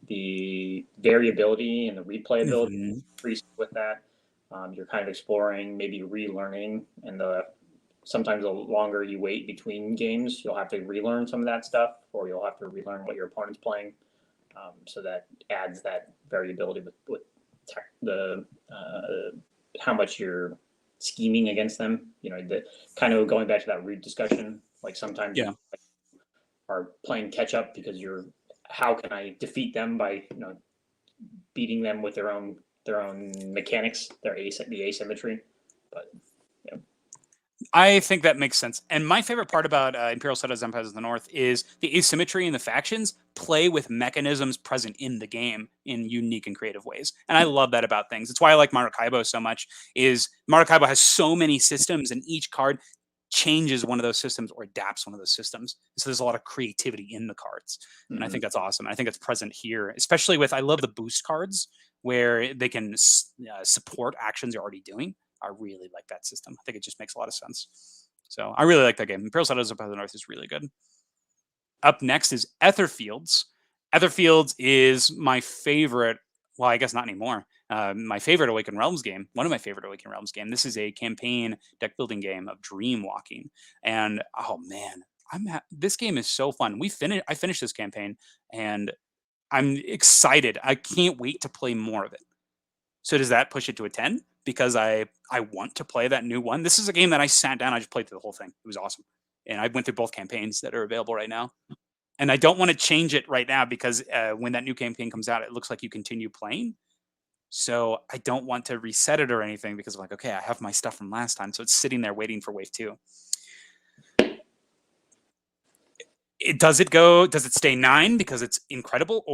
the variability and the replayability increases with that. You're kind of exploring, maybe relearning, and sometimes the longer you wait between games, you'll have to relearn some of that stuff, or you'll have to relearn what your opponent's playing. So that adds that variability with how much you're scheming against them. The kind of going back to that root discussion. Like sometimes you are playing catch up because how can I defeat them by beating them with their own mechanics, the asymmetry. But yeah. I think that makes sense. And my favorite part about Imperial Settlers, Empires of the North is the asymmetry in the factions play with mechanisms present in the game in unique and creative ways. And I love that about things. It's why I like Maracaibo so much, is Maracaibo has so many systems, and each card changes one of those systems or adapts one of those systems. So there's a lot of creativity in the cards. And I think that's awesome. I think it's present here, especially I love the boost cards. where they can support actions you're already doing. I really like that system. I think it just makes a lot of sense. So I really like that game. Imperial Settlers of the North is really good. Up next is Etherfields. Etherfields is my favorite. Well, I guess not anymore. My favorite Awakened Realms game. One of my favorite Awakened Realms game. This is a campaign deck building game of dream walking. And oh man, this game is so fun. I finished this campaign, and I'm excited. I can't wait to play more of it. So does that push it to a 10? Because I want to play that new one. This is a game that I sat down. I just played through the whole thing. It was awesome. And I went through both campaigns that are available right now. And I don't want to change it right now because when that new campaign comes out, it looks like you continue playing. So I don't want to reset it or anything because I'm like, okay, I have my stuff from last time. So it's sitting there waiting for wave 2. Does it stay 9 because it's incredible?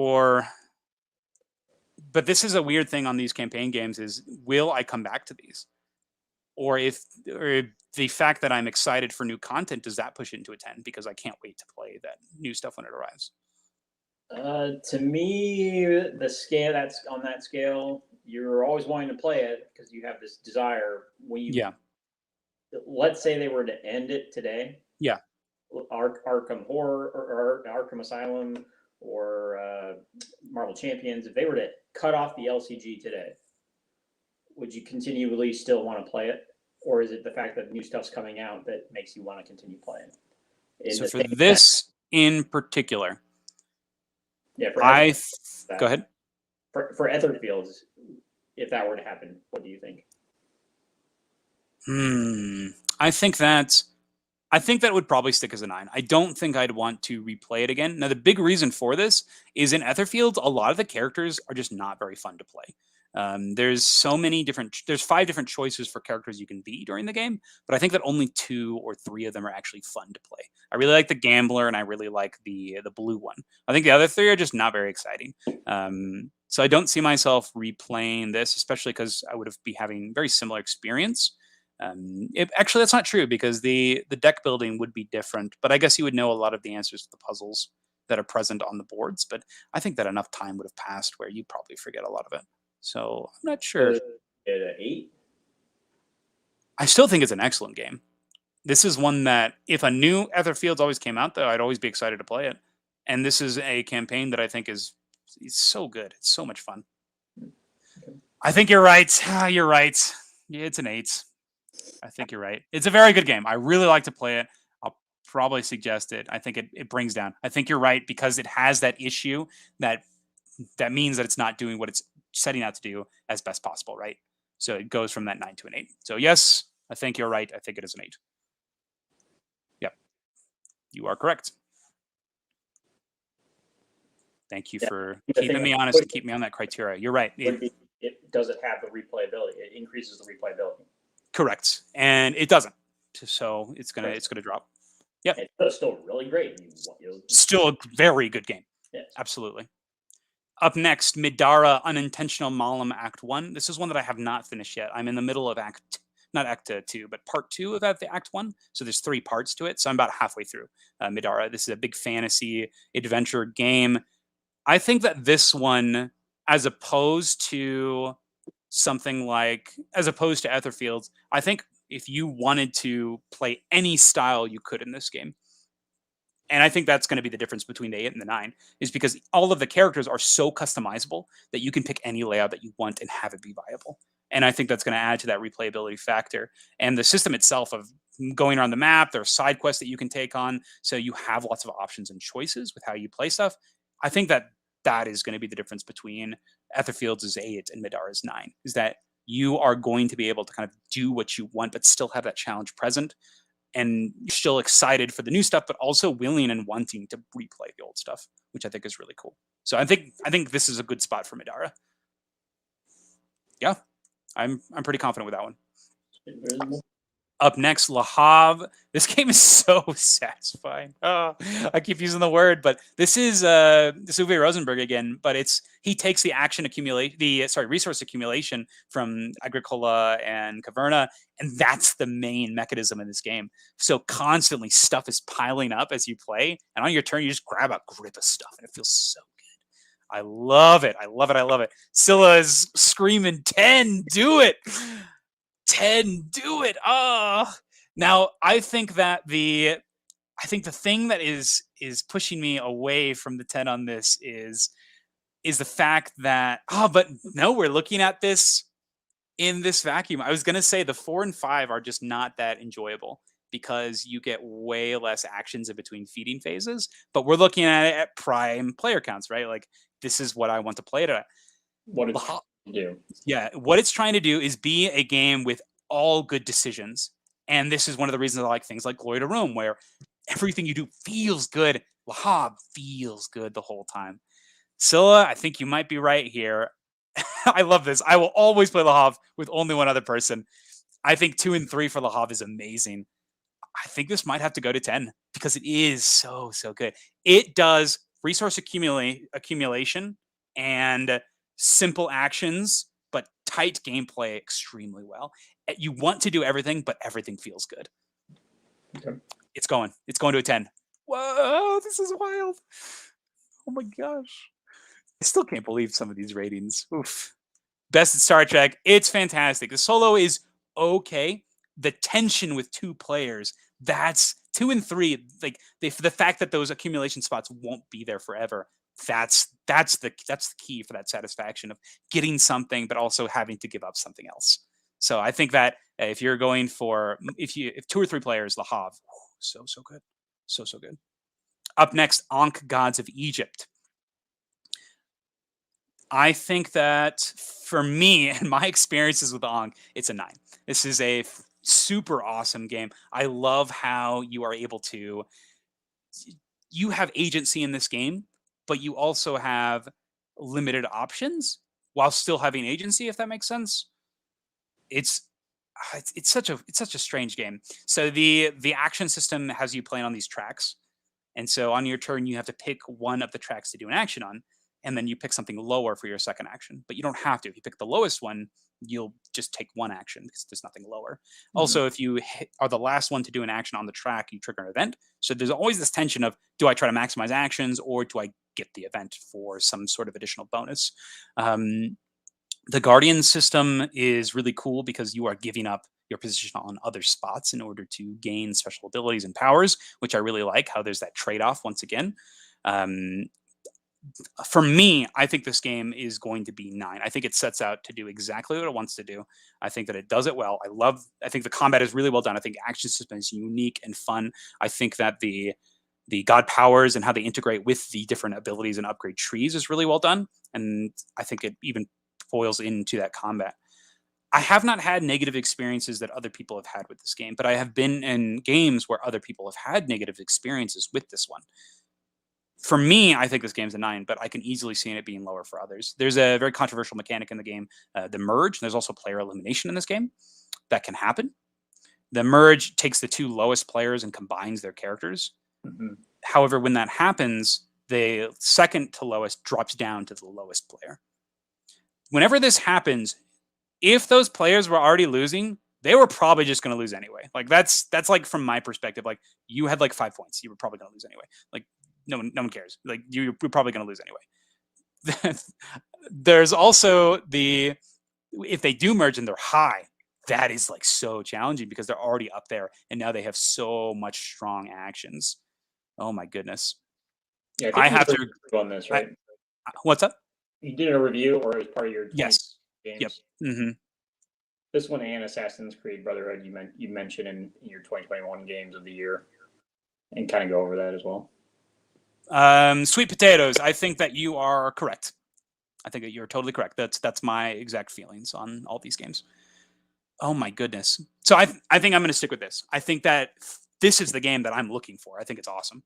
But this is a weird thing on these campaign games is, will I come back to these? Or the fact that I'm excited for new content, does that push it into a 10 because I can't wait to play that new stuff when it arrives? To me, the scale that's on that scale, you're always wanting to play it because you have this desire. When you, let's say they were to end it today. Yeah. Arkham Horror or Arkham Asylum or Marvel Champions, if they were to cut off the LCG today, would you continually still want to play it? Or is it the fact that new stuff's coming out that makes you want to continue playing? So for this in particular, yeah, go ahead. For Etherfields, if that were to happen, what do you think? I think that would probably stick as a 9. I don't think I'd want to replay it again. Now, the big reason for this is in Etherfields, a lot of the characters are just not very fun to play. There's 5 different choices for characters you can be during the game, but I think that only 2 or 3 of them are actually fun to play. I really like the Gambler, and I really like the blue one. I think the other 3 are just not very exciting. So I don't see myself replaying this, especially because I would be having very similar experience. Actually, that's not true because the deck building would be different, but I guess you would know a lot of the answers to the puzzles that are present on the boards. But I think that enough time would have passed where you'd probably forget a lot of it. So I'm not sure. 8? I still think it's an excellent game. This is one that if a new Etherfields always came out, though, I'd always be excited to play it. And this is a campaign that I think is so good. It's so much fun. I think you're right. You're right. Yeah, it's an 8. I think you're right. It's a very good game. I really like to play it. I'll probably suggest it. I think it brings down. I think you're right because it has that issue that means that it's not doing what it's setting out to do as best possible, right? So it goes from that 9 to an 8. So yes, I think you're right. I think it is an 8. Yep. You are correct. Thank you for keeping me honest and keep me on that criteria. You're right. Does it have the replayability? It increases the replayability. Correct. And it doesn't. So it's gonna drop. Yep. It's still really great. Still a very good game. Yes. Absolutely. Up next, Midara Unintentional Malum Act 1. This is one that I have not finished yet. I'm in the middle of not Act 2, but Part 2 of Act 1. So there's 3 parts to it. So I'm about halfway through Midara. This is a big fantasy adventure game. I think that this one, as opposed to Etherfields, I think if you wanted to play any style, you could in this game. And I think that's going to be the difference between the 8 and the 9, is because all of the characters are so customizable that you can pick any layout that you want and have it be viable. And I think that's going to add to that replayability factor. And the system itself of going around the map, there are side quests that you can take on. So you have lots of options and choices with how you play stuff. I think that is going to be the difference between Etherfields' 8 and Midara's 9, is that you are going to be able to kind of do what you want, but still have that challenge present. And you're still excited for the new stuff, but also willing and wanting to replay the old stuff, which I think is really cool. So I think this is a good spot for Midara. Yeah, I'm pretty confident with that one. Up next, Le Havre. This game is so satisfying. Oh, I keep using the word, but this is Uwe Rosenberg again. But he takes the resource accumulation from Agricola and Caverna, and that's the main mechanism in this game. So constantly stuff is piling up as you play, and on your turn you just grab a grip of stuff, and it feels so good. I love it. I love it. I love it. Scylla is screaming 10, do it. 10, do it. Now I think that the thing that is pushing me away from the 10 on this is the fact that but no, we're looking at this in this vacuum. I was going to say the 4 and 5 are just not that enjoyable because you get way less actions in between feeding phases, but we're looking at it at prime player counts, right? Like this is what I want to play it at. What it's trying to do. Yeah, what it's trying to do is be a game with all good decisions. And this is one of the reasons I like things like Glory to Rome, where everything you do feels good. Le Havre feels good the whole time. Scylla, I think you might be right here. I love this. I will always play Le Havre with only one other person. I think 2 and 3 for Le Havre is amazing. I think this might have to go to 10 because it is so good. It does resource accumulation and simple actions, but tight gameplay extremely well. You want to do everything, but everything feels good. Okay. It's going to a 10. Whoa, this is wild. Oh my gosh. I still can't believe some of these ratings. Oof. Best at Star Trek. It's fantastic. The solo is okay. The tension with 2 players, that's 2 and 3. Like the fact that those accumulation spots won't be there forever. That's the key for that satisfaction of getting something, but also having to give up something else. So I think that if you're going for if 2 or 3 players, Le Havre, so good, so good. Up next, Ankh Gods of Egypt. I think that for me and my experiences with Ankh, it's a 9. This is a super awesome game. I love how you are able to, you have agency in this game, but you also have limited options while still having agency, if that makes sense. It's such a strange game. So the action system has you playing on these tracks. And so on your turn, you have to pick one of the tracks to do an action on. And then you pick something lower for your second action. But you don't have to. If you pick the lowest one, you'll just take one action because there's nothing lower. Mm-hmm. Also, if you are the last one to do an action on the track, you trigger an event. So there's always this tension of, do I try to maximize actions or do I get the event for some sort of additional bonus? The Guardian system is really cool because you are giving up your position on other spots in order to gain special abilities and powers, which I really like, how there's that trade-off once again. For me, I think this game is going to be 9. I think it sets out to do exactly what it wants to do. I think that it does it well. I think the combat is really well done. I think action system is unique and fun. I think that the god powers and how they integrate with the different abilities and upgrade trees is really well done. And I think it even foils into that combat. I have not had negative experiences that other people have had with this game, but I have been in games where other people have had negative experiences with this one. For me, I think this game's a 9, but I can easily see it being lower for others. There's a very controversial mechanic in the game, the merge. There's also player elimination in this game that can happen. The merge takes the 2 lowest players and combines their characters. Mm-hmm. However, when that happens, the second to lowest drops down to the lowest player. Whenever this happens, if those players were already losing, they were probably just going to lose anyway. Like that's like from my perspective, like you had like 5 points, you were probably going to lose anyway. Like no one cares. Like you're probably going to lose anyway. There's also if they do merge and they're high, that is like so challenging because they're already up there and now they have so much strong actions. Oh my goodness. Yeah, I have to on this, right? What's up? You did a review or as part of your yes games? Yep. Mm-hmm. This one and Assassin's Creed Brotherhood you mentioned in your 2021 games of the year, and kind of go over that as well. Sweet potatoes. I think that you are correct. I think that you're totally correct. That's my exact feelings on all these games. Oh my goodness. So I think I'm going to stick with this. I think that this is the game that I'm looking for. I think it's awesome.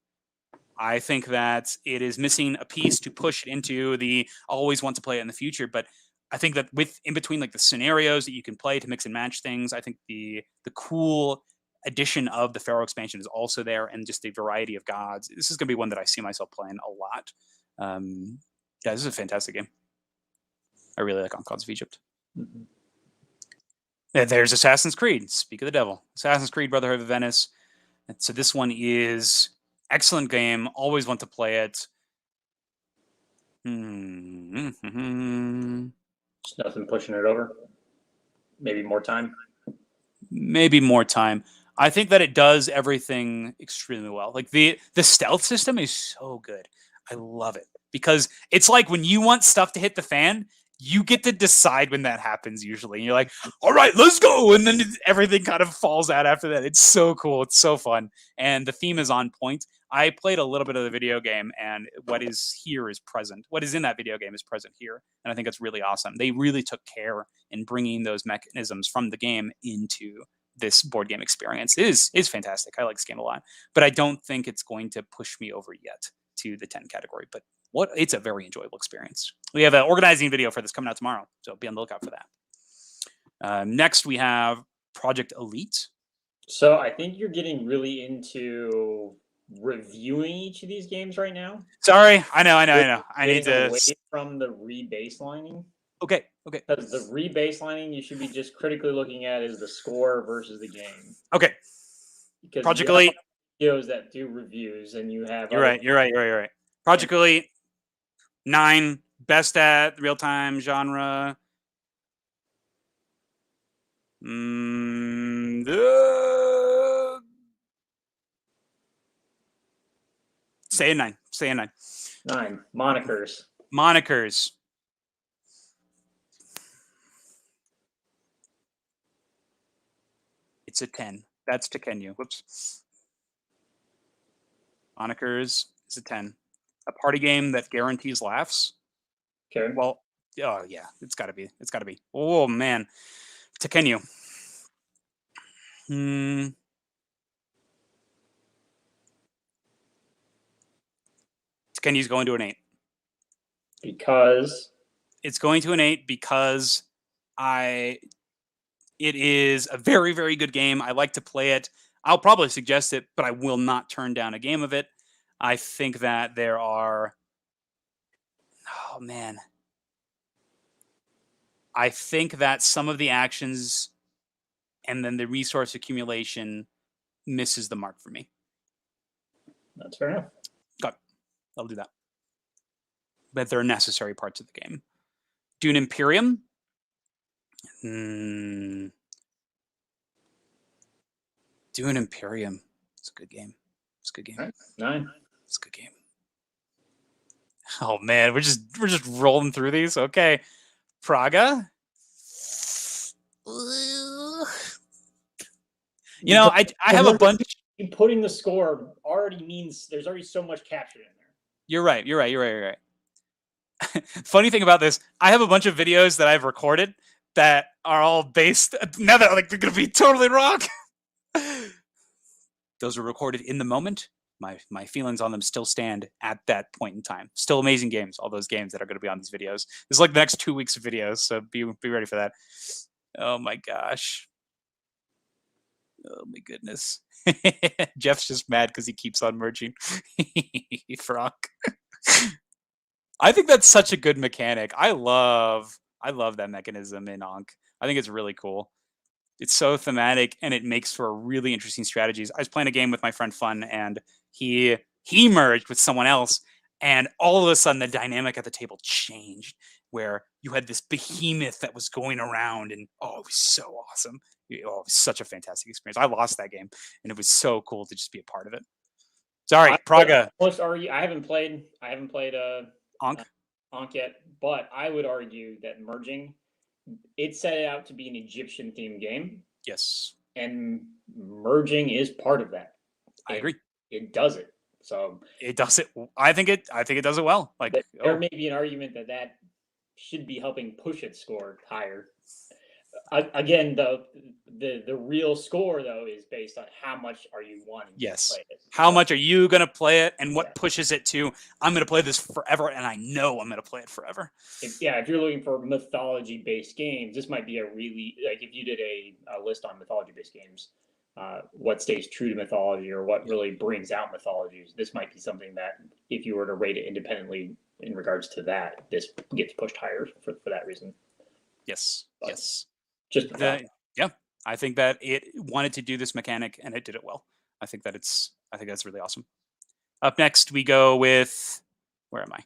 I think that it is missing a piece to push it into the always want to play it in the future. But I think that in between like the scenarios that you can play to mix and match things, I think the cool addition of the Pharaoh expansion is also there, and just the variety of gods. This is going to be one that I see myself playing a lot. Yeah, this is a fantastic game. I really like On Gods of Egypt. Mm-hmm. There's Assassin's Creed. Speak of the devil. Assassin's Creed Brotherhood of Venice. And so this one is excellent game. Always want to play it. Just nothing pushing it over. Maybe more time. Maybe more time. I think that it does everything extremely well. Like the stealth system is so good. I love it because it's like when you want stuff to hit the fan, you get to decide when that happens usually. And you're like, all right, let's go. And then everything kind of falls out after that. It's so cool. It's so fun. And the theme is on point. I played a little bit of the video game, and what is here is present. What is in that video game is present here. And I think it's really awesome. They really took care in bringing those mechanisms from the game into this board game experience. It is fantastic. I like this game a lot, but I don't think it's going to push me over yet to the 10 category. But it's a very enjoyable experience. We have an organizing video for this coming out tomorrow, so be on the lookout for that. Next, we have Project Elite. So I think you're getting really into reviewing each of these games right now. Sorry, I know. I need to away from the rebaselining. Okay. Because the rebaselining you should be just critically looking at is the score versus the game. Okay. Because Project Elite videos that do reviews, and you have. You're right. Project Elite 9, best at real time genre. Say a 9. 9 monikers. It's a 10. That's Tekenyu. Whoops. Monikers is a 10. A party game that guarantees laughs. Okay. Well, oh yeah, it's got to be. Oh man, Tekenyu. Tekenyu's going to an 8. Because it's going to an 8 because it is a very, very good game. I like to play it. I'll probably suggest it, but I will not turn down a game of it. I think that there are... Oh, man. I think that some of the actions and then the resource accumulation misses the mark for me. That's fair enough. Got it. I'll do that. But they're necessary parts of the game. Dune Imperium. Dune Imperium. It's a good game. Right. 9. It's a good game. Oh man, we're just rolling through these. Okay. Praga. You know, I have a bunch. Putting the score already means there's already so much captured in there. You're right. Funny thing about this, I have a bunch of videos that I've recorded that are all based. Now that they're gonna be totally wrong. Those were recorded in the moment. My feelings on them still stand at that point in time. Still amazing games. All those games that are going to be on these videos. This is like the next 2 weeks of videos, so be ready for that. Oh my gosh. Oh my goodness. Jeff's just mad because he keeps on merging. Frog. I think that's such a good mechanic. I love that mechanism in Ankh. I think it's really cool. It's so thematic, and it makes for really interesting strategies. I was playing a game with my friend Fun, and he merged with someone else, and all of a sudden the dynamic at the table changed, where you had this behemoth that was going around, and it was so awesome. It was such a fantastic experience. I lost that game, and it was so cool to just be a part of it. Sorry, Praga. I haven't played Ankh yet, but I would argue that merging, it set it out to be an Egyptian themed game. Yes. And merging is part of that. I agree. It does it. So it does it. I think it does it well. Like there may be an argument that should be helping push its score higher. Again, the real score though is based on how much are you wanting to play it. How much are you going to play it, and what pushes it to? I'm going to play this forever, and I know I'm going to play it forever. If you're looking for mythology-based games, this might be a really if you did a list on mythology-based games, what stays true to mythology or what really brings out mythologies. This might be something that if you were to rate it independently in regards to that, this gets pushed higher for that reason. Yes. But yes. Just I think that it wanted to do this mechanic, and it did it well. I think that's really awesome. Up next, we go with, where am I?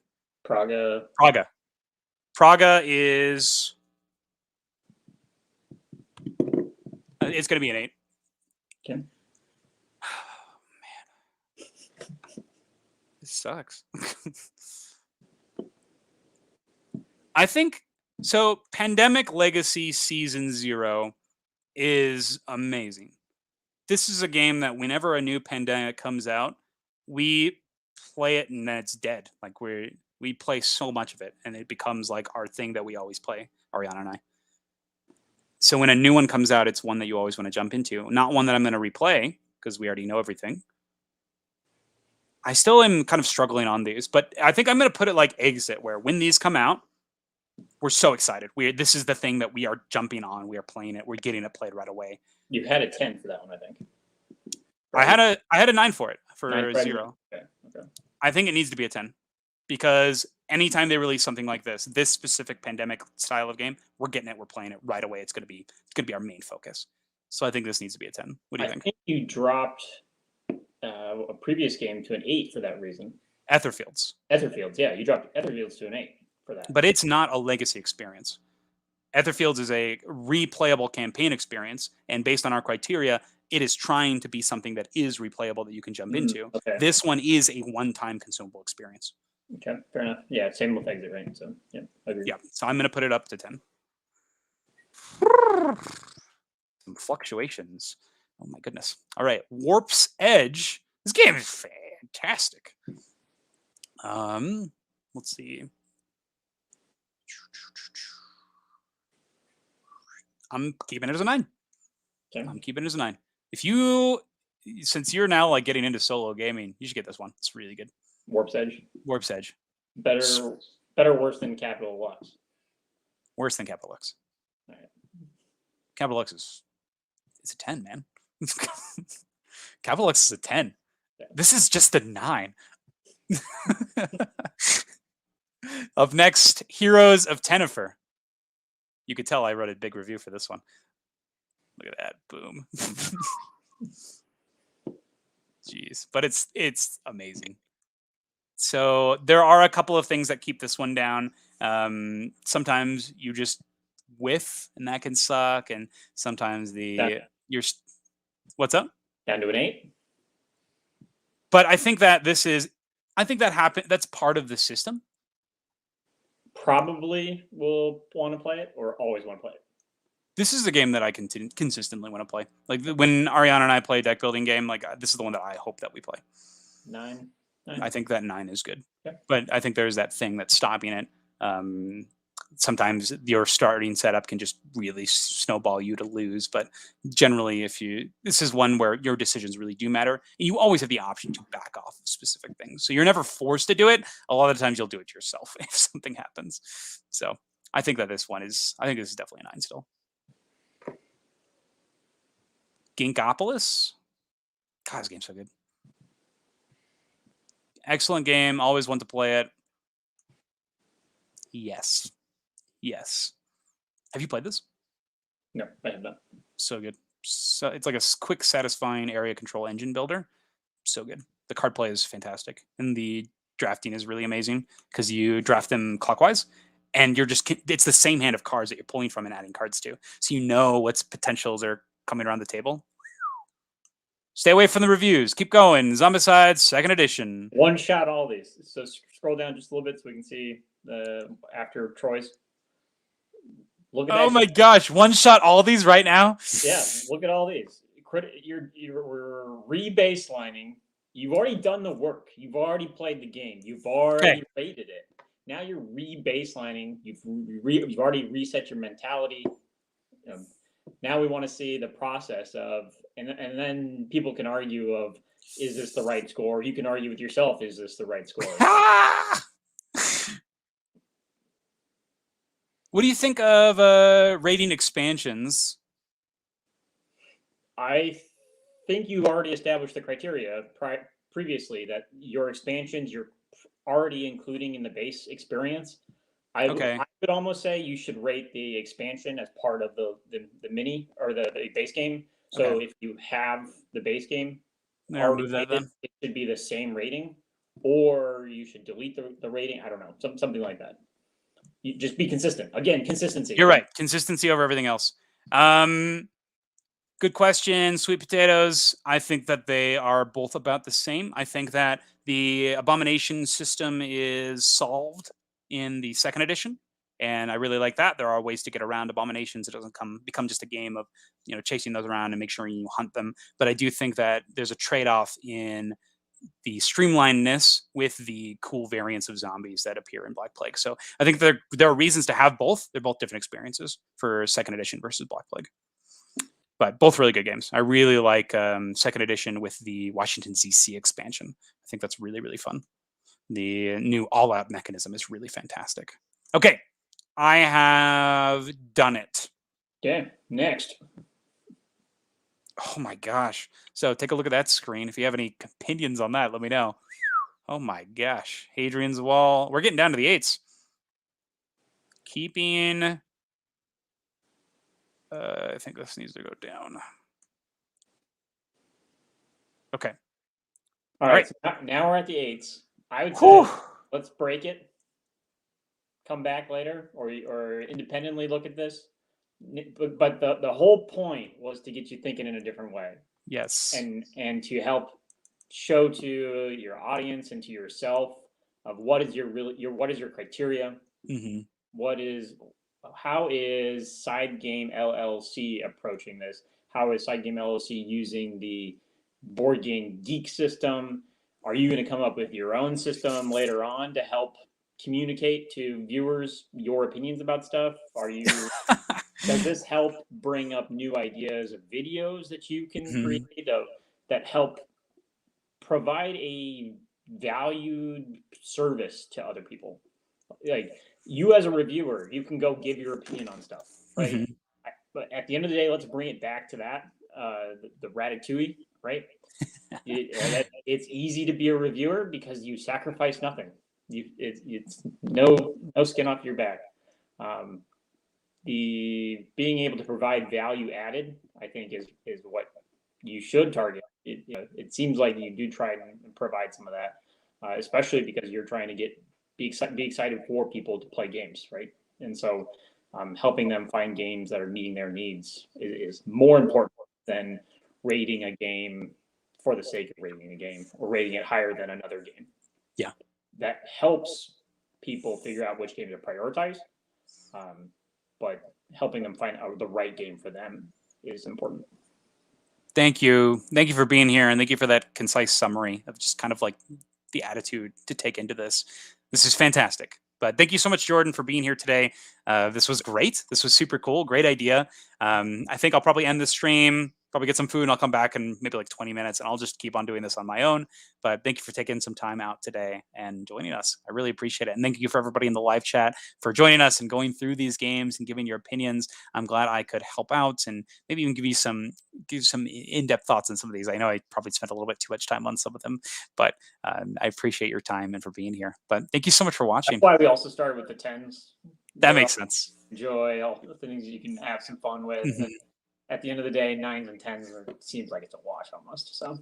Praga. Praga is. It's going to be an 8. Okay. This sucks. I think so. Pandemic Legacy Season 0 is amazing. This is a game that whenever a new pandemic comes out, we play it and then it's dead. Like we play so much of it and it becomes like our thing that we always play, Ariana and I. So when a new one comes out, it's one that you always want to jump into. Not one that I'm going to replay because we already know everything. I still am kind of struggling on these, but I think I'm going to put it like Exit, where when these come out, we're so excited. This is the thing that we are jumping on. We are playing it. We're getting it played right away. You had a 10 for that one, I think. Right? I had a 9 for it for 9 0. Okay. I think it needs to be a 10 because anytime they release something like this specific pandemic style of game, we're getting it. We're playing it right away. It's going to be our main focus. So I think this needs to be a 10. What do you think? I think you dropped a previous game to an 8 for that reason. Etherfields. Yeah, you dropped Etherfields to an 8 for that. But it's not a legacy experience. Etherfields is a replayable campaign experience, and based on our criteria, it is trying to be something that is replayable that you can jump into. Okay. This one is a one-time consumable experience. Okay, fair enough. Yeah, same with Exit, right? So, yeah, agree. Yeah, so I'm going to put it up to 10. Some fluctuations. Oh my goodness. All right, Warp's Edge. This game is fantastic. Let's see. I'm keeping it as a 9. Okay. I'm keeping it as a 9. Since you're now like getting into solo gaming, you should get this one. It's really good. Warp's Edge. Warp's Edge. Better, or worse than Capital Lux? Worse than Capital Lux. All right. Capital Lux it's a 10, man. Capital Lux is a 10. Yeah. This is just a 9. Up next, Heroes of Tennefer. You could tell I wrote a big review for this one. Look at that. Boom. Jeez. But it's amazing. So there are a couple of things that keep this one down. Sometimes you just whiff and that can suck. And sometimes what's up? Down to an 8. But I think that happened. That's part of the system. Probably will want to play it or always want to play it. This is a game that I consistently want to play. Like when Ariana and I play a deck building game, like this is the one that I hope that we play. 9. I think that 9 is good. Okay. But I think there's that thing that's stopping it. Sometimes your starting setup can just really snowball you to lose. But generally, this is one where your decisions really do matter. And you always have the option to back off of specific things. So you're never forced to do it. A lot of the times you'll do it yourself if something happens. So I think that this is definitely a 9 still. Ginkopolis. God, this game's so good. Excellent game. Always want to play it. Yes. Have you played this? No, I have not. So good. So it's like a quick, satisfying area control engine builder. So good. The card play is fantastic, and the drafting is really amazing because you draft them clockwise, and it's the same hand of cards that you're pulling from and adding cards to, so you know what's potentials are coming around the table. Stay away from the reviews. Keep going. Zombicide 2nd edition. One shot all these. So scroll down just a little bit so we can see after Troy's. Look at that. Oh my gosh! One shot all these right now. Yeah, look at all these. You're rebaselining. You've already done the work. You've already played the game. You've already rated it. Now you're rebaselining. You've already reset your mentality. Now we want to see the process of, and then people can argue of, is this the right score? You can argue with yourself, is this the right score? What do you think of rating expansions? I think you've already established the criteria previously that your expansions you're already including in the base experience. I would almost say you should rate the expansion as part of the mini or the base game. So if you have the base game, remove that, it should be the same rating. or you should delete the rating. I don't know, something like that. You just be consistent. Again, consistency. You're right. Consistency over everything else. Good question. Sweet potatoes. I think that they are both about the same. I think that the abomination system is solved in the second edition, and I really like that. There are ways to get around abominations. It doesn't become just a game of chasing those around and make sure you hunt them. But I do think that there's a trade-off in the streamlinedness with the cool variants of zombies that appear in Black Plague. So I think there are reasons to have both. They're both different experiences for second edition versus Black Plague. But both really good games. I really like second edition with the Washington DC expansion. I think that's really, really fun. The new all-out mechanism is really fantastic. Okay, I have done it. Okay, next. Oh my gosh. So take a look at that screen. If you have any opinions on that, let me know. Oh my gosh. Hadrian's Wall. We're getting down to the 8s. Keeping... I think this needs to go down. Okay. All right. So now we're at the 8s. I would say let's break it. Come back later, or independently look at this. But the whole point was to get you thinking in a different way. Yes. And to help show to your audience and to yourself of what is what is your criteria. Mm-hmm. How is SideGame LLC approaching this? How is SideGame LLC using the board game geek system? Are you going to come up with your own system later on to help communicate to viewers your opinions about stuff? Does this help bring up new ideas of videos that you can create that help provide a valued service to other people? Like, you as a reviewer, you can go give your opinion on stuff, right? Mm-hmm. But at the end of the day, let's bring it back to that, the Ratatouille, right? It's easy to be a reviewer because you sacrifice nothing. It's no skin off your back. The being able to provide value added, I think, is what you should target. It seems like you do try and provide some of that, especially because you're trying to be excited for people to play games, right? And so helping them find games that are meeting their needs is more important than rating a game for the sake of rating a game or rating it higher than another game. Yeah. That helps people figure out which game to prioritize, but helping them find out the right game for them is important. Thank you. Thank you for being here, and thank you for that concise summary of just kind of like the attitude to take into this. This is fantastic. But thank you so much, Jordan, for being here today. This was great. This was super cool. Great idea. I think I'll probably end the stream, probably get some food, and I'll come back in maybe like 20 minutes, and I'll just keep on doing this on my own. But thank you for taking some time out today and joining us. I really appreciate it. And thank you for everybody in the live chat for joining us and going through these games and giving your opinions. I'm glad I could help out and maybe even give you some in-depth thoughts on some of these. I know I probably spent a little bit too much time on some of them, but I appreciate your time and for being here. But thank you so much for watching. That's why we also started with the 10s. That makes sense. Enjoy all the things that you can have some fun with. Mm-hmm. And at the end of the day, 9s and 10s seems like it's a wash almost. So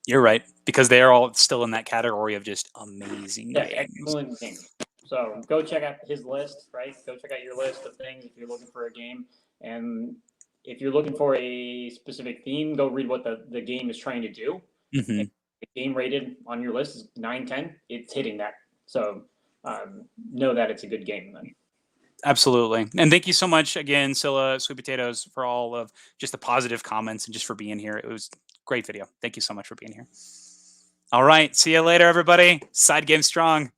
you're right, because they are all still in that category of just amazing games. Excellent games. So go check out his list, right? Go check out your list of things if you're looking for a game. And if you're looking for a specific theme, go read what the game is trying to do. Mm-hmm. The game rated on your list is 9, 10. It's hitting that. So know that it's a good game then. Absolutely. And thank you so much again, Scylla, Sweet Potatoes, for all of just the positive comments and just for being here. It was a great video. Thank you so much for being here. All right. See you later, everybody. SideGame Strong.